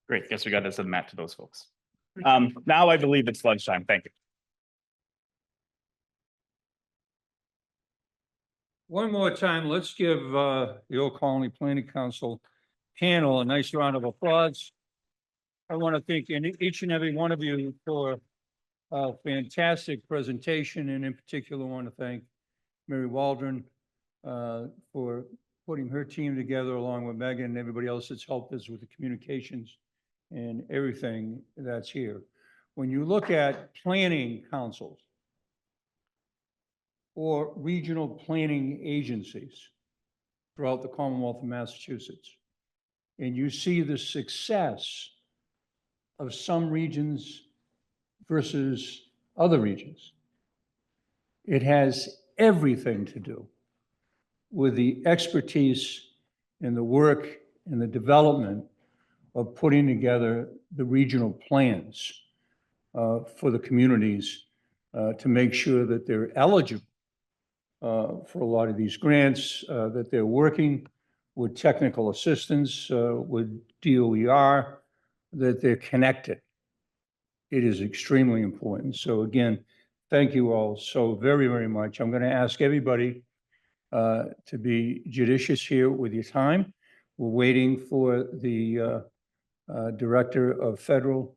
Great, guess we got to send Matt to those folks. Now I believe it's lunchtime, thank you. One more time, let's give the Old Colony Planning Council panel a nice round of applause. I want to thank each and every one of you for a fantastic presentation, and in particular, I want to thank Mary Waldron for putting her team together along with Megan and everybody else that's helped us with the communications and everything that's here. When you look at planning councils or regional planning agencies throughout the Commonwealth of Massachusetts, and you see the success of some regions versus other regions, it has everything to do with the expertise and the work and the development of putting together the regional plans for the communities to make sure that they're eligible for a lot of these grants, that they're working with technical assistance, with DOER, that they're connected. It is extremely important. So again, thank you all so very, very much. I'm going to ask everybody to be judicious here with your time. We're waiting for the Director of Federal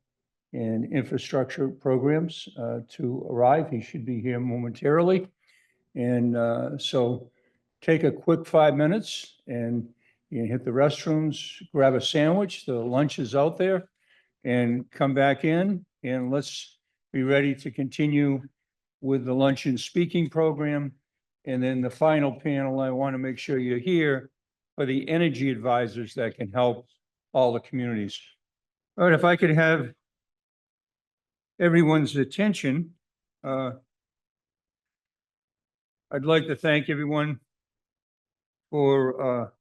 and Infrastructure Programs to arrive. He should be here momentarily. And so take a quick 5 minutes and you can hit the restrooms, grab a sandwich, the lunch is out there, and come back in, and let's be ready to continue with the lunch and speaking program. And then the final panel, I want to make sure you're here for the energy advisors that can help all the communities. All right, if I could have everyone's attention, I'd like to thank everyone for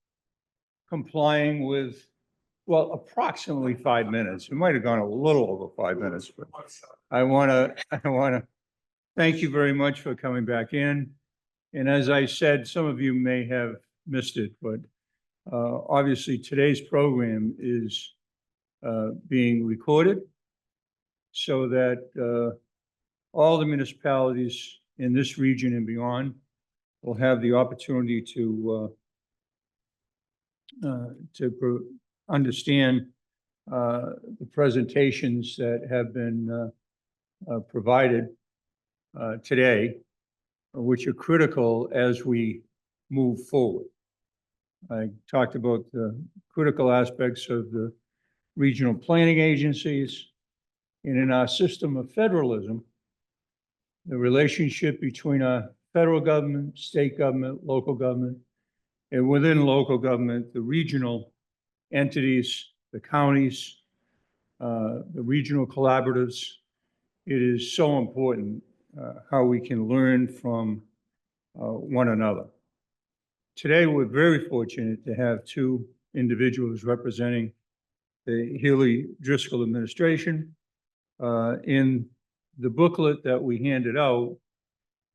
complying with, well, approximately 5 minutes. It might have gone a little over 5 minutes, but I want to thank you very much for coming back in. And as I said, some of you may have missed it, but obviously today's program is being recorded so that all the municipalities in this region and beyond will have the opportunity to understand the presentations that have been provided today, which are critical as we move forward. I talked about the critical aspects of the regional planning agencies. And in our system of federalism, the relationship between our federal government, state government, local government, and within local government, the regional entities, the counties, the regional collaboratives. It is so important how we can learn from one another. Today, we're very fortunate to have two individuals representing the Healy Driscoll administration. In the booklet that we handed out,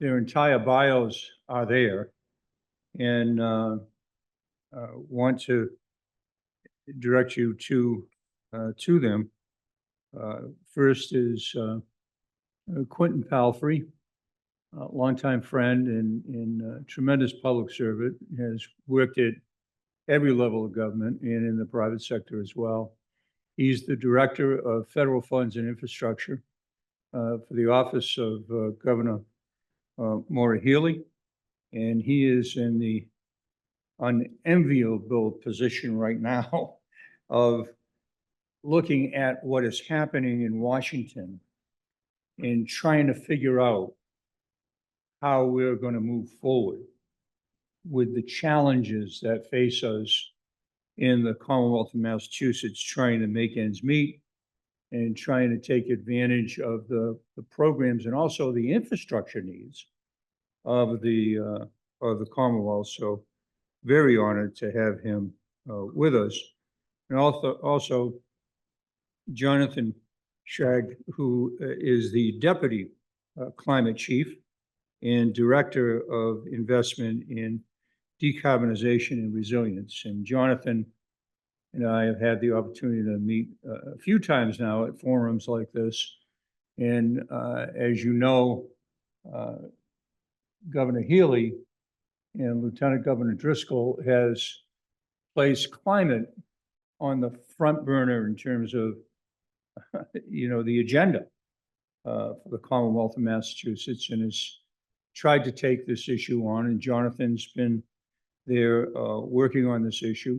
their entire bios are there, and want to direct you to them. First is Quentin Palfrey, a longtime friend and tremendous public servant, has worked at every level of government and in the private sector as well. He's the Director of Federal Funds and Infrastructure for the office of Governor Maura Healey, and he is in the unenviable position right now of looking at what is happening in Washington and trying to figure out how we're going to move forward with the challenges that face us in the Commonwealth of Massachusetts, trying to make ends meet and trying to take advantage of the programs and also the infrastructure needs of the Commonwealth. So very honored to have him with us. And also Jonathan Shag, who is the Deputy Climate Chief and Director of Investment in Decarbonization and Resilience. And Jonathan and I have had the opportunity to meet a few times now at forums like this. And as you know, Governor Healey and Lieutenant Governor Driscoll has placed climate on the front burner in terms of, the agenda for the Commonwealth of Massachusetts, and has tried to take this issue on. And Jonathan's been there working on this issue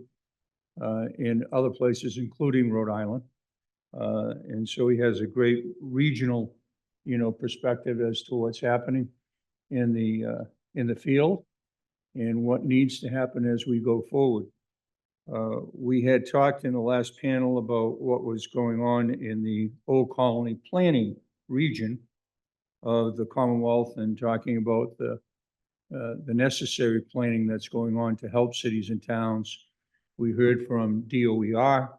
in other places, including Rhode Island. And so he has a great regional, perspective as to what's happening in the field and what needs to happen as we go forward. We had talked in the last panel about what was going on in the Old Colony planning region of the Commonwealth, and talking about the necessary planning that's going on to help cities and towns. We heard from DOER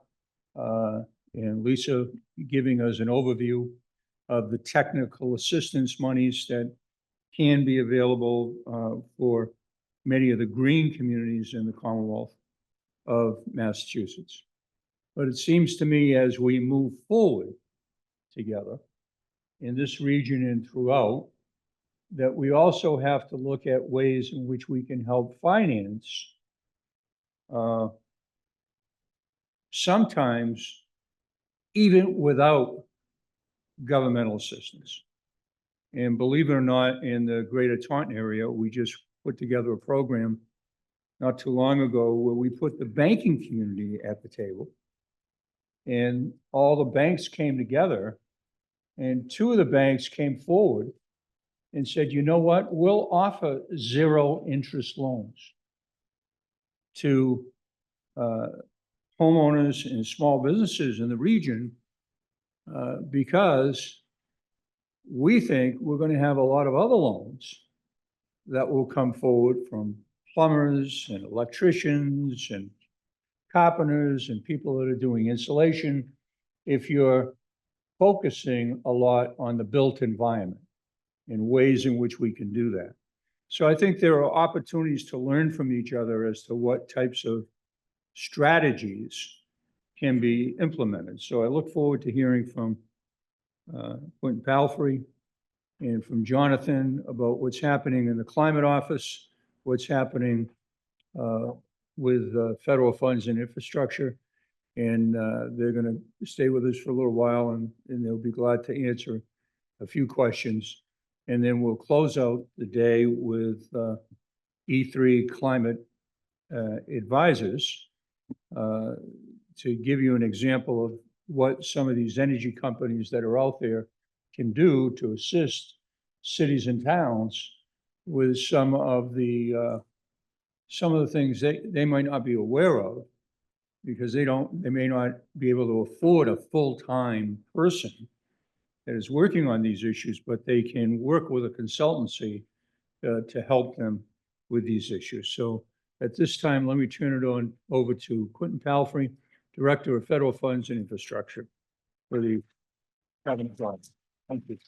and Lisa giving us an overview of the technical assistance monies that can be available for many of the green communities in the Commonwealth of Massachusetts. But it seems to me, as we move forward together in this region and throughout, that we also have to look at ways in which we can help finance sometimes even without governmental assistance. And believe it or not, in the Greater Taunton area, we just put together a program not too long ago where we put the banking community at the table, and all the banks came together, and two of the banks came forward and said, you know what, we'll offer 0 interest loans to homeowners and small businesses in the region because we think we're going to have a lot of other loans that will come forward from plumbers and electricians and carpenters and people that are doing insulation, if you're focusing a lot on the built environment and ways in which we can do that. So I think there are opportunities to learn from each other as to what types of strategies can be implemented. So I look forward to hearing from Quentin Palfrey and from Jonathan about what's happening in the climate office, what's happening with federal funds and infrastructure. And they're going to stay with us for a little while, and they'll be glad to answer a few questions. And then we'll close out the day with E3 climate advisors to give you an example of what some of these energy companies that are out there can do to assist cities and towns with some of the things they might not be aware of, because they may not be able to afford a full-time person that is working on these issues, but they can work with a consultancy to help them with these issues. So at this time, let me turn it over to Quentin Palfrey, Director of Federal Funds and Infrastructure for the Cabinet Office. Thank you.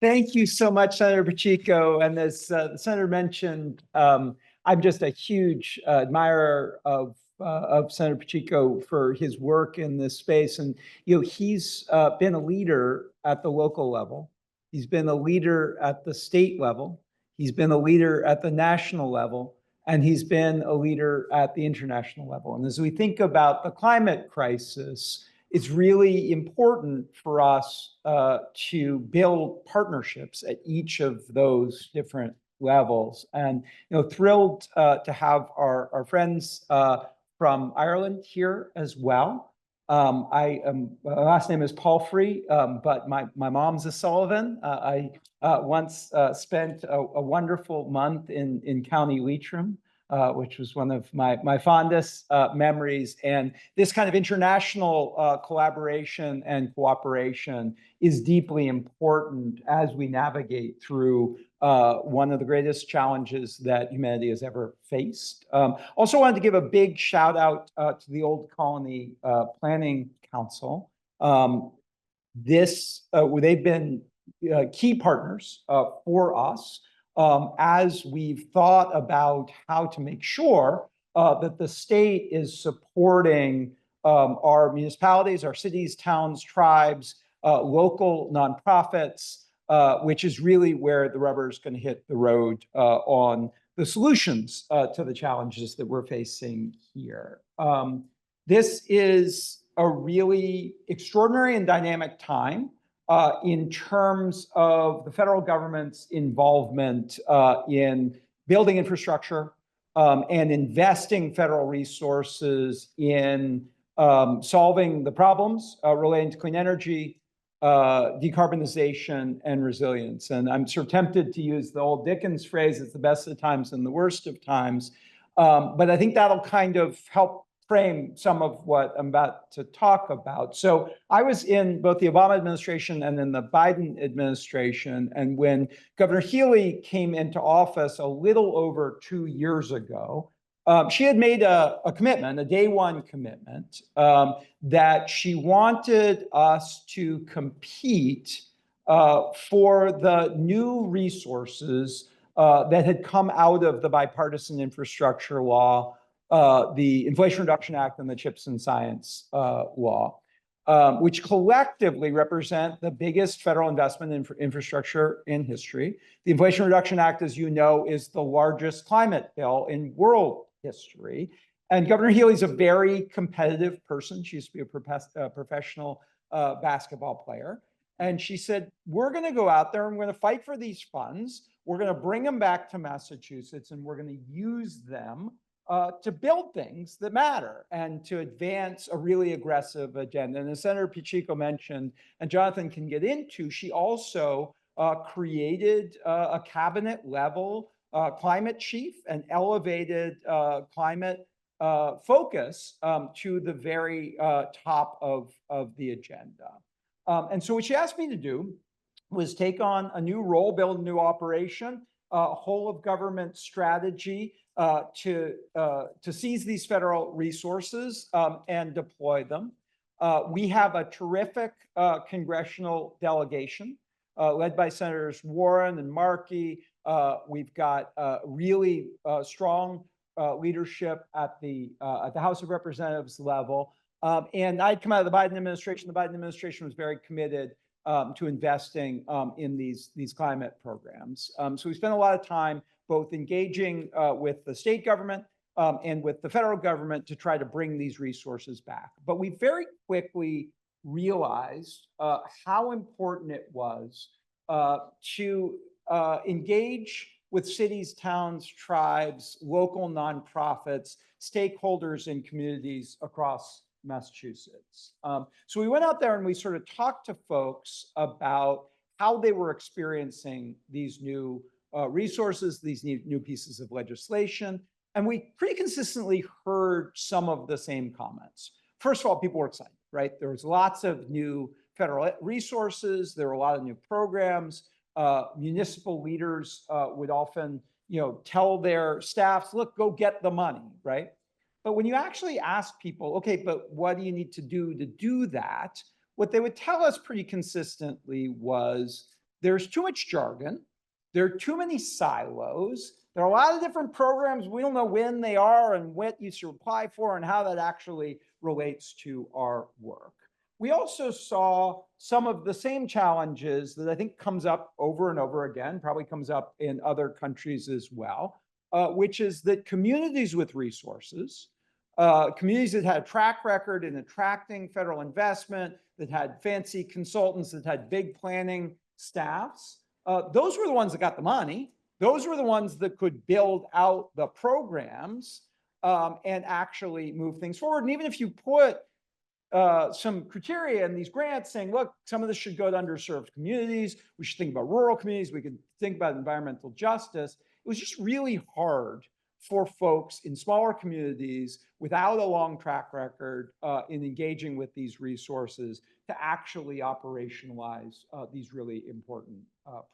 Thank you so much, Senator Pacheco. And as the Senator mentioned, I'm just a huge admirer of Senator Pacheco for his work in this space. And, he's been a leader at the local level. He's been a leader at the state level. He's been a leader at the national level. And he's been a leader at the international level. And as we think about the climate crisis, it's really important for us to build partnerships at each of those different levels. And thrilled to have our friends from Ireland here as well. My last name is Palfrey, but my mom's a Sullivan. I once spent a wonderful month in County Leitrim, which was one of my fondest memories. And this kind of international collaboration and cooperation is deeply important as we navigate through one of the greatest challenges that humanity has ever faced. Also wanted to give a big shout out to the Old Colony Planning Council. They've been key partners for us as we've thought about how to make sure that the state is supporting our municipalities, our cities, towns, tribes, local nonprofits, which is really where the rubber is going to hit the road on the solutions to the challenges that we're facing here. This is a really extraordinary and dynamic time in terms of the federal government's involvement in building infrastructure and investing federal resources in solving the problems relating to clean energy, decarbonization, and resilience. And I'm sort of tempted to use the old Dickens phrase, it's the best of times and the worst of times. But I think that'll kind of help frame some of what I'm about to talk about. So I was in both the Obama administration and in the Biden administration. And when Governor Healy came into office a little over 2 years ago, she had made a commitment, a day one commitment, that she wanted us to compete for the new resources that had come out of the bipartisan infrastructure law, the Inflation Reduction Act, and the CHIPS and Science law, which collectively represent the biggest federal investment in infrastructure in history. The Inflation Reduction Act, as you know, is the largest climate bill in world history. And Governor Healy's a very competitive person. She used to be a professional basketball player. And she said, we're going to go out there and we're going to fight for these funds. We're going to bring them back to Massachusetts and we're going to use them to build things that matter and to advance a really aggressive agenda. And as Senator Pacheco mentioned, and Jonathan can get into, she also created a cabinet level climate chief and elevated climate focus to the very top of the agenda. And so what she asked me to do was take on a new role, build a new operation, whole of government strategy to seize these federal resources and deploy them. We have a terrific congressional delegation led by Senators Warren and Markey. We've got really strong leadership at the House of Representatives level. And I'd come out of the Biden administration. The Biden administration was very committed to investing in these climate programs. So we spent a lot of time both engaging with the state government and with the federal government to try to bring these resources back. But we very quickly realized how important it was to engage with cities, towns, tribes, local nonprofits, stakeholders, and communities across Massachusetts. So we went out there and we sort of talked to folks about how they were experiencing these new resources, these new pieces of legislation. And we pretty consistently heard some of the same comments. First of all, people were excited, right? There was lots of new federal resources. There were a lot of new programs. Municipal leaders would often, tell their staffs, look, go get the money, right? But when you actually ask people, okay, but what do you need to do that? What they would tell us pretty consistently was there's too much jargon. There are too many silos. There are a lot of different programs. We don't know when they are and what you should apply for and how that actually relates to our work. We also saw some of the same challenges that I think comes up over and over again, probably comes up in other countries as well, which is that communities with resources, communities that had a track record in attracting federal investment, that had fancy consultants, that had big planning staffs, those were the ones that got the money. Those were the ones that could build out the programs and actually move things forward. And even if you put some criteria in these grants saying, look, some of this should go to underserved communities, we should think about rural communities, we could think about environmental justice, it was just really hard for folks in smaller communities without a long track record in engaging with these resources to actually operationalize these really important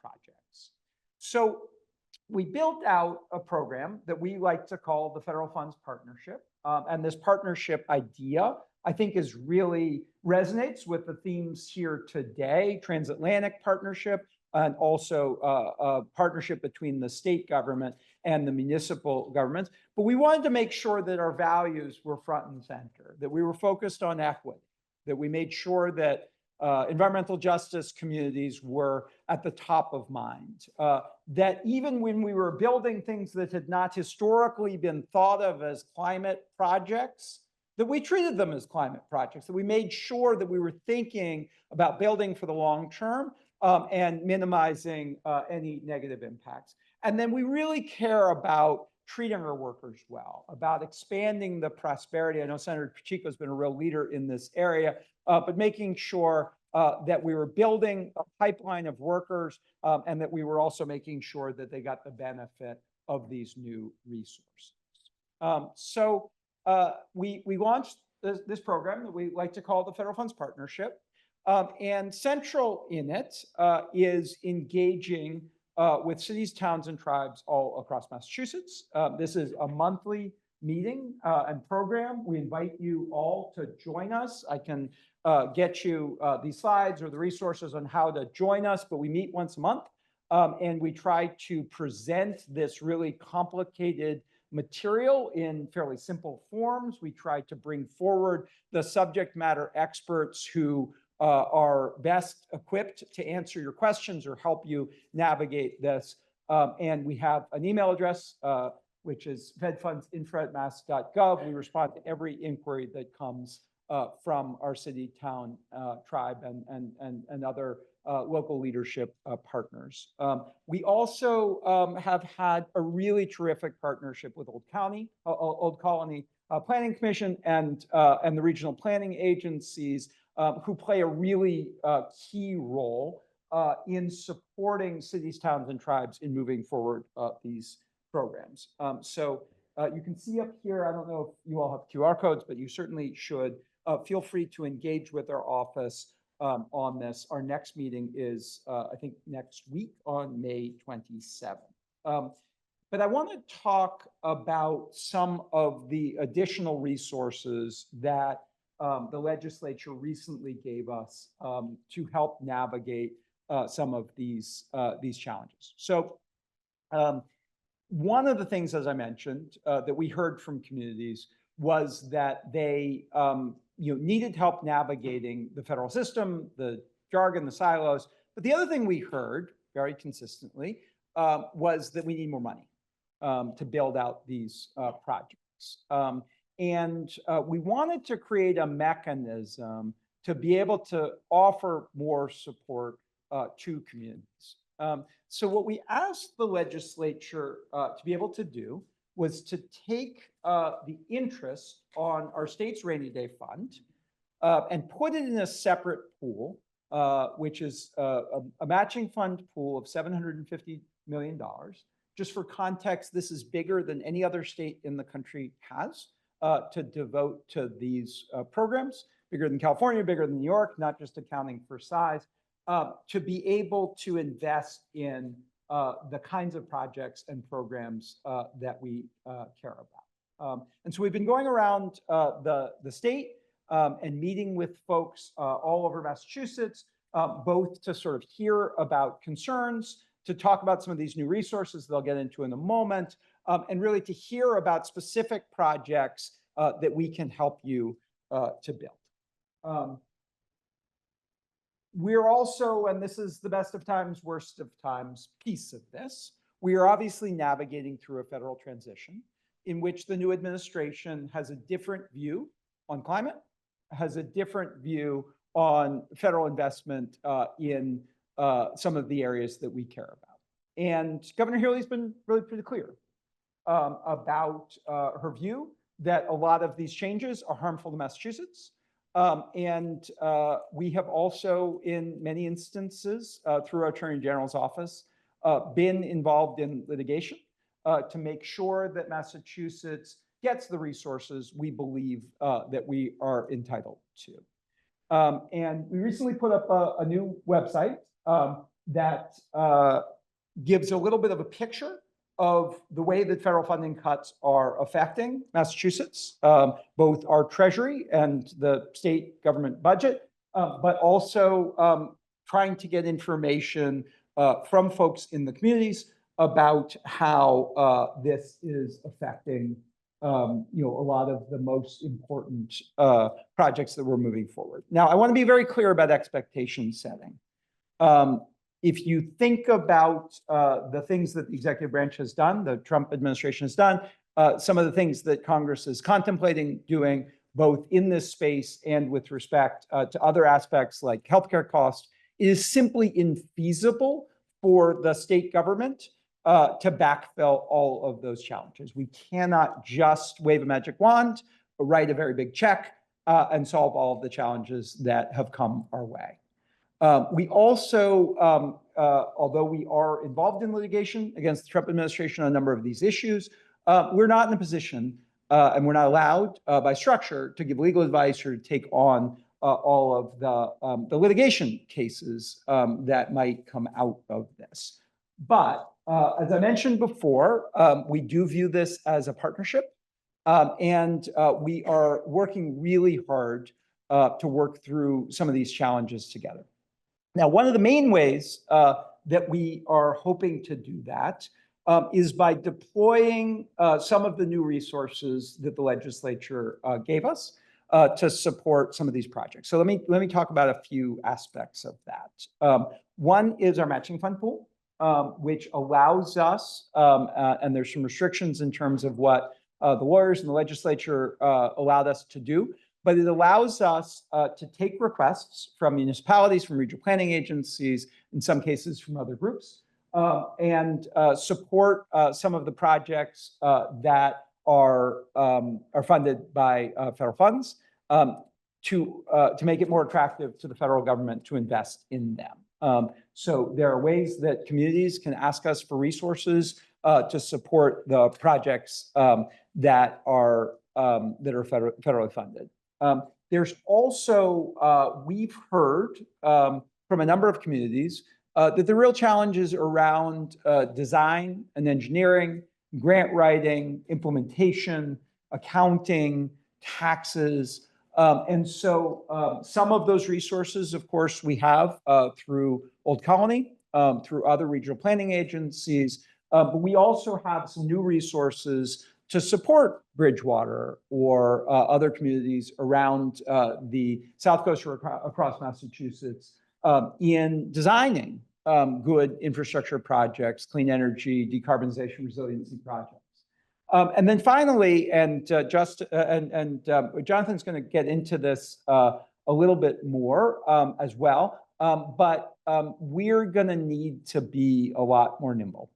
projects. So we built out a program that we like to call the Federal Funds Partnership. And this partnership idea, I think, is really resonates with the themes here today: Transatlantic partnership, and also a partnership between the state government and the municipal governments. But we wanted to make sure that our values were front and center, that we were focused on equity, that we made sure that environmental justice communities were at the top of mind, that even when we were building things that had not historically been thought of as climate projects, that we treated them as climate projects, that we made sure that we were thinking about building for the long term and minimizing any negative impacts. And then we really care about treating our workers well, about expanding the prosperity. I know Senator Pacheco has been a real leader in this area, but making sure that we were building a pipeline of workers and that we were also making sure that they got the benefit of these new resources. So we launched this program that we like to call the Federal Funds Partnership. And central in it is engaging with cities, towns, and tribes all across Massachusetts. This is a monthly meeting and program. We invite you all to join us. I can get you these slides or the resources on how to join us, but we meet once a month and we try to present this really complicated material in fairly simple forms. We try to bring forward the subject matter experts who are best equipped to answer your questions or help you navigate this. And we have an email address, which is fedfundsinfra@mass.gov. We respond to every inquiry that comes from our city, town, tribe, and other local leadership partners. We also have had a really terrific partnership with Old Colony Planning Commission and the regional planning agencies who play a really key role in supporting cities, towns, and tribes in moving forward these programs. So you can see up here, I don't know if you all have QR codes, but you certainly should. Feel free to engage with our office on this. Our next meeting is, I think, next week on May 27th. But I want to talk about some of the additional resources that the legislature recently gave us to help navigate some of these challenges. So one of the things, as I mentioned, that we heard from communities was that they needed help navigating the federal system, the jargon, the silos. But the other thing we heard very consistently was that we need more money to build out these projects. And we wanted to create a mechanism to be able to offer more support to communities. So what we asked the legislature to be able to do was to take the interest on our state's rainy day fund and put it in a separate pool, which is a matching fund pool of $750 million. Just for context, this is bigger than any other state in the country has to devote to these programs, bigger than California, bigger than New York, not just accounting for size, to be able to invest in the kinds of projects and programs that we care about. And so we've been going around the state and meeting with folks all over Massachusetts, both to sort of hear about concerns, to talk about some of these new resources they'll get into in a moment, and really to hear about specific projects that we can help you to build. We're also, and this is the best of times, worst of times piece of this, we are obviously navigating through a federal transition in which the new administration has a different view on climate, has a different view on federal investment in some of the areas that we care about. And Governor Healey's been really pretty clear about her view that a lot of these changes are harmful to Massachusetts. We have also, in many instances, through our Attorney General's office, been involved in litigation to make sure that Massachusetts gets the resources we believe that we are entitled to. And we recently put up a new website that gives a little bit of a picture of the way that federal funding cuts are affecting Massachusetts, both our treasury and the state government budget, but also trying to get information from folks in the communities about how this is affecting a lot of the most important projects that we're moving forward. Now, I want to be very clear about expectation setting. If you think about the things that the executive branch has done, the Trump administration has done, some of the things that Congress is contemplating doing, both in this space and with respect to other aspects like healthcare costs, it is simply infeasible for the state government to backfill all of those challenges. We cannot just wave a magic wand, write a very big check, and solve all of the challenges that have come our way. We also, although we are involved in litigation against the Trump administration on a number of these issues, we're not in a position and we're not allowed by structure to give legal advice or to take on all of the litigation cases that might come out of this. But as I mentioned before, we do view this as a partnership, and we are working really hard to work through some of these challenges together. Now, one of the main ways that we are hoping to do that is by deploying some of the new resources that the legislature gave us to support some of these projects. So let me talk about a few aspects of that. One is our matching fund pool, which allows us, and there's some restrictions in terms of what the lawyers and the legislature allowed us to do, but it allows us to take requests from municipalities, from regional planning agencies, in some cases from other groups, and support some of the projects that are funded by federal funds to make it more attractive to the federal government to invest in them. So there are ways that communities can ask us for resources to support the projects that are federally funded. There's also, we've heard from a number of communities that the real challenges around design and engineering, grant writing, implementation, accounting, taxes. And so some of those resources, of course, we have through Old Colony, through other regional planning agencies, but we also have some new resources to support Bridgewater or other communities around the South Coast or across Massachusetts in designing good infrastructure projects, clean energy, decarbonization, resiliency projects. And then finally, and Jonathan's going to get into this a little bit more as well, But we're going to need to be a lot more nimble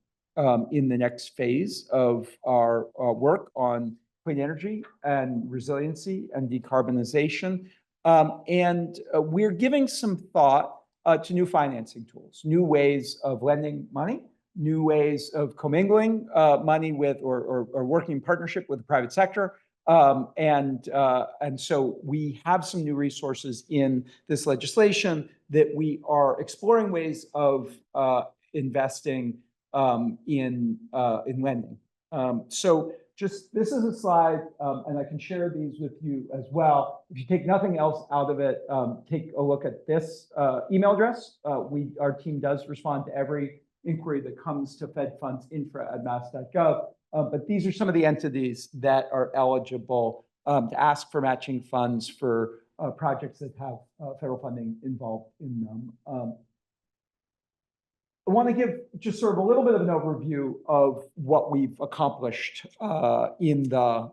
in the next phase of our work on clean energy and resiliency and decarbonization. And we're giving some thought to new financing tools, new ways of lending money, new ways of commingling money with or working in partnership with the private sector. And so we have some new resources in this legislation that we are exploring ways of investing in lending. So just, this is a slide, and I can share these with you as well. If you take nothing else out of it, take a look at this email address. Our team does respond to every inquiry that comes to fedfundsinfra@mass.gov. But these are some of the entities that are eligible to ask for matching funds for projects that have federal funding involved in them. I want to give just sort of a little bit of an overview of what we've accomplished in the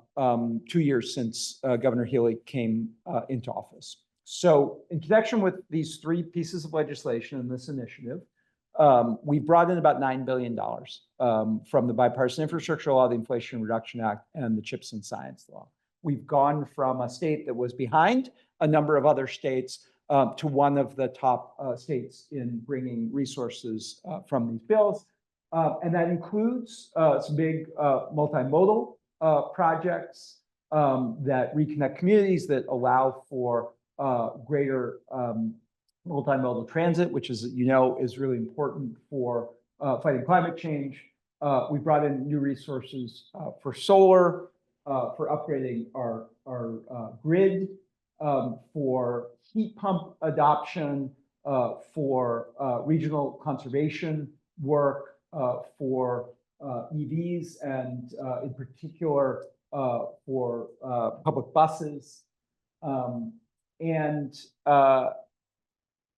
2 years since Governor Healy came into office. So in connection with these 3 pieces of legislation in this initiative, we brought in about $9 billion from the Bipartisan Infrastructure Law, the Inflation Reduction Act, and the CHIPS and Science Law. We've gone from a state that was behind a number of other states to one of the top states in bringing resources from these bills. And that includes some big multimodal projects that reconnect communities, that allow for greater multimodal transit, which, as you know, is really important for fighting climate change. We brought in new resources for solar, for upgrading our grid, for heat pump adoption, for regional conservation work, for EVs, and in particular for public buses. And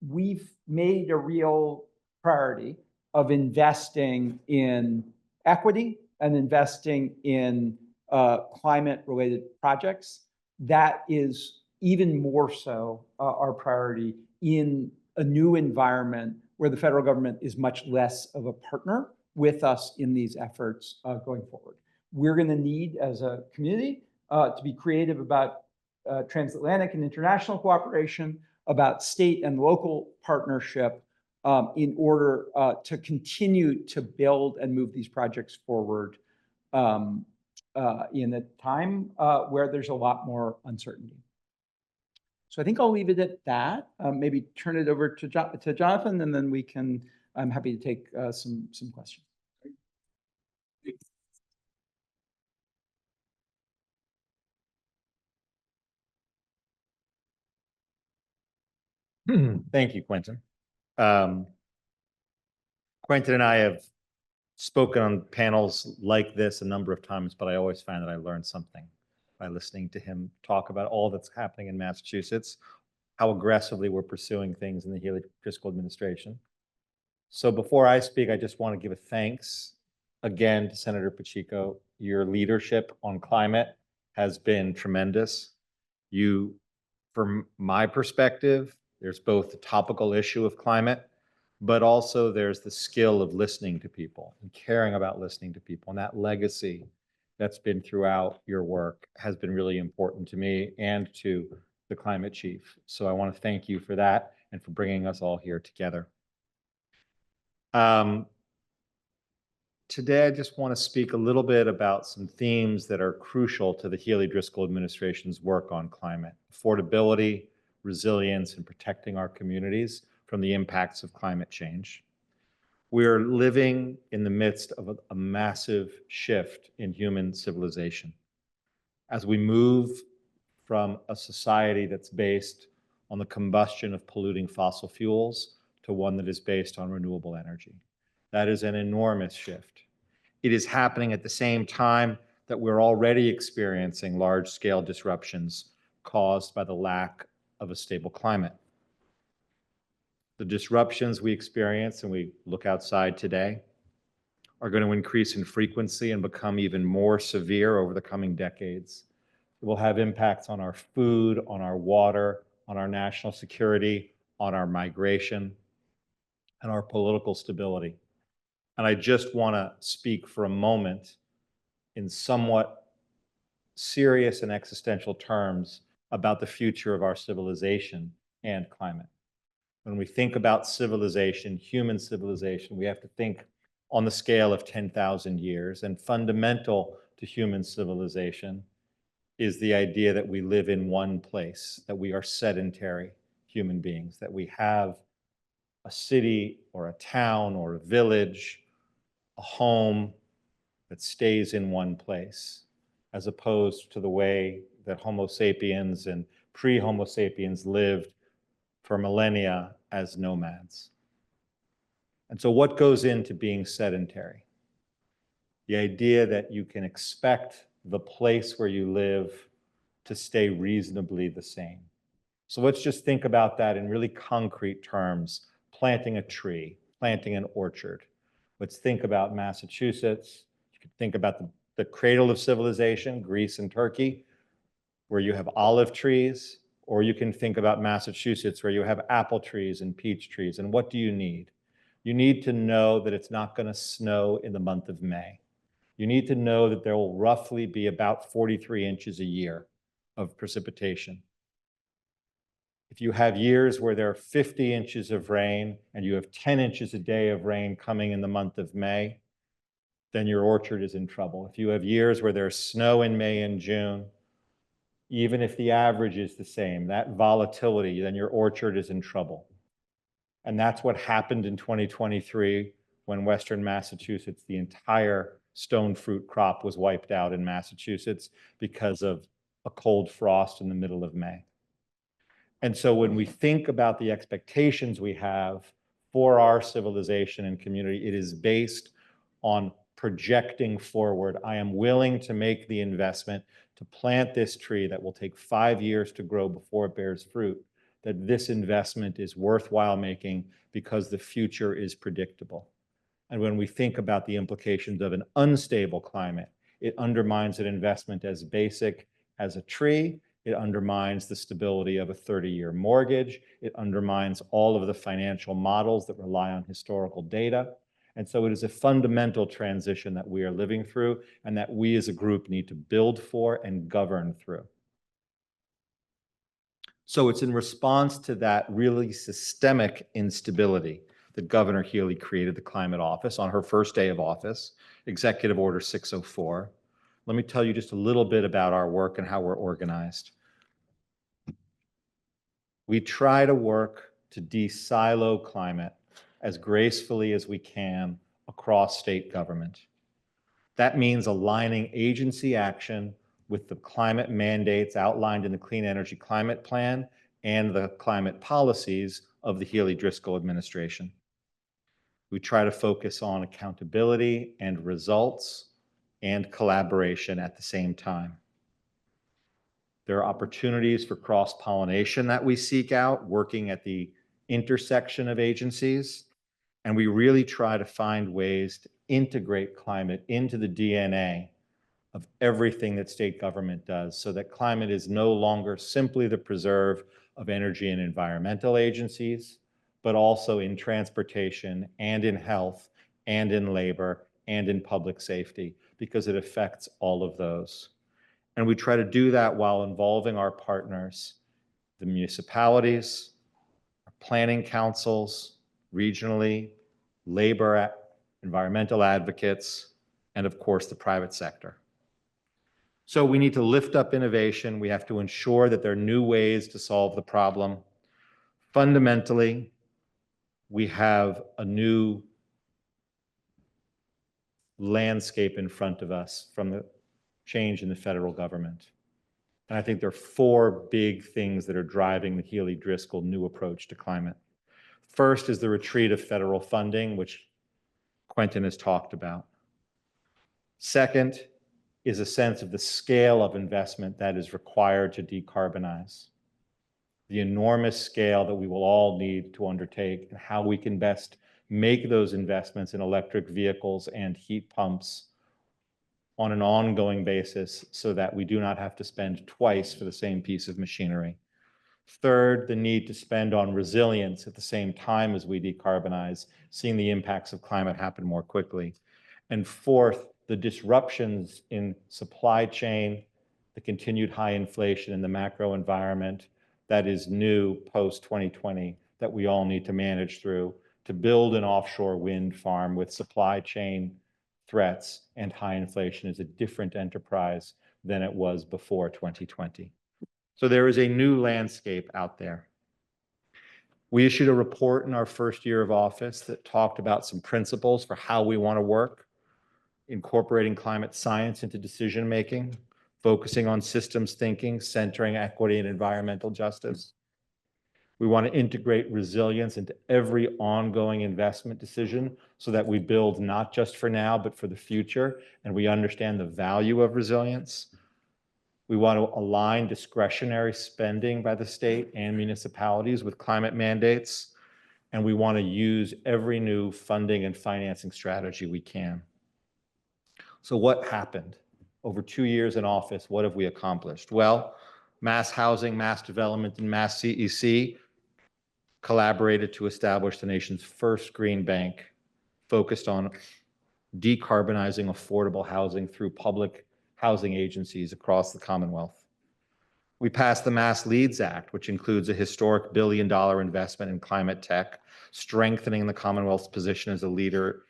we've made a real priority of investing in equity and investing in climate-related projects. That is even more so our priority in a new environment where the federal government is much less of a partner with us in these efforts going forward. We're going to need, as a community, to be creative about transatlantic and international cooperation, about state and local partnership in order to continue to build and move these projects forward in a time where there's a lot more uncertainty. So I think I'll leave it at that. Maybe turn it over to Jonathan, and then we can, I'm happy to take some questions. Thank you, Quentin. Quentin and I have spoken on panels like this a number of times, but I always find that I learned something by listening to him talk about all that's happening in Massachusetts, how aggressively we're pursuing things in the Healy Driscoll administration. So before I speak, I just want to give a thanks again to Senator Pacheco. Your leadership on climate has been tremendous. You, from my perspective, there's both the topical issue of climate, but also there's the skill of listening to people and caring about listening to people. And that legacy that's been throughout your work has been really important to me and to the climate chief. So I want to thank you for that and for bringing us all here together. Today, I just want to speak a little bit about some themes that are crucial to the Healy Driscoll administration's work on climate: affordability, resilience, and protecting our communities from the impacts of climate change. We're living in the midst of a massive shift in human civilization. As we move from a society that's based on the combustion of polluting fossil fuels to one that is based on renewable energy. That is an enormous shift. It is happening at the same time that we're already experiencing large-scale disruptions caused by the lack of a stable climate. The disruptions we experience, and we look outside today, are going to increase in frequency and become even more severe over the coming decades. It will have impacts on our food, on our water, on our national security, on our migration, and our political stability. And I just want to speak for a moment in somewhat serious and existential terms about the future of our civilization and climate. When we think about civilization, human civilization, we have to think on the scale of 10,000 years. And fundamental to human civilization is the idea that we live in one place, that we are sedentary human beings, that we have a city or a town or a village, a home that stays in one place, as opposed to the way that Homo sapiens and pre-Homo sapiens lived for millennia as nomads. And so what goes into being sedentary? The idea that you can expect the place where you live to stay reasonably the same. So let's just think about that in really concrete terms. Planting a tree, planting an orchard. Let's think about Massachusetts. You could think about the cradle of civilization, Greece and Turkey, where you have olive trees, or you can think about Massachusetts, where you have apple trees and peach trees. And what do you need? You need to know that it's not going to snow in the month of May. You need to know that there will roughly be about 43 inches a year of precipitation. If you have years where there are 50 inches of rain and you have 10 inches a day of rain coming in the month of May, then your orchard is in trouble. If you have years where there's snow in May and June, even if the average is the same, that volatility, then your orchard is in trouble. And that's what happened in 2023 when Western Massachusetts, the entire stone fruit crop was wiped out in Massachusetts because of a cold frost in the middle of May. And so when we think about the expectations we have for our civilization and community, it is based on projecting forward. I am willing to make the investment to plant this tree that will take 5 years to grow before it bears fruit, that this investment is worthwhile making because the future is predictable. And when we think about the implications of an unstable climate, it undermines an investment as basic as a tree. It undermines the stability of a 30-year mortgage. It undermines all of the financial models that rely on historical data. And so it is a fundamental transition that we are living through and that we as a group need to build for and govern through. So it's in response to that really systemic instability that Governor Healy created the Climate Office on her first day of office, Executive Order 604. Let me tell you just a little bit about our work and how we're organized. We try to work to de-silo climate as gracefully as we can across state government. That means aligning agency action with the climate mandates outlined in the Clean Energy Climate Plan and the climate policies of the Healy-Driscoll administration. We try to focus on accountability and results and collaboration at the same time. There are opportunities for cross-pollination that we seek out, working at the intersection of agencies, and we really try to find ways to integrate climate into the DNA of everything that state government does, so that climate is no longer simply the preserve of energy and environmental agencies, but also in transportation and in health and in labor and in public safety, because it affects all of those. And we try to do that while involving our partners, the municipalities, our planning councils, regionally, labor, environmental advocates, and of course, the private sector. So we need to lift up innovation. We have to ensure that there are new ways to solve the problem. Fundamentally, we have a new landscape in front of us from the change in the federal government. And I think there are 4 big things that are driving the Healy-Driscoll new approach to climate. First is the retreat of federal funding, which Quentin has talked about. Second is a sense of the scale of investment that is required to decarbonize, the enormous scale that we will all need to undertake, and how we can best make those investments in electric vehicles and heat pumps on an ongoing basis so that we do not have to spend twice for the same piece of machinery. Third, the need to spend on resilience at the same time as we decarbonize, seeing the impacts of climate happen more quickly. And fourth, the disruptions in supply chain, the continued high inflation in the macro environment that is new post-2020 that we all need to manage through to build an offshore wind farm with supply chain threats and high inflation is a different enterprise than it was before 2020. So there is a new landscape out there. We issued a report in our first year of office that talked about some principles for how we want to work, incorporating climate science into decision-making, focusing on systems thinking, centering equity and environmental justice. We want to integrate resilience into every ongoing investment decision so that we build not just for now, but for the future, and we understand the value of resilience. We want to align discretionary spending by the state and municipalities with climate mandates, and we want to use every new funding and financing strategy we can. So what happened? Over 2 years in office, what have we accomplished? Well, Mass Housing, Mass Development, and Mass CEC collaborated to establish the nation's first green bank focused on decarbonizing affordable housing through public housing agencies across the Commonwealth. We passed the Mass Leads Act, which includes a historic $1 billion investment in climate tech, strengthening the Commonwealth's position as a leader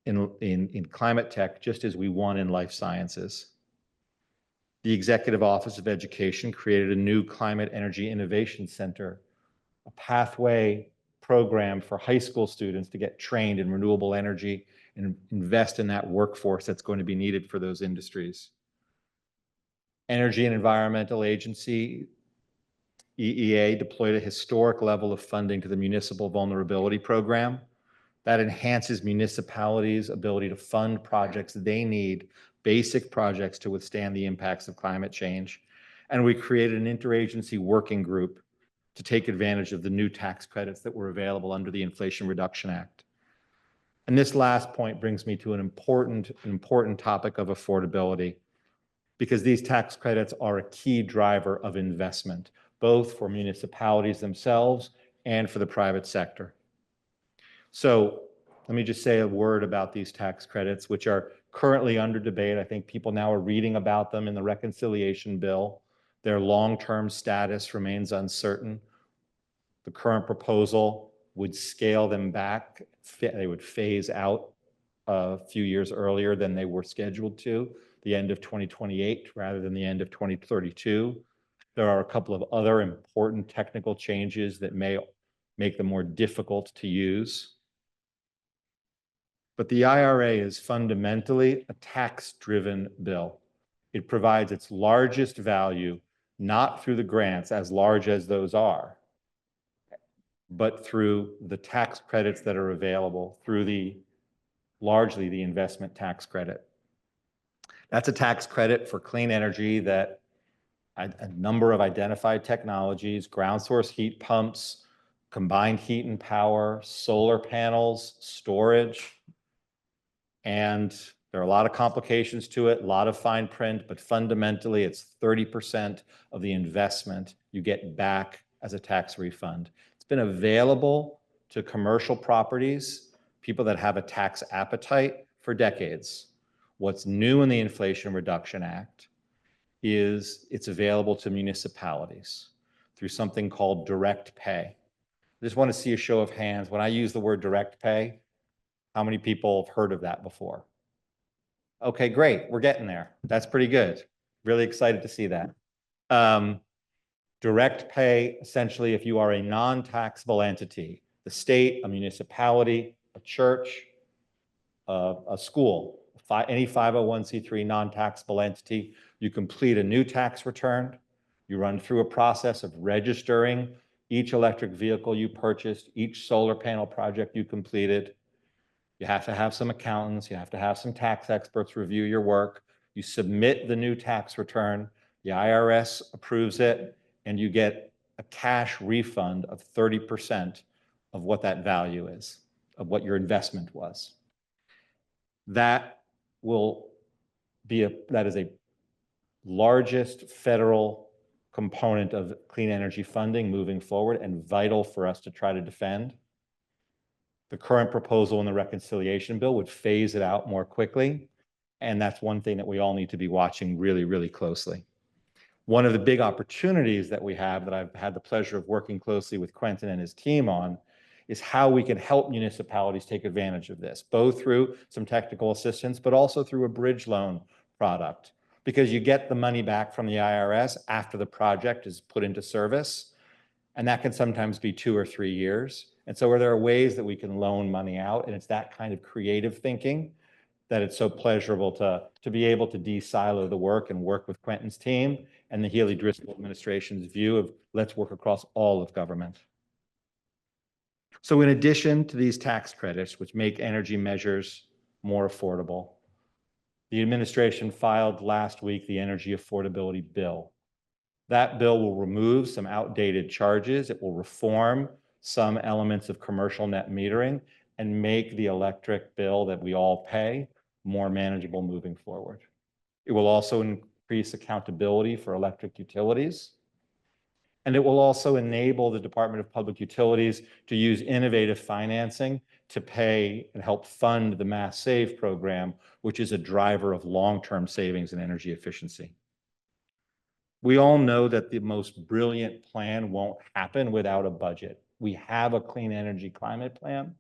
in climate tech, just as we won in life sciences. The Executive Office of Education created a new Climate Energy Innovation Center, a pathway program for high school students to get trained in renewable energy and invest in that workforce that's going to be needed for those industries. Energy and Environmental Agency, EEA, deployed a historic level of funding to the Municipal Vulnerability Program that enhances municipalities' ability to fund projects they need, basic projects to withstand the impacts of climate change. And we created an interagency working group to take advantage of the new tax credits that were available under the Inflation Reduction Act. And this last point brings me to an important topic of affordability, because these tax credits are a key driver of investment, both for municipalities themselves and for the private sector. So let me just say a word about these tax credits, which are currently under debate. I think people now are reading about them in the reconciliation bill. Their long-term status remains uncertain. The current proposal would scale them back. They would phase out a few years earlier than they were scheduled to, the end of 2028 rather than the end of 2032. There are a couple of other important technical changes that may make them more difficult to use. But the IRA is fundamentally a tax-driven bill. It provides its largest value not through the grants, as large as those are, but through the tax credits that are available through largely the investment tax credit. That's a tax credit for clean energy that a number of identified technologies, ground source heat pumps, combined heat and power, solar panels, storage, and there are a lot of complications to it, a lot of fine print, but fundamentally it's 30% of the investment you get back as a tax refund. It's been available to commercial properties, people that have a tax appetite for decades. What's new in the Inflation Reduction Act is it's available to municipalities through something called direct pay. I just want to see a show of hands. When I use the word direct pay, how many people have heard of that before? Okay, great. We're getting there. That's pretty good. Really excited to see that. Direct pay, essentially, if you are a non-taxable entity, the state, a municipality, a church, a school, any 501c3 non-taxable entity, you complete a new tax return. You run through a process of registering each electric vehicle you purchased, each solar panel project you completed. You have to have some accountants, you have to have some tax experts review your work. You submit the new tax return, the IRS approves it, and you get a cash refund of 30% of what that value is, of what your investment was. That is a largest federal component of clean energy funding moving forward and vital for us to try to defend. The current proposal in the reconciliation bill would phase it out more quickly. And that's one thing that we all need to be watching really, really closely. One of the big opportunities that we have that I've had the pleasure of working closely with Quentin and his team on is how we can help municipalities take advantage of this, both through some technical assistance, but also through a bridge loan product, because you get the money back from the IRS after the project is put into service. And that can sometimes be 2 or 3 years. And so there are ways that we can loan money out, and it's that kind of creative thinking that it's so pleasurable to be able to de-silo the work and work with Quentin's team and the Healy Driscoll administration's view of let's work across all of government. So in addition to these tax credits, which make energy measures more affordable, the administration filed last week the energy affordability bill. That bill will remove some outdated charges. It will reform some elements of commercial net metering and make the electric bill that we all pay more manageable moving forward. It will also increase accountability for electric utilities. And it will also enable the Department of Public Utilities to use innovative financing to pay and help fund the Mass Save program, which is a driver of long-term savings and energy efficiency. We all know that the most brilliant plan won't happen without a budget. We have a clean energy climate plan,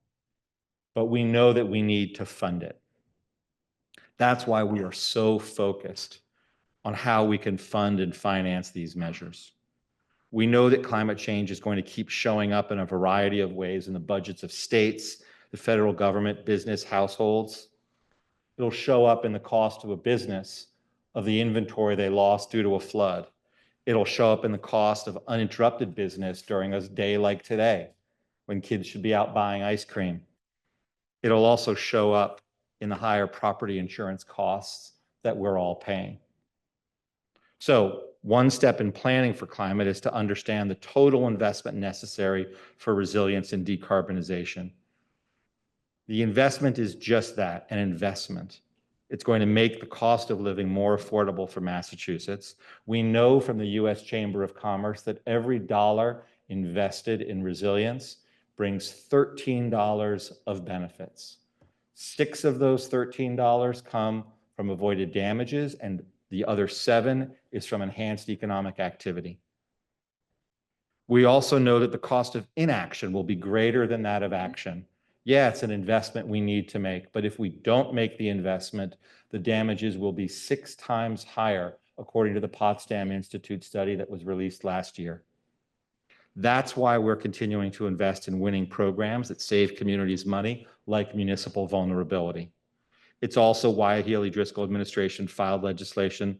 but we know that we need to fund it. That's why we are so focused on how we can fund and finance these measures. We know that climate change is going to keep showing up in a variety of ways in the budgets of states, the federal government, business, households. It'll show up in the cost of a business of the inventory they lost due to a flood. It'll show up in the cost of uninterrupted business during a day like today, when kids should be out buying ice cream. It'll also show up in the higher property insurance costs that we're all paying. So one step in planning for climate is to understand the total investment necessary for resilience and decarbonization. The investment is just that, an investment. It's going to make the cost of living more affordable for Massachusetts. We know from the US Chamber of Commerce that every dollar invested in resilience brings $13 of benefits. 6 of those $13 come from avoided damages, and the other 7 is from enhanced economic activity. We also know that the cost of inaction will be greater than that of action. Yeah, it's an investment we need to make, but if we don't make the investment, the damages will be 6 times higher, according to the Potsdam Institute study that was released last year. That's why we're continuing to invest in winning programs that save communities money, like municipal vulnerability. It's also why the Healy Driscoll administration filed legislation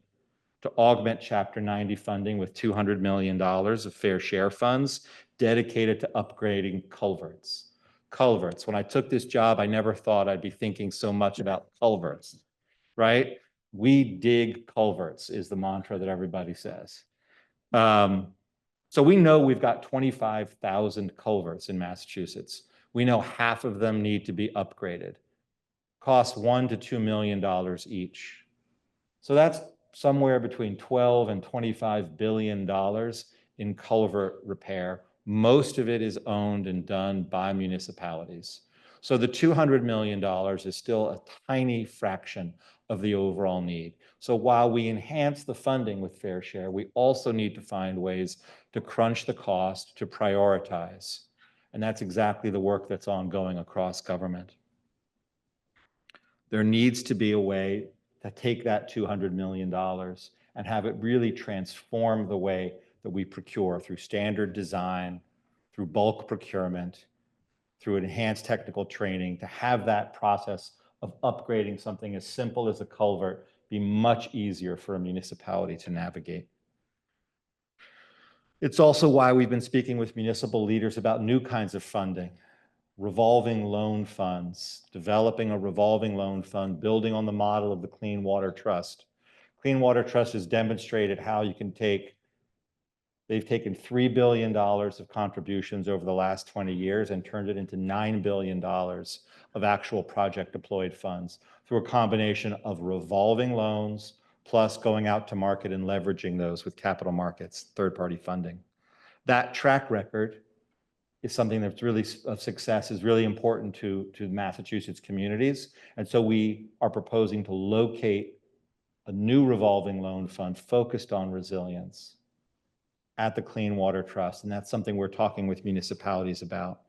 to augment Chapter 90 funding with $200 million of fair share funds dedicated to upgrading culverts. Culverts. When I took this job, I never thought I'd be thinking so much about culverts, right? We dig culverts is the mantra that everybody says. So we know we've got 25,000 culverts in Massachusetts. We know half of them need to be upgraded. Cost $1 to $2 million each. So that's somewhere between 12 and $25 billion in culvert repair. Most of it is owned and done by municipalities. So the $200 million is still a tiny fraction of the overall need. So while we enhance the funding with fair share, we also need to find ways to crunch the cost, to prioritize. And that's exactly the work that's ongoing across government. There needs to be a way to take that $200 million and have it really transform the way that we procure through standard design, through bulk procurement, through enhanced technical training, to have that process of upgrading something as simple as a culvert be much easier for a municipality to navigate. It's also why we've been speaking with municipal leaders about new kinds of funding, revolving loan funds, developing a revolving loan fund, building on the model of the Clean Water Trust. Clean Water Trust has demonstrated how you can they've taken $3 billion of contributions over the last 20 years and turned it into $9 billion of actual project deployed funds through a combination of revolving loans, plus going out to market and leveraging those with capital markets, third-party funding. That track record is something that's really of success, is really important to Massachusetts communities. And so we are proposing to locate a new revolving loan fund focused on resilience at the Clean Water Trust. And that's something we're talking with municipalities about.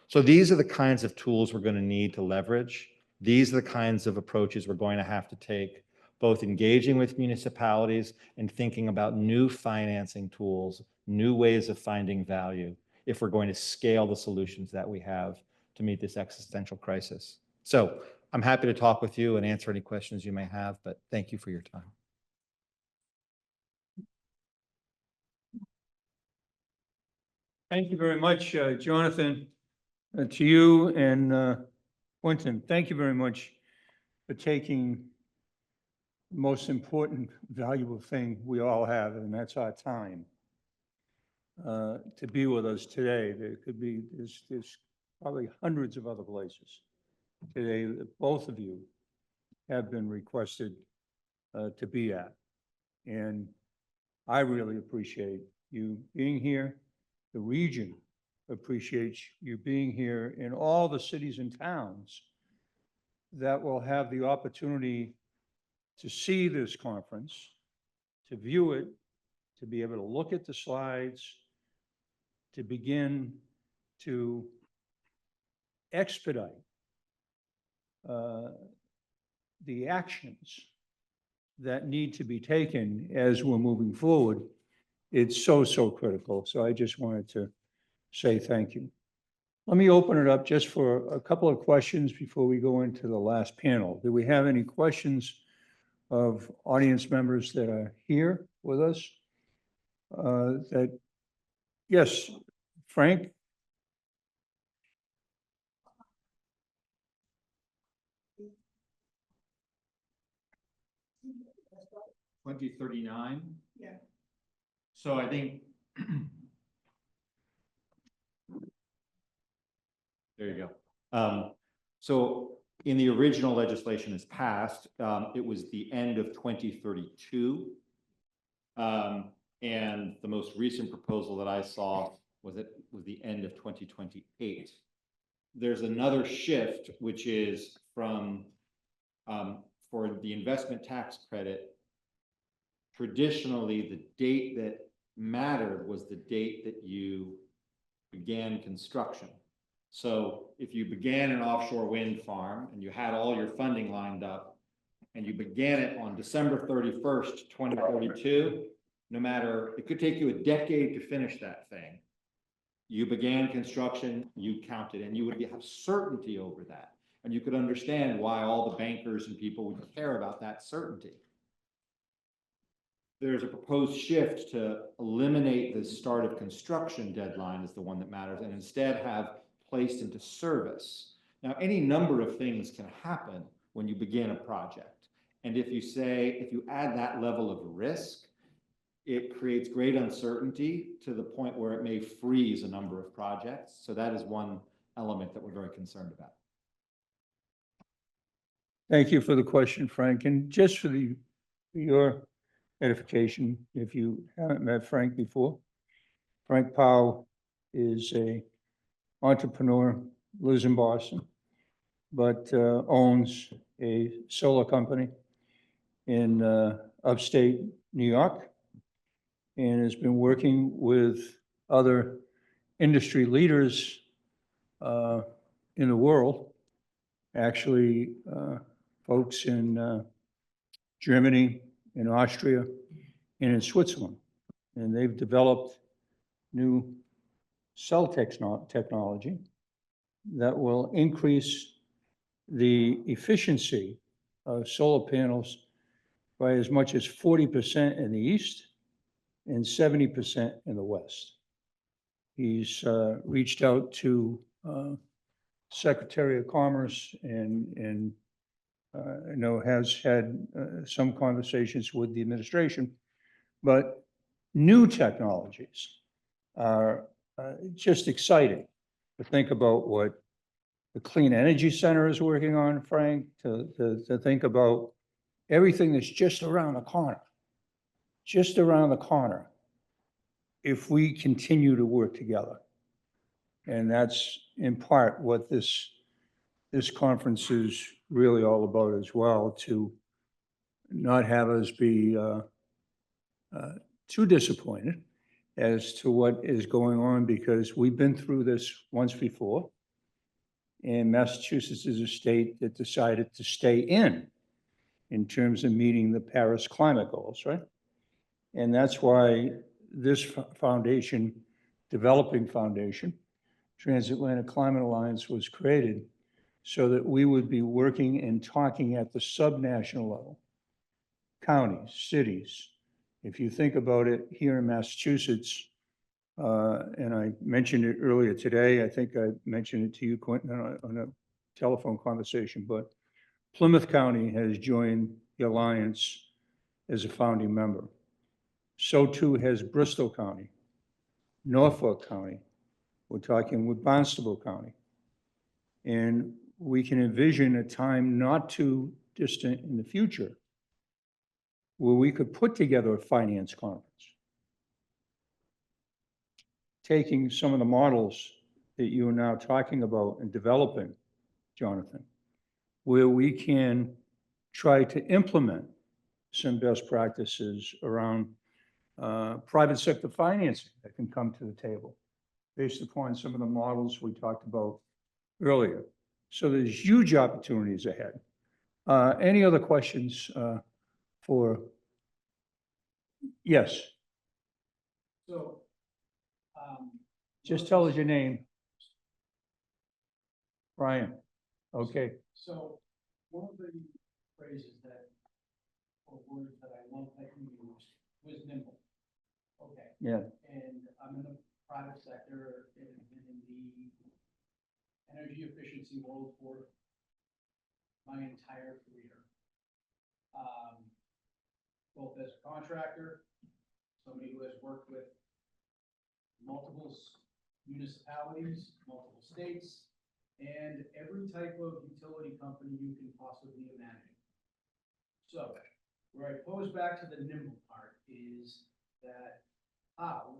So these are the kinds of tools we're going to need to leverage. These are the kinds of approaches we're going to have to take, both engaging with municipalities and thinking about new financing tools, new ways of finding value, if we're going to scale the solutions that we have to meet this existential crisis. So I'm happy to talk with you and answer any questions you may have, but thank you for your time. Thank you very much, Jonathan. To you and Quentin, thank you very much for taking the most important, valuable thing we all have, and that's our time. To be with us today. There could be, there's probably hundreds of other places today that both of you have been requested to be at. And I really appreciate you being here. The region appreciates you being here, in all the cities and towns that will have the opportunity to see this conference, to view it, to be able to look at the slides, to begin to expedite the actions that need to be taken as we're moving forward. It's so, so critical. So I just wanted to say thank you. Let me open it up just for a couple of questions before we go into the last panel. Do we have any questions of audience members that are here with us? Yes, Frank? $2039? Yeah. So I think there you go. So in the original legislation as passed, it was the end of 2032. And the most recent proposal that I saw was the end of 2028. There's another shift, which is from for the investment tax credit. Traditionally, the date that mattered was the date that you began construction. So if you began an offshore wind farm and you had all your funding lined up and you began it on December 31st, 2032, no matter, it could take you a decade to finish that thing. You began construction, you counted, and you would have certainty over that. And you could understand why all the bankers and people would care about that certainty. There's a proposed shift to eliminate the start of construction deadline as the one that matters, and instead have placed into service. Now, any number of things can happen when you begin a project. And if you add that level of risk, it creates great uncertainty to the point where it may freeze a number of projects. So that is one element that we're very concerned about. Thank you for the question, Frank. And just for your edification, if you haven't met Frank before, Frank Powell is a entrepreneur, lives in Boston, but owns a solar company in upstate New York, and has been working with other industry leaders in the world, actually folks in Germany, in Austria, and in Switzerland. And they've developed new cell technology that will increase the efficiency of solar panels by as much as 40% in the east and 70% in the west. He's reached out to Secretary of Commerce and I know has had some conversations with the administration, but new technologies are just exciting to think about what the Clean Energy Center is working on, Frank, to think about everything that's just around the corner, if we continue to work together. And that's in part what this conference is really all about as well, to not have us be too disappointed as to what is going on, because we've been through this once before. And Massachusetts is a state that decided to stay in terms of meeting the Paris climate goals, right? And that's why this foundation, developing foundation, Transatlantic Climate Alliance, was created so that we would be working and talking at the subnational level, counties, cities. If you think about it here in Massachusetts, and I mentioned it earlier today, I think I mentioned it to you, Quentin, on a telephone conversation, but Plymouth County has joined the alliance as a founding member. So too has Bristol County, Norfolk County. We're talking with Barnstable County. And we can envision a time not too distant in the future where we could put together a finance conference, taking some of the models that you are now talking about and developing, Jonathan, where we can try to implement some best practices around private sector financing that can come to the table based upon some of the models we talked about earlier. So there's huge opportunities ahead. Any other questions for? Yes. So, Just tell us your name. Brian. Okay. so one of the phrases that, or words that I love that you used was nimble. Okay. Yeah. And I'm in the private sector and in the energy efficiency world for my entire career. Both as a contractor, somebody who has worked with multiple municipalities, multiple states, and every type of utility company you can possibly imagine. So, where I pose back to the nimble part is that how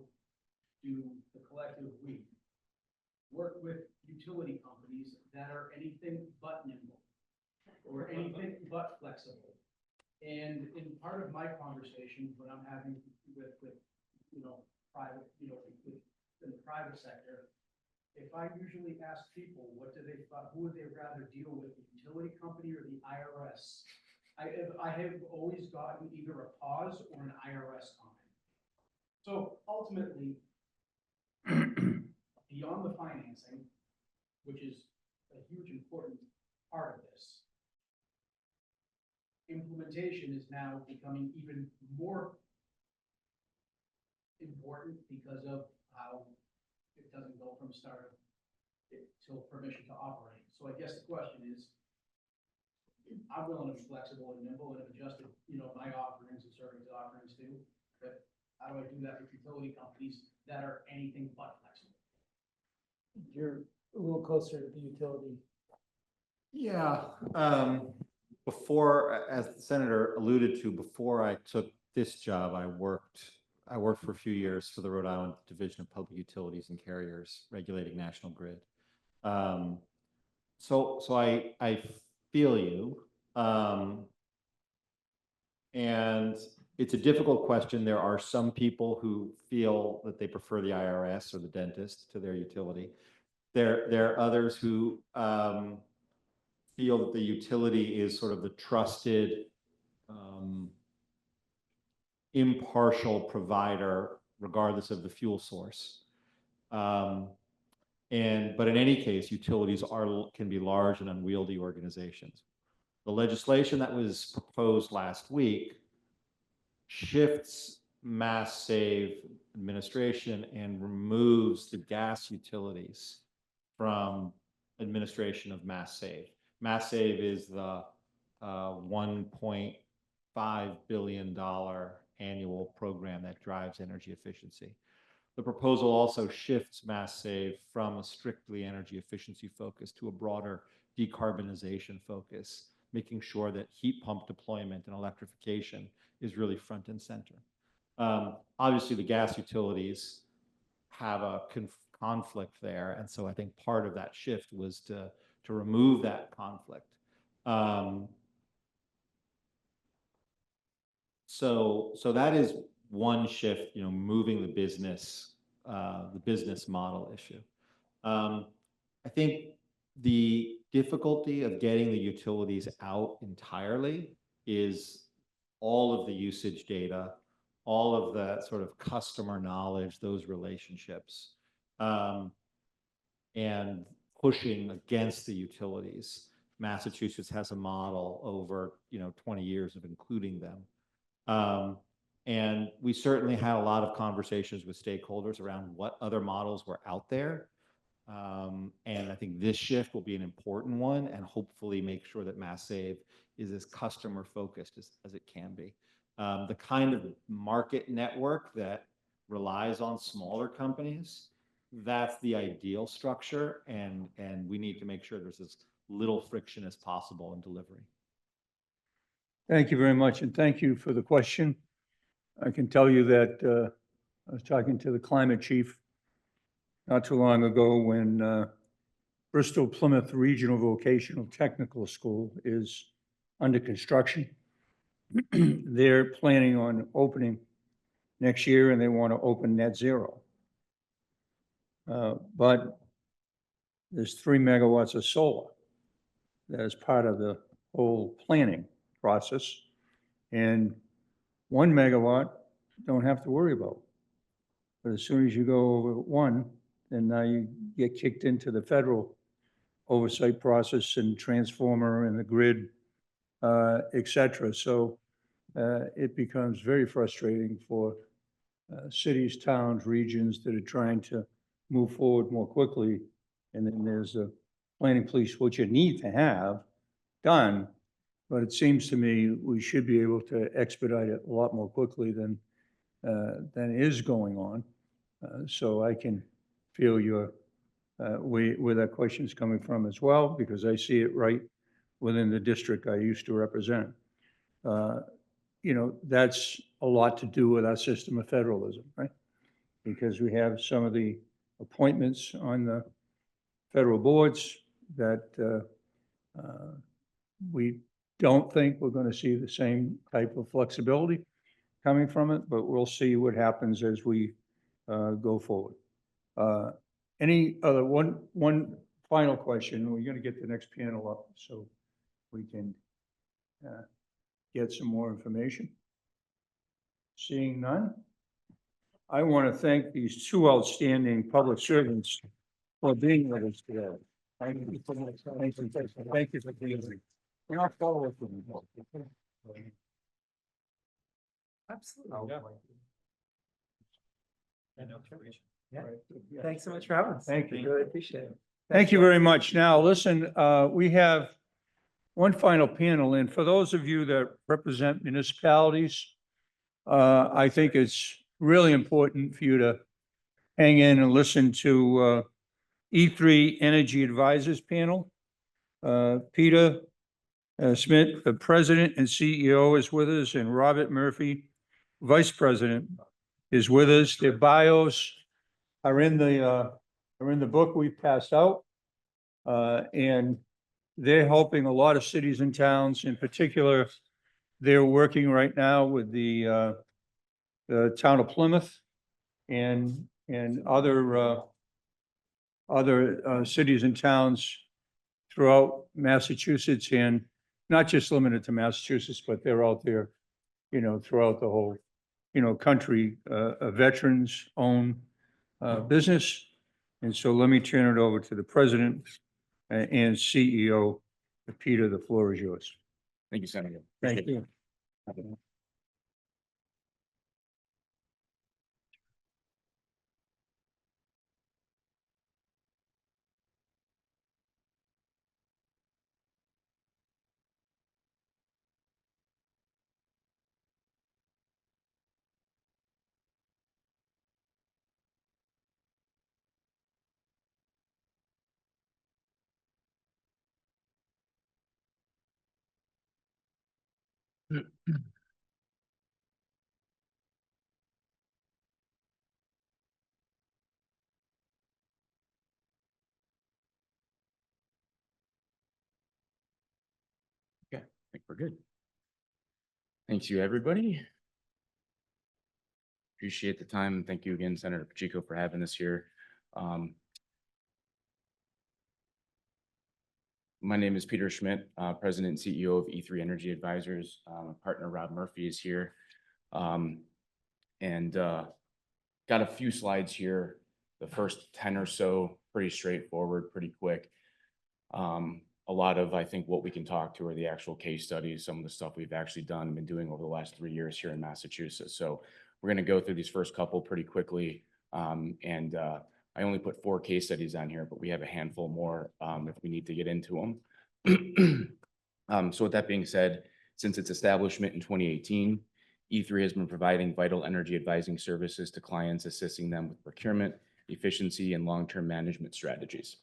do the collective we work with utility companies that are anything but nimble or anything but flexible? And in part of my conversation, when I'm having with private, in the private sector, if I usually ask people, who would they rather deal with, the utility company or the IRS? I have always gotten either a pause or an IRS comment. So ultimately, beyond the financing, which is a huge important part of this, implementation is now becoming even more important because of how it doesn't go from start till permission to operate. So I guess the question is, I'm willing to be flexible and nimble and have adjusted, my offerings and service offerings too. But how do I do that with utility companies that are anything but flexible? You're a little closer to the utility. Yeah, before, as the senator alluded to, before I took this job, I worked for a few years for the Rhode Island Division of Public Utilities and Carriers, regulating National Grid. So I feel you. And it's a difficult question. There are some people who feel that they prefer the IRS or the dentist to their utility. There are others who feel that the utility is sort of the trusted, impartial provider, regardless of the fuel source. But in any case, utilities can be large and unwieldy organizations. The legislation that was proposed last week shifts Mass Save administration and removes the gas utilities from administration of Mass Save. Mass Save is the $1.5 billion annual program that drives energy efficiency. The proposal also shifts Mass Save from a strictly energy efficiency focus to a broader decarbonization focus making sure that heat pump deployment and electrification is really front and center. Obviously, the gas utilities have a conflict there, and so I think part of that shift was to remove that conflict. So that is one shift, moving the business model issue. I think the difficulty of getting the utilities out entirely is all of the usage data, all of the sort of customer knowledge, those relationships, and pushing against the utilities. Massachusetts has a model over 20 years of including them. And we certainly had a lot of conversations with stakeholders around what other models were out there. And I think this shift will be an important one, and hopefully make sure that Mass Save is as customer focused as it can be. The kind of market network that relies on smaller companies, that's the ideal structure, and we need to make sure there's as little friction as possible in delivery. Thank you very much, and thank you for the question. I can tell you that I was talking to the climate chief not too long ago when Bristol Plymouth Regional Vocational Technical School is under construction. They're planning on opening next year, and they want to open net zero. But there's 3 megawatts of solar that is part of the whole planning process. And 1 megawatt, don't have to worry about. But as soon as you go over 1, then now you get kicked into the federal oversight process and transformer and the grid, et cetera. So it becomes very frustrating for cities, towns, regions that are trying to move forward more quickly. And then there's a planning police, which you need to have done. But it seems to me we should be able to expedite it a lot more quickly than is going on. So I can feel where that question is coming from as well, because I see it right within the district I used to represent. That's a lot to do with our system of federalism, right? Because we have some of the appointments on the federal boards that we don't think we're going to see the same type of flexibility coming from it, but we'll see what happens as we go forward. Any other one final question? We're going to get the next panel up so we can get some more information. Seeing none, I want to thank these two outstanding public servants for being with us today. Thank you so much. Thank you for being here. And I'll follow up with you. Absolutely. Yeah. Thanks so much for having us. Thank you. Really appreciate it. Thank you very much. Now, listen, we have one final panel, and for those of you that represent municipalities, I think it's really important for you to hang in and listen to E3 Energy Advisors Panel. Peter Smith, the President and CEO, is with us, and Robert Murphy, Vice President, is with us. Their bios are in the book we passed out, and they're helping a lot of cities and towns. In particular, they're working right now with the town of Plymouth and other cities and towns throughout Massachusetts, and not just limited to Massachusetts, but they're out there, throughout the whole, country, a veterans-owned business. And so let me turn it over to the president and CEO, Peter. The floor is yours. Thank you, Senator. Thank you. Okay, I think we're good. Thank you, everybody. Appreciate the time. Thank you again, Senator Pacheco, for having us here. My name is Peter Schmidt, President and CEO of E3 Energy Advisors. My partner Rob Murphy is here. Got a few slides here. The first 10 or so, pretty straightforward, pretty quick. A lot of, I think, what we can talk to are the actual case studies, some of the stuff we've actually done and been doing over the last 3 years here in Massachusetts. So we're going to go through these first couple pretty quickly. I only put 4 case studies on here, but we have a handful more if we need to get into them. So with that being said, since its establishment in 2018, E3 has been providing vital energy advising services to clients, assisting them with procurement, efficiency, and long-term management strategies.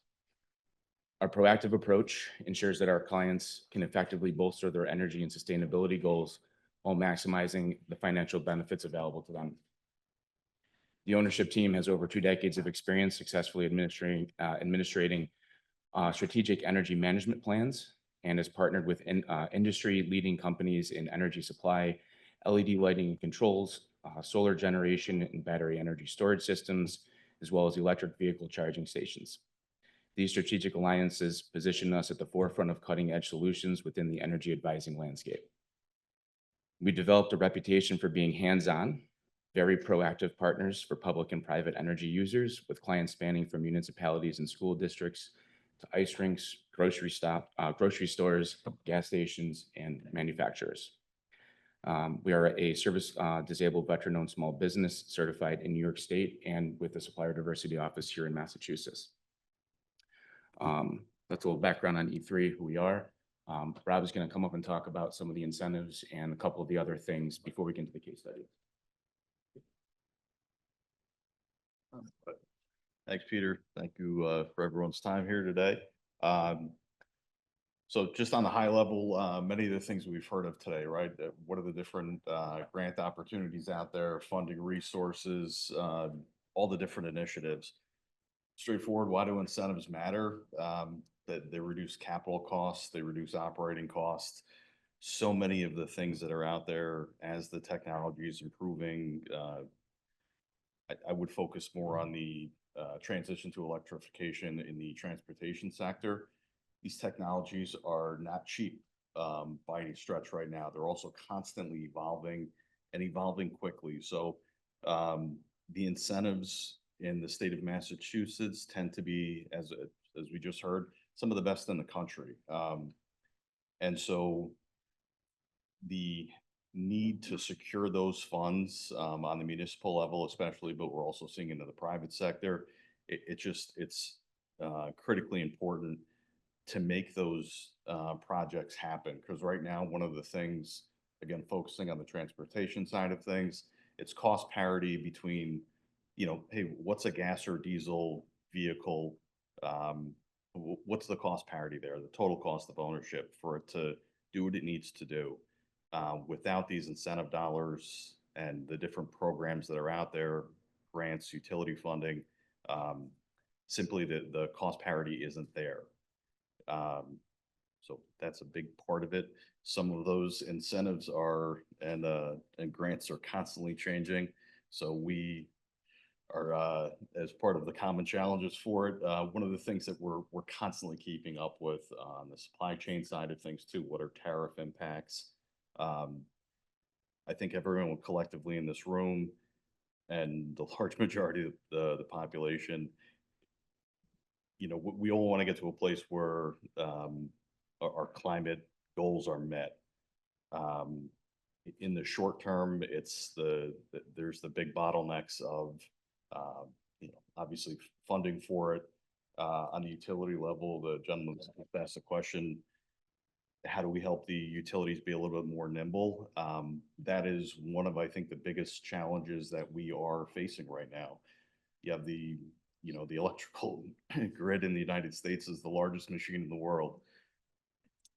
Our proactive approach ensures that our clients can effectively bolster their energy and sustainability goals while maximizing the financial benefits available to them. The ownership team has over 2 decades of experience successfully administrating strategic energy management plans and has partnered with industry-leading companies in energy supply, LED lighting and controls, solar generation and battery energy storage systems, as well as electric vehicle charging stations. These strategic alliances position us at the forefront of cutting-edge solutions within the energy advising landscape. We developed a reputation for being hands-on, very proactive partners for public and private energy users, with clients spanning from municipalities and school districts to ice rinks, grocery stores, gas stations, and manufacturers. We are a service disabled veteran-owned small business certified in New York State and with the Supplier Diversity Office here in Massachusetts. That's a little background on E3, who we are. Rob is going to come up and talk about some of the incentives and a couple of the other things before we get into the case study. Thanks, Peter. Thank you for everyone's time here today. So just on the high level, many of the things we've heard of today, right? What are the different grant opportunities out there, funding resources, all the different initiatives. Straightforward, why do incentives matter? That they reduce capital costs, they reduce operating costs. So many of the things that are out there as the technology is improving, I would focus more on the transition to electrification in the transportation sector. These technologies are not cheap by any stretch right now. They're also constantly evolving and evolving quickly. So the incentives in the state of Massachusetts tend to be, as we just heard, some of the best in the country. And so the need to secure those funds on the municipal level, especially, but we're also seeing into the private sector. It's critically important to make those projects happen. Because right now, one of the things, again, focusing on the transportation side of things, it's cost parity between, hey, what's a gas or diesel vehicle? What's the cost parity there, the total cost of ownership for it to do what it needs to do? Without these incentive dollars and the different programs that are out there, grants, utility funding, simply the cost parity isn't there. So that's a big part of it. Some of those incentives are and grants are constantly changing. So we are, as part of the common challenges for it, one of the things that we're constantly keeping up with on the supply chain side of things too. What are tariff impacts? I think everyone collectively in this room and the large majority of the population, we all want to get to a place where our climate goals are met. In the short term, there's the big bottlenecks of obviously funding for it. On the utility level, the gentleman asked the question, how do we help the utilities be a little bit more nimble? That is one of, I think, the biggest challenges that we are facing right now. You have the electrical grid in the United States is the largest machine in the world.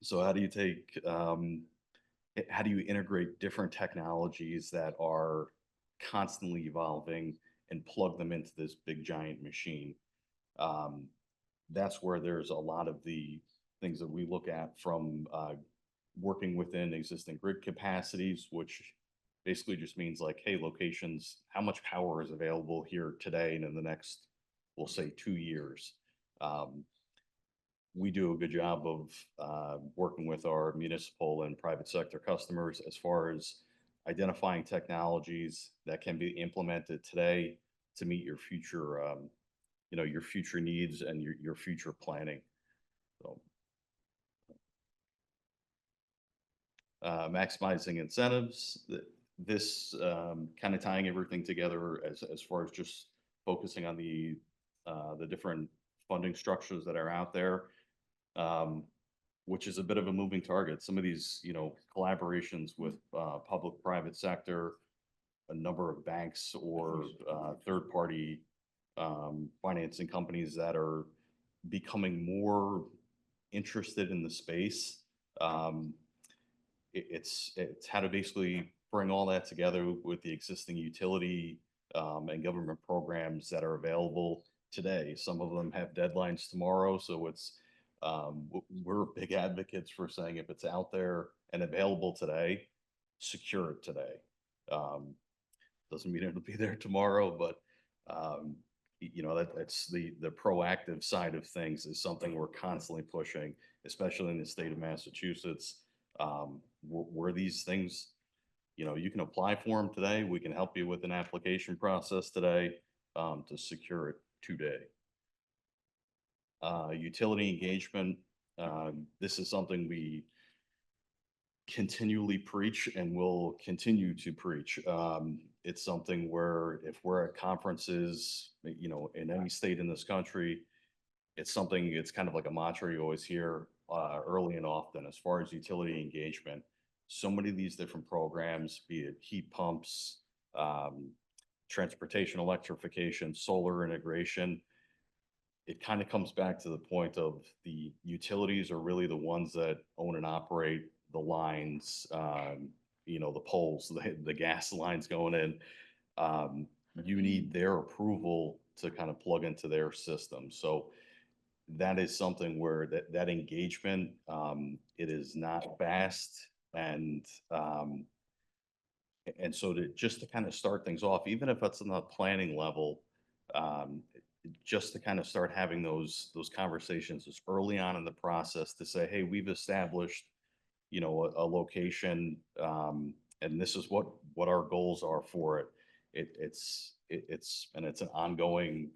So how do you take, how do you integrate different technologies that are constantly evolving and plug them into this big giant machine? That's where there's a lot of the things that we look at from working within existing grid capacities, which basically just means like, hey, locations, how much power is available here today and in the next, we'll say 2 years. We do a good job of working with our municipal and private sector customers as far as identifying technologies that can be implemented today to meet your future, your future needs and your future planning. So, maximizing incentives. This kind of tying everything together as far as just focusing on the different funding structures that are out there, which is a bit of a moving target. Some of these, collaborations with public-private sector, a number of banks or third-party financing companies that are becoming more interested in the space. It's how to basically bring all that together with the existing utility and government programs that are available today. Some of them have deadlines tomorrow, so it's we're big advocates for saying if it's out there and available today, secure it today. Doesn't mean it'll be there tomorrow, but that's the proactive side of things is something we're constantly pushing, especially in the state of Massachusetts, where these things, you can apply for them today. We can help you with an application process today to secure it today. Utility engagement. This is something we continually preach and will continue to preach. It's something where if we're at conferences, in any state in this country, it's kind of like a mantra you always hear early and often as far as utility engagement. So many of these different programs, be it heat pumps, transportation electrification, solar integration, it kind of comes back to the point of the utilities are really the ones that own and operate the lines, the poles, the gas lines going in. You need their approval to kind of plug into their system. So that is something where that engagement, it is not fast. And so just to kind of start things off, even if it's on the planning level, just to kind of start having those conversations as early on in the process to say, hey, we've established, a location, and this is what our goals are for it. It's an ongoing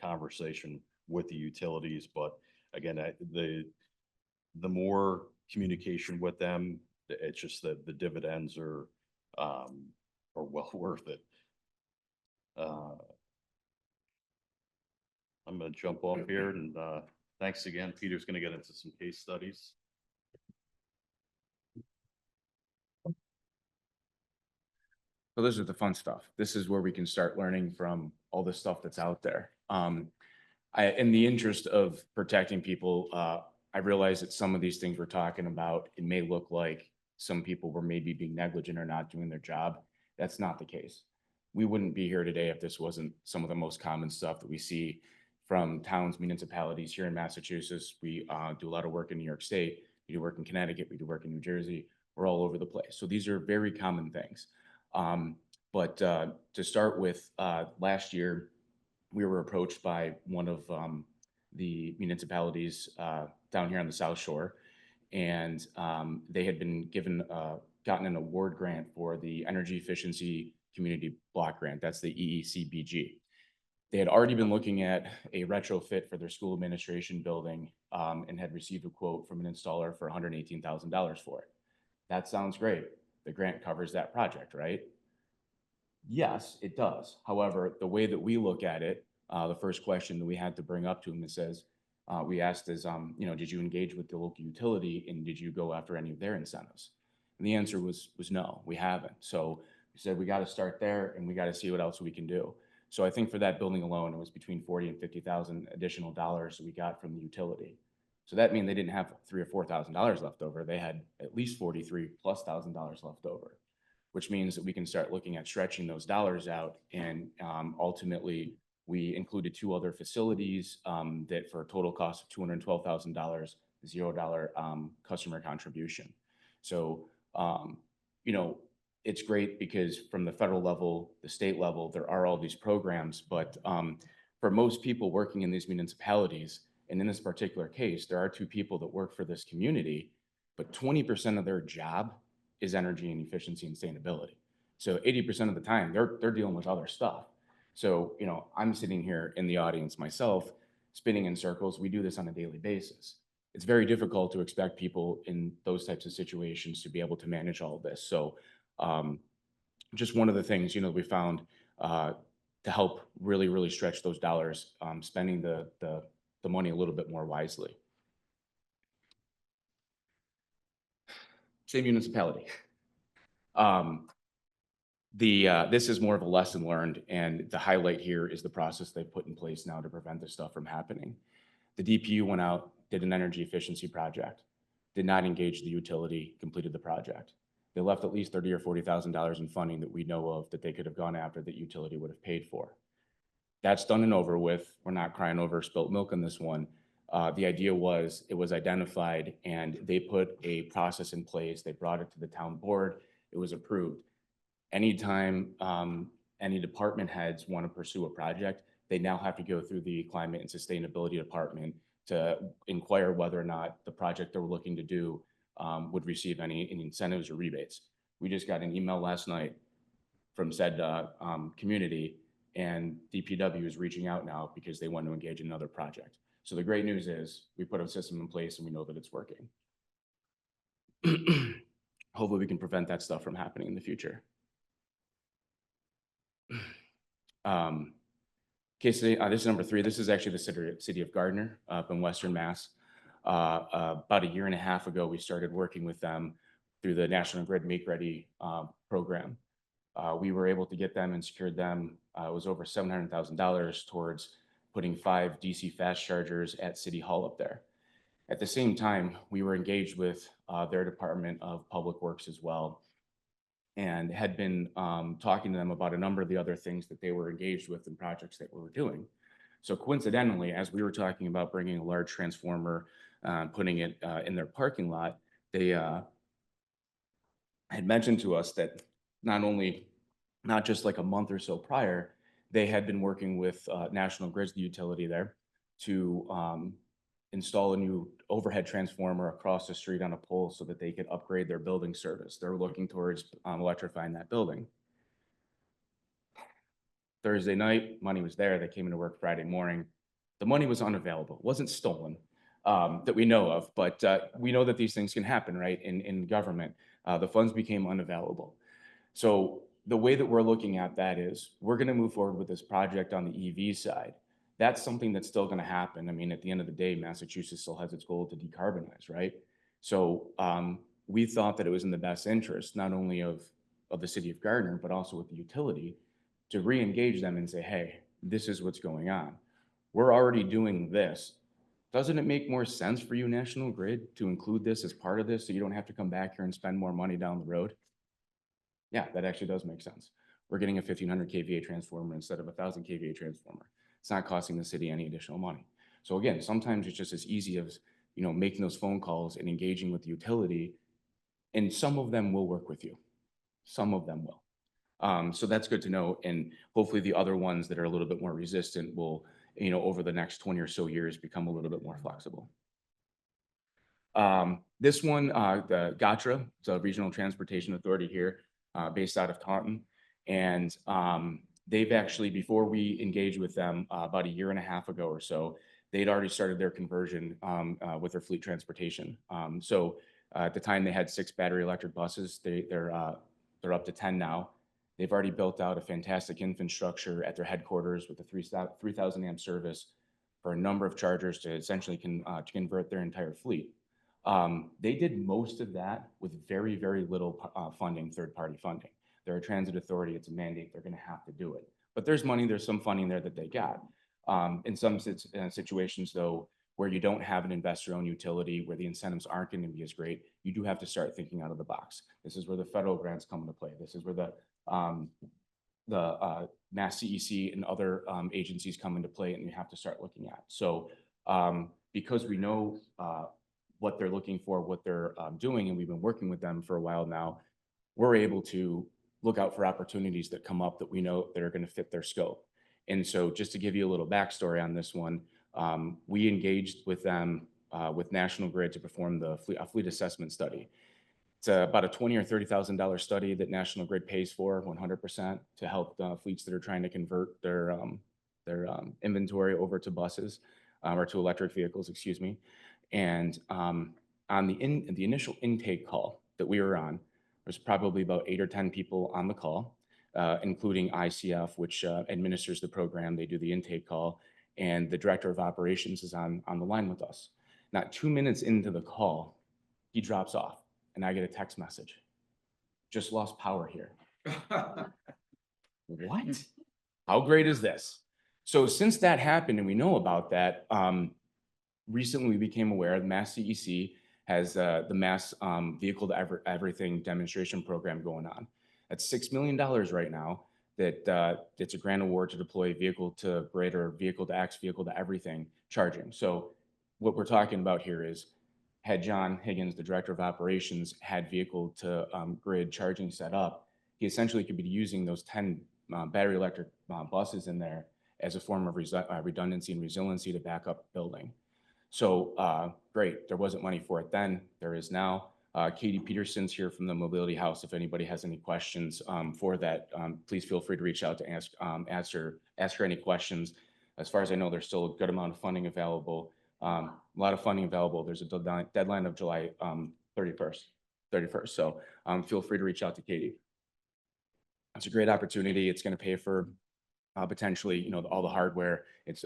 conversation with the utilities, but again, the more communication with them, it's just that the dividends are well worth it. I'm going to jump off here and thanks again. Peter's going to get into some case studies. So this is the fun stuff. This is where we can start learning from all the stuff that's out there. In the interest of protecting people, I realize that some of these things we're talking about, it may look like some people were maybe being negligent or not doing their job. That's not the case. We wouldn't be here today if this wasn't some of the most common stuff that we see from towns, municipalities here in Massachusetts. We do a lot of work in New York State. We do work in Connecticut. We do work in New Jersey. We're all over the place. So these are very common things. But to start with, last year, we were approached by one of the municipalities down here on the South Shore, and they had been gotten an award grant for the Energy Efficiency Community Block Grant. That's the EECBG. They had already been looking at a retrofit for their school administration building and had received a quote from an installer for $118,000 for it. That sounds great. The grant covers that project, right? Yes, it does. However, the way that we look at it, the first question that we had to bring up to them we asked is, did you engage with the local utility and did you go after any of their incentives? And the answer was no, we haven't. So we said, we got to start there and we got to see what else we can do. So I think for that building alone, it was between 40 and 50,000 additional dollars that we got from the utility. So that means they didn't have $3,000 or $4,000 left over. They had at least $43,000+ left over, which means that we can start looking at stretching those dollars out. And ultimately, we included 2 other facilities that for a total cost of $212,000, $0 customer contribution. So, you know, it's great because from the federal level, the state level, there are all these programs, but for most people working in these municipalities, and in this particular case, there are 2 people that work for this community, but 20% of their job is energy and efficiency and sustainability. So 80% of the time, they're dealing with other stuff. So, you know, I'm sitting here in the audience myself, spinning in circles. We do this on a daily basis. It's very difficult to expect people in those types of situations to be able to manage all of this. So, just one of the things, you know, we found to help really stretch those dollars, spending the money a little bit more wisely. Same municipality. This is more of a lesson learned, and the highlight here is the process they've put in place now to prevent this stuff from happening. The DPU went out, did an energy efficiency project, did not engage the utility, completed the project. They left at least $30,000 or $40,000 in funding that we know of that they could have gone after that utility would have paid for. That's done and over with. We're not crying over spilt milk on this one. The idea was it was identified and they put a process in place. They brought it to the town board. It was approved. Anytime any department heads want to pursue a project, they now have to go through the climate and sustainability department to inquire whether or not the project they're looking to do would receive any incentives or rebates. We just got an email last night from said community, and DPW is reaching out now because they want to engage in another project. So the great news is we put a system in place and we know that it's working. Hopefully we can prevent that stuff from happening in the future. This is number 3. This is actually the city of Gardner up in Western Mass. About a year and a half ago, we started working with them through the National Grid Make Ready program. We were able to get them and secured them. It was over $700,000 towards putting 5 DC fast chargers at City Hall up there. At the same time, we were engaged with their Department of Public Works as well, and had been talking to them about a number of the other things that they were engaged with in projects that we were doing. So coincidentally, as we were talking about bringing a large transformer, putting it in their parking lot, they had mentioned to us that not just like a month or so prior, they had been working with National Grid, the utility there, to install a new overhead transformer across the street on a pole so that they could upgrade their building service. They're looking towards electrifying that building. Thursday night, money was there. They came into work Friday morning. The money was unavailable. It wasn't stolen that we know of, but we know that these things can happen, right? In government, the funds became unavailable. So the way that we're looking at that is we're going to move forward with this project on the EV side. That's something that's still going to happen. I mean, at the end of the day, Massachusetts still has its goal to decarbonize, right? So we thought that it was in the best interest, not only of the city of Gardner, but also with the utility, to re-engage them and say, hey, this is what's going on. We're already doing this. Doesn't it make more sense for you, National Grid, to include this as part of this so you don't have to come back here and spend more money down the road? Yeah, that actually does make sense. We're getting a 1500 kVA transformer instead of a 1000 kVA transformer. It's not costing the city any additional money. So again, sometimes it's just as easy as, you know, making those phone calls and engaging with the utility, and some of them will work with you. Some of them will. So that's good to know. And hopefully the other ones that are a little bit more resistant will, you know, over the next 20 or so years, become a little bit more flexible. This one, the GATRA, it's a Regional Transportation Authority here, based out of Taunton. And they've actually, before we engaged with them about a year and a half ago or so, they'd already started their conversion with their fleet transportation. So at the time they had 6 battery electric buses. They're up to 10 now. They've already built out a fantastic infrastructure at their headquarters with a 3,000 amp service for a number of chargers to essentially convert their entire fleet. They did most of that with very, very little funding, third-party funding. They're a transit authority. It's a mandate. They're going to have to do it. But there's money. There's some funding there that they got. In some situations, though, where you don't have an investor-owned utility, where the incentives aren't going to be as great, you do have to start thinking out of the box. This is where the federal grants come into play. This is where the Mass CEC and other agencies come into play, and you have to start looking at. So because we know what they're looking for, what they're doing, and we've been working with them for a while now, we're able to look out for opportunities that come up that we know that are going to fit their scope. And so just to give you a little backstory on this one, we engaged with them with National Grid to perform a fleet assessment study. It's about a $20,000 or $30,000 study that National Grid pays for 100% to help fleets that are trying to convert their inventory over to buses or to electric vehicles, excuse me. And on the initial intake call that we were on, there's probably about 8 or 10 people on the call, including ICF, which administers the program. They do the intake call, and the director of operations is on the line with us. Not 2 minutes into the call, he drops off, and I get a text message. Just lost power here. What? How great is this? So since that happened, and we know about that, recently we became aware the Mass CEC has the Mass Vehicle to Everything demonstration program going on. That's $6 million right now. That it's a grant award to deploy vehicle to grid or vehicle to X, vehicle to everything charging. So what we're talking about here is, had John Higgins, the director of operations, had vehicle to grid charging set up, he essentially could be using those 10 battery electric buses in there as a form of redundancy and resiliency to back up building. So great, there wasn't money for it then, there is now. Katie Peterson's here from the Mobility House. If anybody has any questions for that, please feel free to reach out to ask her any questions. As far as I know, there's still a good amount of funding available. A lot of funding available. There's a deadline of July 31st. So feel free to reach out to Katie. It's a great opportunity. It's going to pay for potentially, you know, all the hardware. It's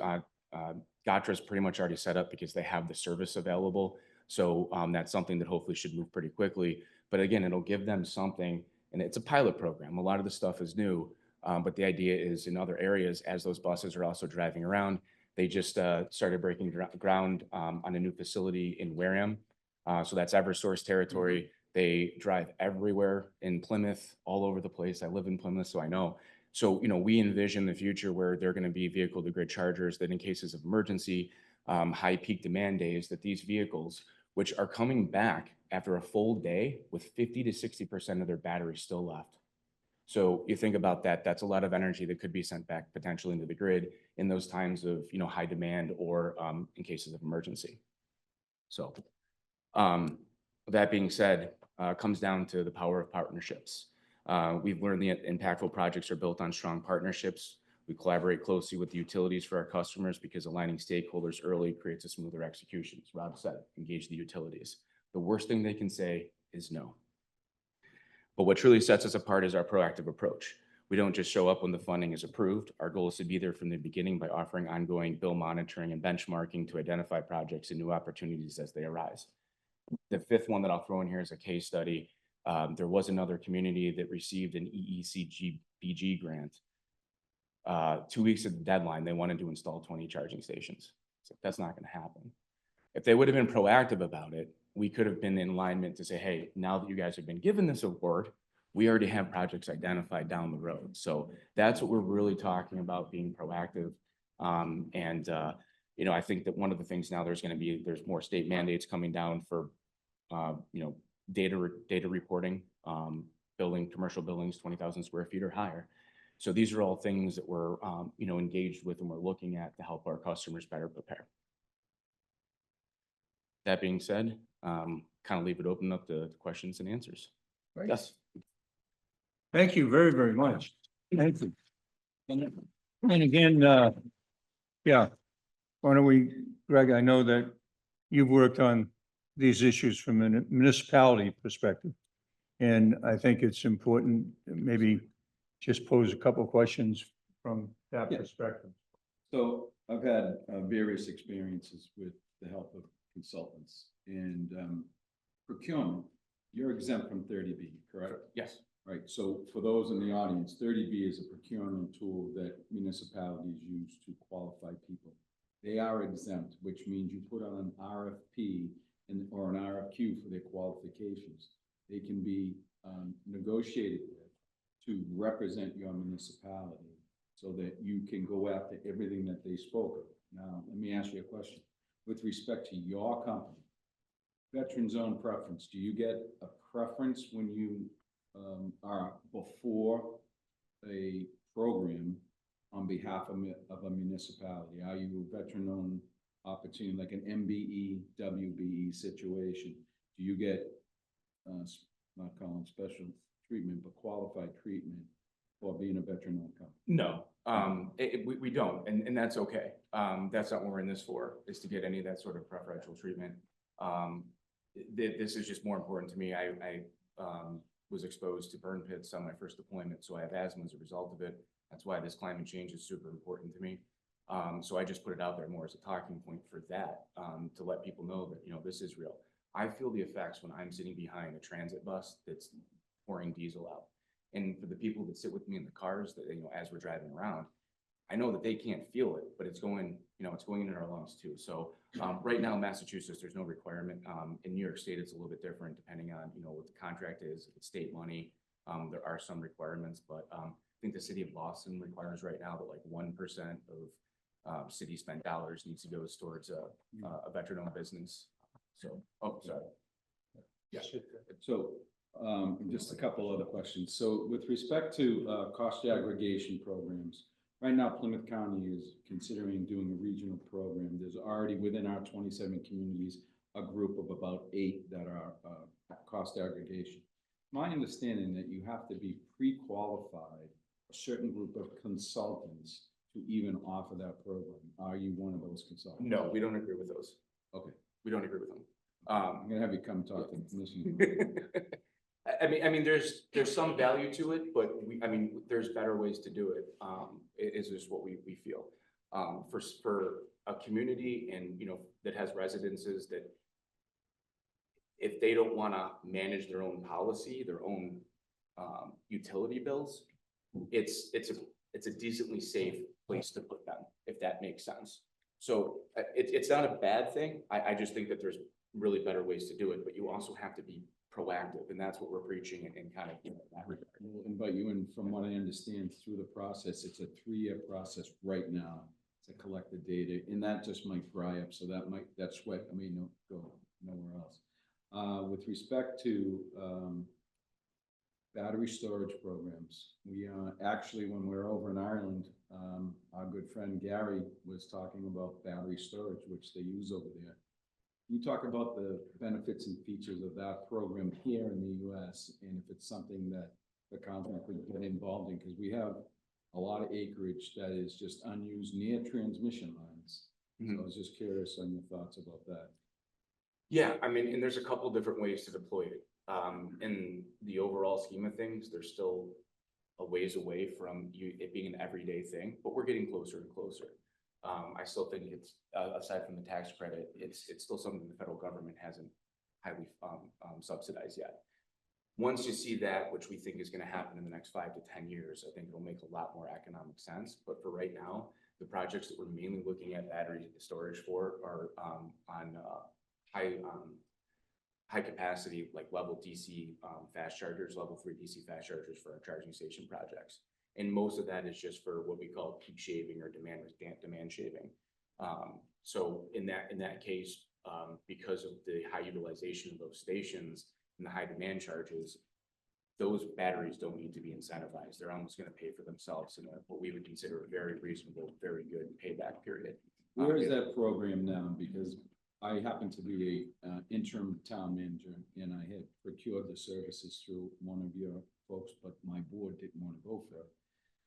GATRA's pretty much already set up because they have the service available. So that's something that hopefully should move pretty quickly. But again, it'll give them something, and it's a pilot program. A lot of the stuff is new, but the idea is in other areas, as those buses are also driving around, they just started breaking ground on a new facility in Wareham. So that's Eversource territory. They drive everywhere in Plymouth, all over the place. I live in Plymouth, so I know. So, you know, we envision the future where they're going to be vehicle to grid chargers that in cases of emergency, high peak demand days, that these vehicles, which are coming back after a full day with 50 to 60% of their battery still left. So you think about that, that's a lot of energy that could be sent back potentially into the grid in those times of, you know, high demand or in cases of emergency. So that being said, comes down to the power of partnerships. We've learned the impactful projects are built on strong partnerships. We collaborate closely with the utilities for our customers because aligning stakeholders early creates a smoother execution. As Rob said, engage the utilities. The worst thing they can say is no. But what truly sets us apart is our proactive approach. We don't just show up when the funding is approved. Our goal is to be there from the beginning by offering ongoing bill monitoring and benchmarking to identify projects and new opportunities as they arise. The fifth one that I'll throw in here is a case study. There was another community that received an EECBG grant. 2 weeks of the deadline, they wanted to install 20 charging stations. So that's not going to happen. If they would have been proactive about it, we could have been in alignment to say, hey, now that you guys have been given this award, we already have projects identified down the road. So that's what we're really talking about, being proactive. You know, I think that one of the things now there's more state mandates coming down for, you know, data reporting, commercial buildings, 20,000 square feet or higher. So these are all things that we're, you know, engaged with and we're looking at to help our customers better prepare. That being said, kind of leave it open up to questions and answers. Right. Yes. Thank you very, very much. Thank you. And again, yeah, why don't we, Greg, I know that you've worked on these issues from a municipality perspective. And I think it's important, maybe just pose a couple of questions from that perspective. So I've had various experiences with the help of consultants and procurement. You're exempt from 30B, correct? Yes. Right. So for those in the audience, 30B is a procurement tool that municipalities use to qualify people They are exempt, which means you put on an RFP or an RFQ for their qualifications. They can be negotiated with to represent your municipality so that you can go after everything that they spoke of. Now, let me ask you a question. With respect to your company, veteran zone preference, do you get a preference when you are before a program on behalf of a municipality? Are you a veteran-owned opportunity, like an MBE, WBE situation? Do you get, not calling special treatment, but qualified treatment for being a veteran-owned company? No, we don't, and that's okay. That's not what we're in this for, is to get any of that sort of preferential treatment. This is just more important to me. I was exposed to burn pits on my first deployment, so I have asthma as a result of it. That's why this climate change is super important to me. So I just put it out there more as a talking point for that, to let people know that, you know, this is real. I feel the effects when I'm sitting behind a transit bus that's pouring diesel out. And for the people that sit with me in the cars that, you know, as we're driving around, I know that they can't feel it, but it's going, you know, it's going in our lungs too. So right now, Massachusetts, there's no requirement. In New York State, it's a little bit different depending on, you know, what the contract is, if it's state money. There are some requirements, but I think the city of Boston requires right now that like 1% of city spent dollars needs to go towards a veteran-owned business. So, oh, sorry. Yeah. So just a couple other questions. So with respect to cost aggregation programs, right now Plymouth County is considering doing a regional program. There's already within our 27 communities a group of about 8 that are cost aggregation. My understanding that you have to be pre-qualified, a certain group of consultants to even offer that program. Are you one of those consultants? No, we don't agree with those. Okay. We don't agree with them. I'm gonna have you come talk to the commission. I mean, there's some value to it, but there's better ways to do it. Is just what we feel. For a community and, you know, that has residences that if they don't want to manage their own policy, their own utility bills, it's a decently safe place to put them, if that makes sense. So it's not a bad thing. I just think that there's really better ways to do it, but you also have to be proactive, and that's what we're preaching and kind of, you know, in that regard. We'll invite you in. From what I understand through the process, it's a 3-year process right now to collect the data, and that just might dry up. So that sweat, I mean, go nowhere else. With respect to battery storage programs, we actually, when we were over in Ireland, our good friend Gary was talking about battery storage, which they use over there. Can you talk about the benefits and features of that program here in the US, and if it's something that the county could get involved in? Because we have a lot of acreage that is just unused near transmission lines. So I was just curious on your thoughts about that. Yeah, I mean, and there's a couple different ways to deploy it. In the overall scheme of things, there's still a ways away from it being an everyday thing, but we're getting closer and closer. I still think it's, aside from the tax credit, it's still something the federal government hasn't highly subsidized yet. Once you see that, which we think is going to happen in the next 5 to 10 years, I think it'll make a lot more economic sense. But for right now, the projects that we're mainly looking at battery storage for are on high capacity, like level DC fast chargers, level 3 DC fast chargers for our charging station projects. And most of that is just for what we call peak shaving or demand shaving. So in that case, because of the high utilization of those stations and the high demand charges, those batteries don't need to be incentivized. They're almost going to pay for themselves in what we would consider a very reasonable, very good payback period. Where is that program now? Because I happen to be a interim town manager, and I had procured the services through one of your folks, but my board didn't want to go for it.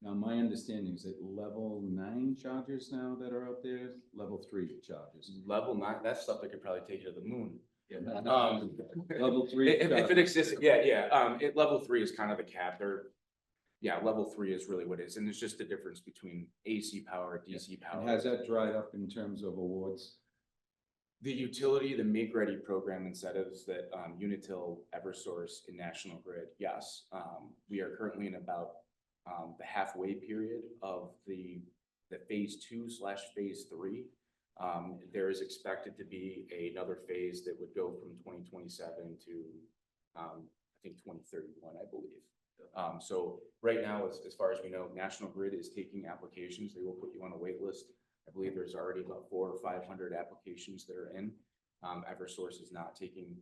Now, my understanding is that level 9 chargers now that are out there, level 3 chargers. Level 9, that's stuff that could probably take you to the moon. Yeah. Level 3. If it exists, yeah. Level 3 is kind of the cap. Level 3 is really what it is, and there's just the difference between AC power, DC power. And has that dried up in terms of awards? The utility, the make-ready program incentives that Unitil, Eversource, and National Grid, yes. We are currently in about the halfway period of the phase 2/phase 3 There is expected to be another phase that would go from 2027 to, I think 2031, I believe. So right now, as far as we know, National Grid is taking applications. They will put you on a wait list. I believe there's already about 400 or 500 applications that are in. Eversource is not taking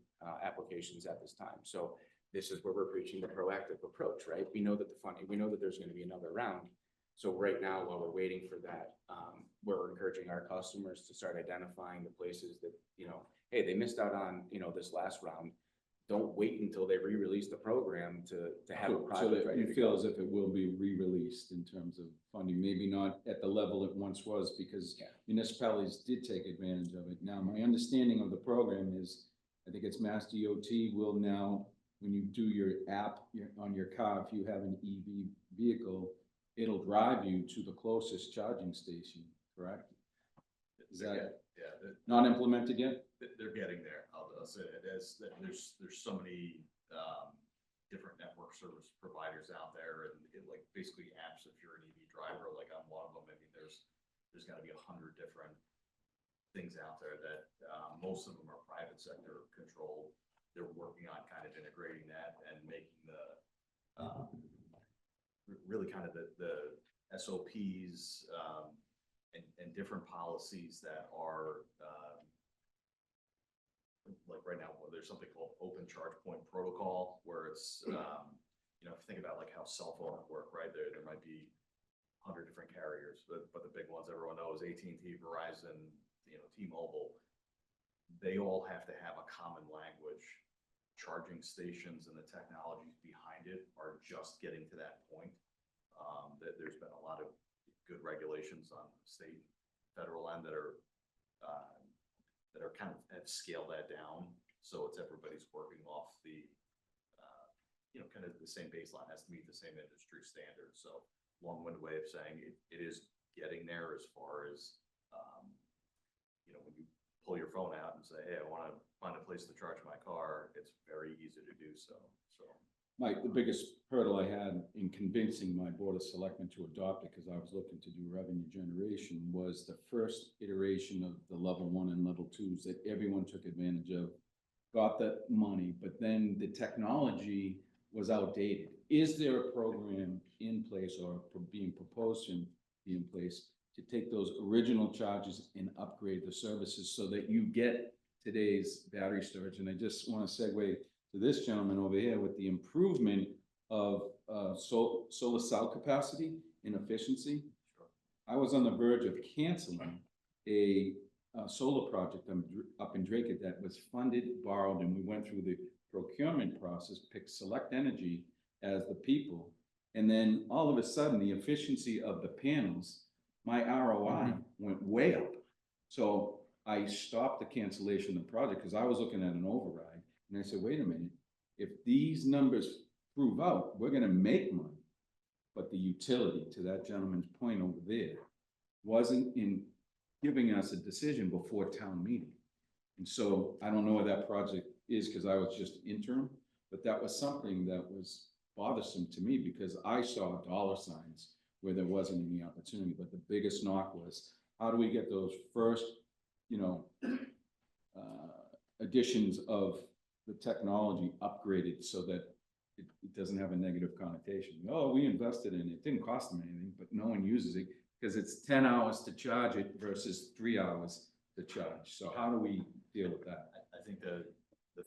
applications at this time. So this is where we're preaching the proactive approach, right? We know that the funding, we know that there's going to be another round. So right now, while we're waiting for that, we're encouraging our customers to start identifying the places that, you know, hey, they missed out on, you know, this last round. Don't wait until they re-release the program to have a So project that ready you to feel go. as if it will be re-released in terms of funding, maybe not at the level it once was, because municipalities did take advantage of it. Now, my understanding of the program is, I think it's Mass DOT will now, when you do your app on your car, if you have an EV vehicle, it'll drive you to the closest charging station, correct? Is that not implemented yet? They're getting there. I'll say it as there's so many different network service providers out there, and like basically apps. If you're an EV driver, like I'm one of them. I mean, there's got to be 100 different things out there that most of them are private sector controlled. They're working on kind of integrating that and making the really kind of the SOPs and different policies that are like right now, there's something called Open Charge Point Protocol, where it's you know, if you think about like how cell phones work, right? There might be 100 different carriers, but the big ones everyone knows, AT&T, Verizon, you know, T-Mobile, they all have to have a common language. Charging stations and the technologies behind it are just getting to that point. There's been a lot of good regulations on the state, federal end that are kind of have scaled that down. So it's everybody's working off the, you know, kind of the same baseline, has to meet the same industry standards. So long-winded way of saying it is getting there as far as, you know, when you pull your phone out and say, hey, I want to find a place to charge my car, it's very easy to do so. Mike, the biggest hurdle I had in convincing my Board of Selectmen to adopt it, because I was looking to do revenue generation, was the first iteration of the level 1 and level 2s that everyone took advantage of, got the money, but then the technology was outdated. Is there a program in place or being proposed to be in place to take those original charges and upgrade the services so that you get today's battery storage? And I just want to segue to this gentleman over here with the improvement of solar cell capacity and efficiency. Sure. I was on the verge of canceling a solar project up in Drake that was funded, borrowed, and we went through the procurement process, picked Select Energy as the people. And then all of a sudden, the efficiency of the panels, my ROI went way up. So I stopped the cancellation of the project because I was looking at an override. And I said, wait a minute, if these numbers prove out, we're gonna make money. But the utility, to that gentleman's point over there, wasn't in giving us a decision before town meeting. And so I don't know where that project is because I was just interim, but that was something that was bothersome to me because I saw dollar signs where there wasn't any opportunity. But the biggest knock was, how do we get those first, you know, additions of the technology upgraded so that it doesn't have a negative connotation? Oh, we invested in it. It didn't cost them anything, but no one uses it because it's 10 hours to charge it versus 3 hours to charge. So how do we deal with that? I think the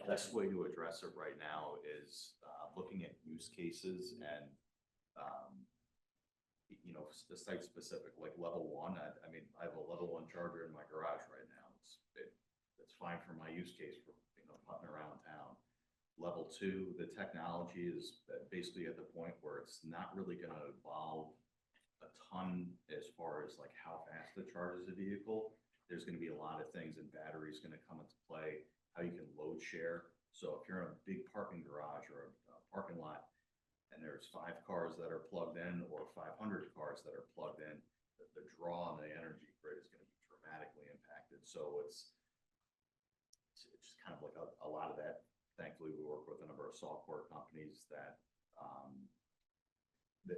best way to address it right now is looking at use cases and you know, the site specific, like level 1. I mean, I have a level 1 charger in my garage right now. It's fine for my use case for, you know, putting around town. Level 2, the technology is basically at the point where it's not really going to evolve a ton as far as like how fast it charges a vehicle. There's going to be a lot of things, and batteries going to come into play, how you can load share. So if you're in a big parking garage or a parking lot and there's 5 cars that are plugged in or 500 cars that are plugged in, the draw on the energy grid is going to be dramatically impacted. So it's just kind of like a lot of that. Thankfully, we work with a number of software companies that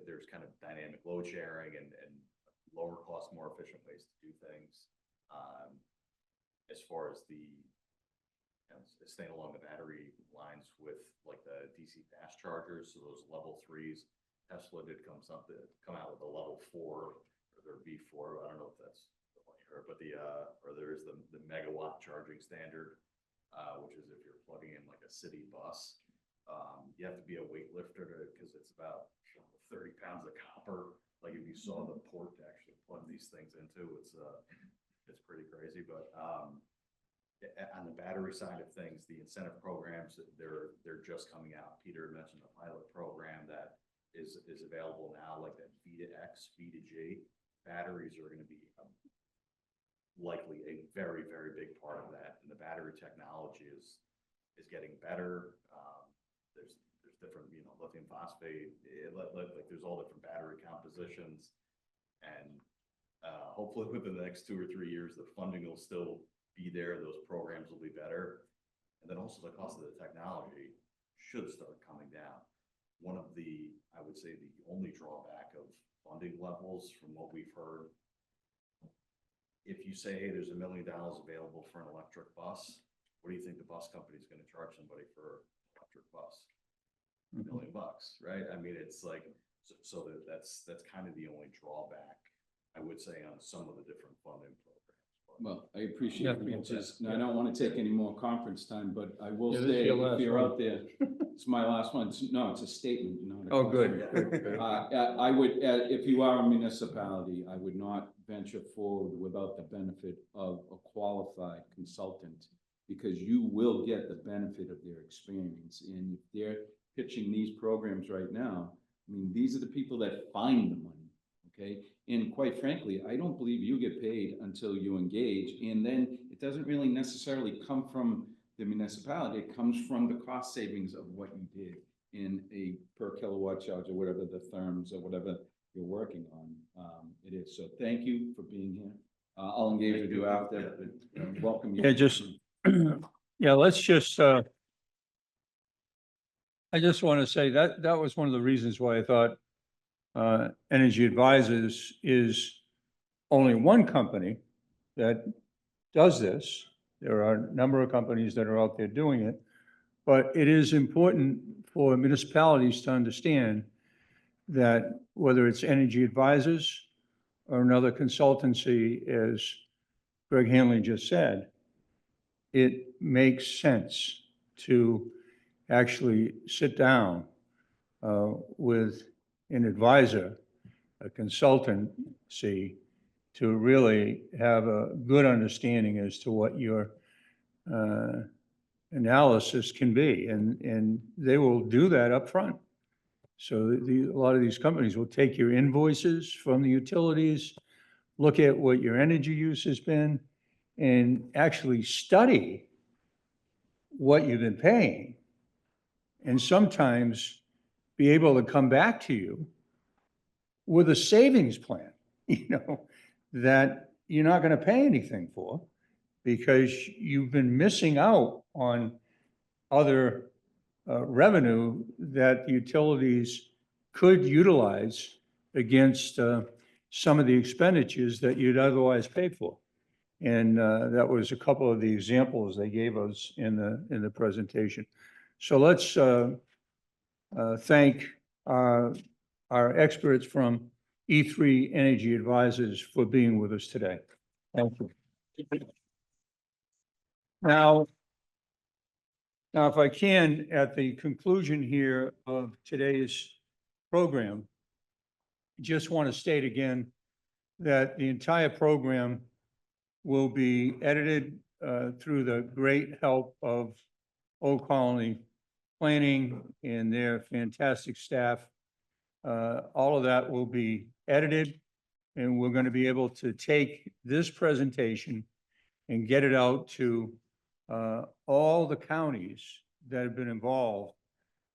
there's kind of dynamic load sharing and lower cost, more efficient ways to do things. As far as the, staying along the battery lines with like the DC fast chargers, so those level 3s, Tesla did come out with a level 4 or their V4. I don't know if that's the one you heard, but or there is the megawatt charging standard, which is if you're plugging in like a city bus, you have to be a weightlifter because it's about 30 pounds of copper. Like if you saw the port to actually plug these things into, it's pretty crazy. But on the battery side of things, the incentive programs, they're just coming out. Peter mentioned the pilot program that is available now, like that V2X, V2G. Batteries are going to be likely a very, very big part of that. And the battery technology is getting better. There's different, lithium phosphate, like there's all different battery compositions. And hopefully within the next 2 or 3 years, the funding will still be there. Those programs will be better. And then also the cost of the technology should start coming down. One of the, I would say the only drawback of funding levels from what we've heard, if you say, hey, there's $1 million available for an electric bus, what do you think the bus company is going to charge somebody for an electric bus? $1 million, right? I mean, it's like, so that's kind of the only drawback, I would say, on some of the different funding programs. Well, I appreciate your answers. And I don't want to take any more conference time, but I will Yeah, this is say, your if last you're one. out there, it's my last one. No, it's a statement, not a Oh, question. good. I would, if you are a municipality, I would not venture forward without the benefit of a qualified consultant, because you will get the benefit of their experience. And if they're pitching these programs right now, I mean, these are the people that find the money, okay? And quite frankly, I don't believe you get paid until you engage. And then it doesn't really necessarily come from the municipality. It comes from the cost savings of what you did in a per kilowatt charge or whatever the therms or whatever you're working on. It is. So thank you for being here. I'll engage with you after. But, welcome you. Yeah, just, yeah, let's just, I just want to say that was one of the reasons why I thought Energy Advisors is only one company that does this. There are a number of companies that are out there doing it, but it is important for municipalities to understand that whether it's Energy Advisors or another consultancy, as Greg Hanley just said, it makes sense to actually sit down with an advisor, a consultancy, to really have a good understanding as to what your analysis can be. And they will do that up front. So a lot of these companies will take your invoices from the utilities, look at what your energy use has been, and actually study what you've been paying. And sometimes be able to come back to you with a savings plan, that you're not going to pay anything for, because you've been missing out on other revenue that the utilities could utilize against some of the expenditures that you'd otherwise pay for. And that was a couple of the examples they gave us in the presentation. So let's thank our experts from E3 Energy Advisors for being with us today. Thank you. Now, if I can, at the conclusion here of today's program, just want to state again that the entire program will be edited through the great help of Old Colony Planning and their fantastic staff. All of that will be edited, and we're going to be able to take this presentation and get it out to all the counties that have been involved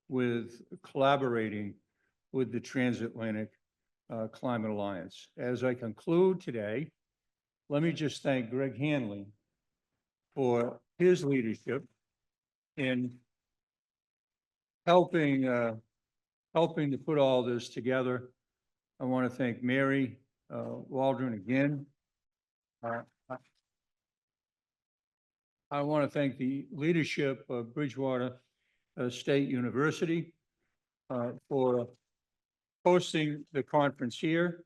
with collaborating with the Transatlantic Climate Alliance. As I conclude today, let me just thank Greg Hanley for his leadership in helping to put all this together. I want to thank Mary Waldron again. I want to thank the leadership of Bridgewater State University for hosting the conference here.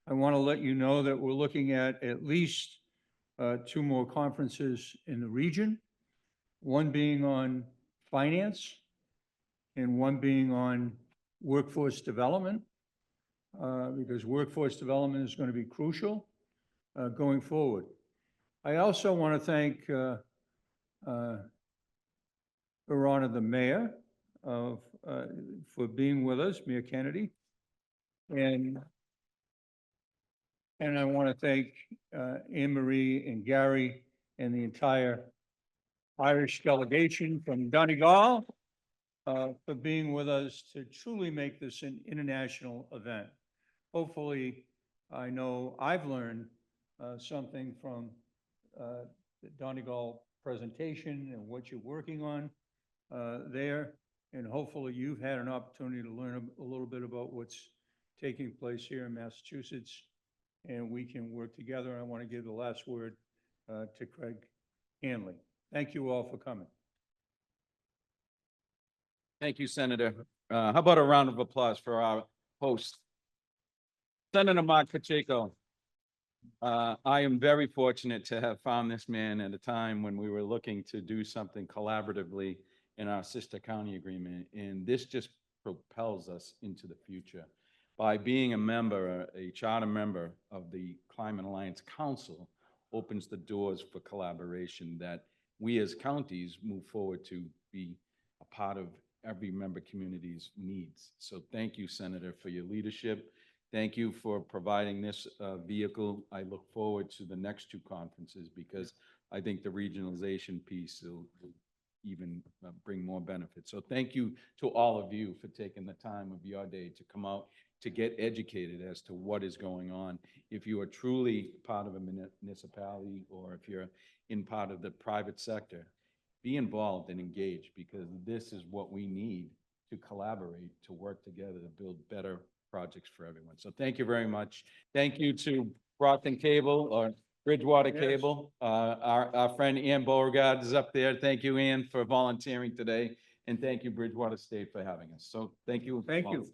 I want to let you know that we're looking at least 2 more conferences in the region, one being on finance and one being on workforce development, because workforce development is going to be crucial going forward. I also want to thank Her Honor the Mayor for being with us, Mayor Kennedy. And I want to thank Anne Marie and Gary and the entire Irish delegation from Donegal for being with us to truly make this an international event. Hopefully, I know I've learned something from the Donegal presentation and what you're working on there. And hopefully you've had an opportunity to learn a little bit about what's taking place here in Massachusetts, and we can work together. I want to give the last word to Craig Hanley. Thank you all for coming. Thank you, Senator. How about a round of applause for our host, Senator Mark Pacheco? I am very fortunate to have found this man at a time when we were looking to do something collaboratively in our sister county agreement, and this just propels us into the future. By being a member, a charter member of the Climate Alliance Council opens the doors for collaboration that we as counties move forward to be a part of every member community's needs. So thank you, Senator, for your leadership. Thank you for providing this vehicle. I look forward to the next 2 conferences because I think the regionalization piece will even bring more benefits. So thank you to all of you for taking the time of your day to come out to get educated as to what is going on. If you are truly part of a municipality or if you're in part of the private sector, be involved and engage, because this is what we need to collaborate, to work together to build better projects for everyone. So thank you very much. Thank you to Brockton Cable or Bridgewater Yes. Cable. Our friend Ann Beauregard is up there. Thank you, Ann, for volunteering today. And thank you, Bridgewater State, for having us. So thank you. Thank you.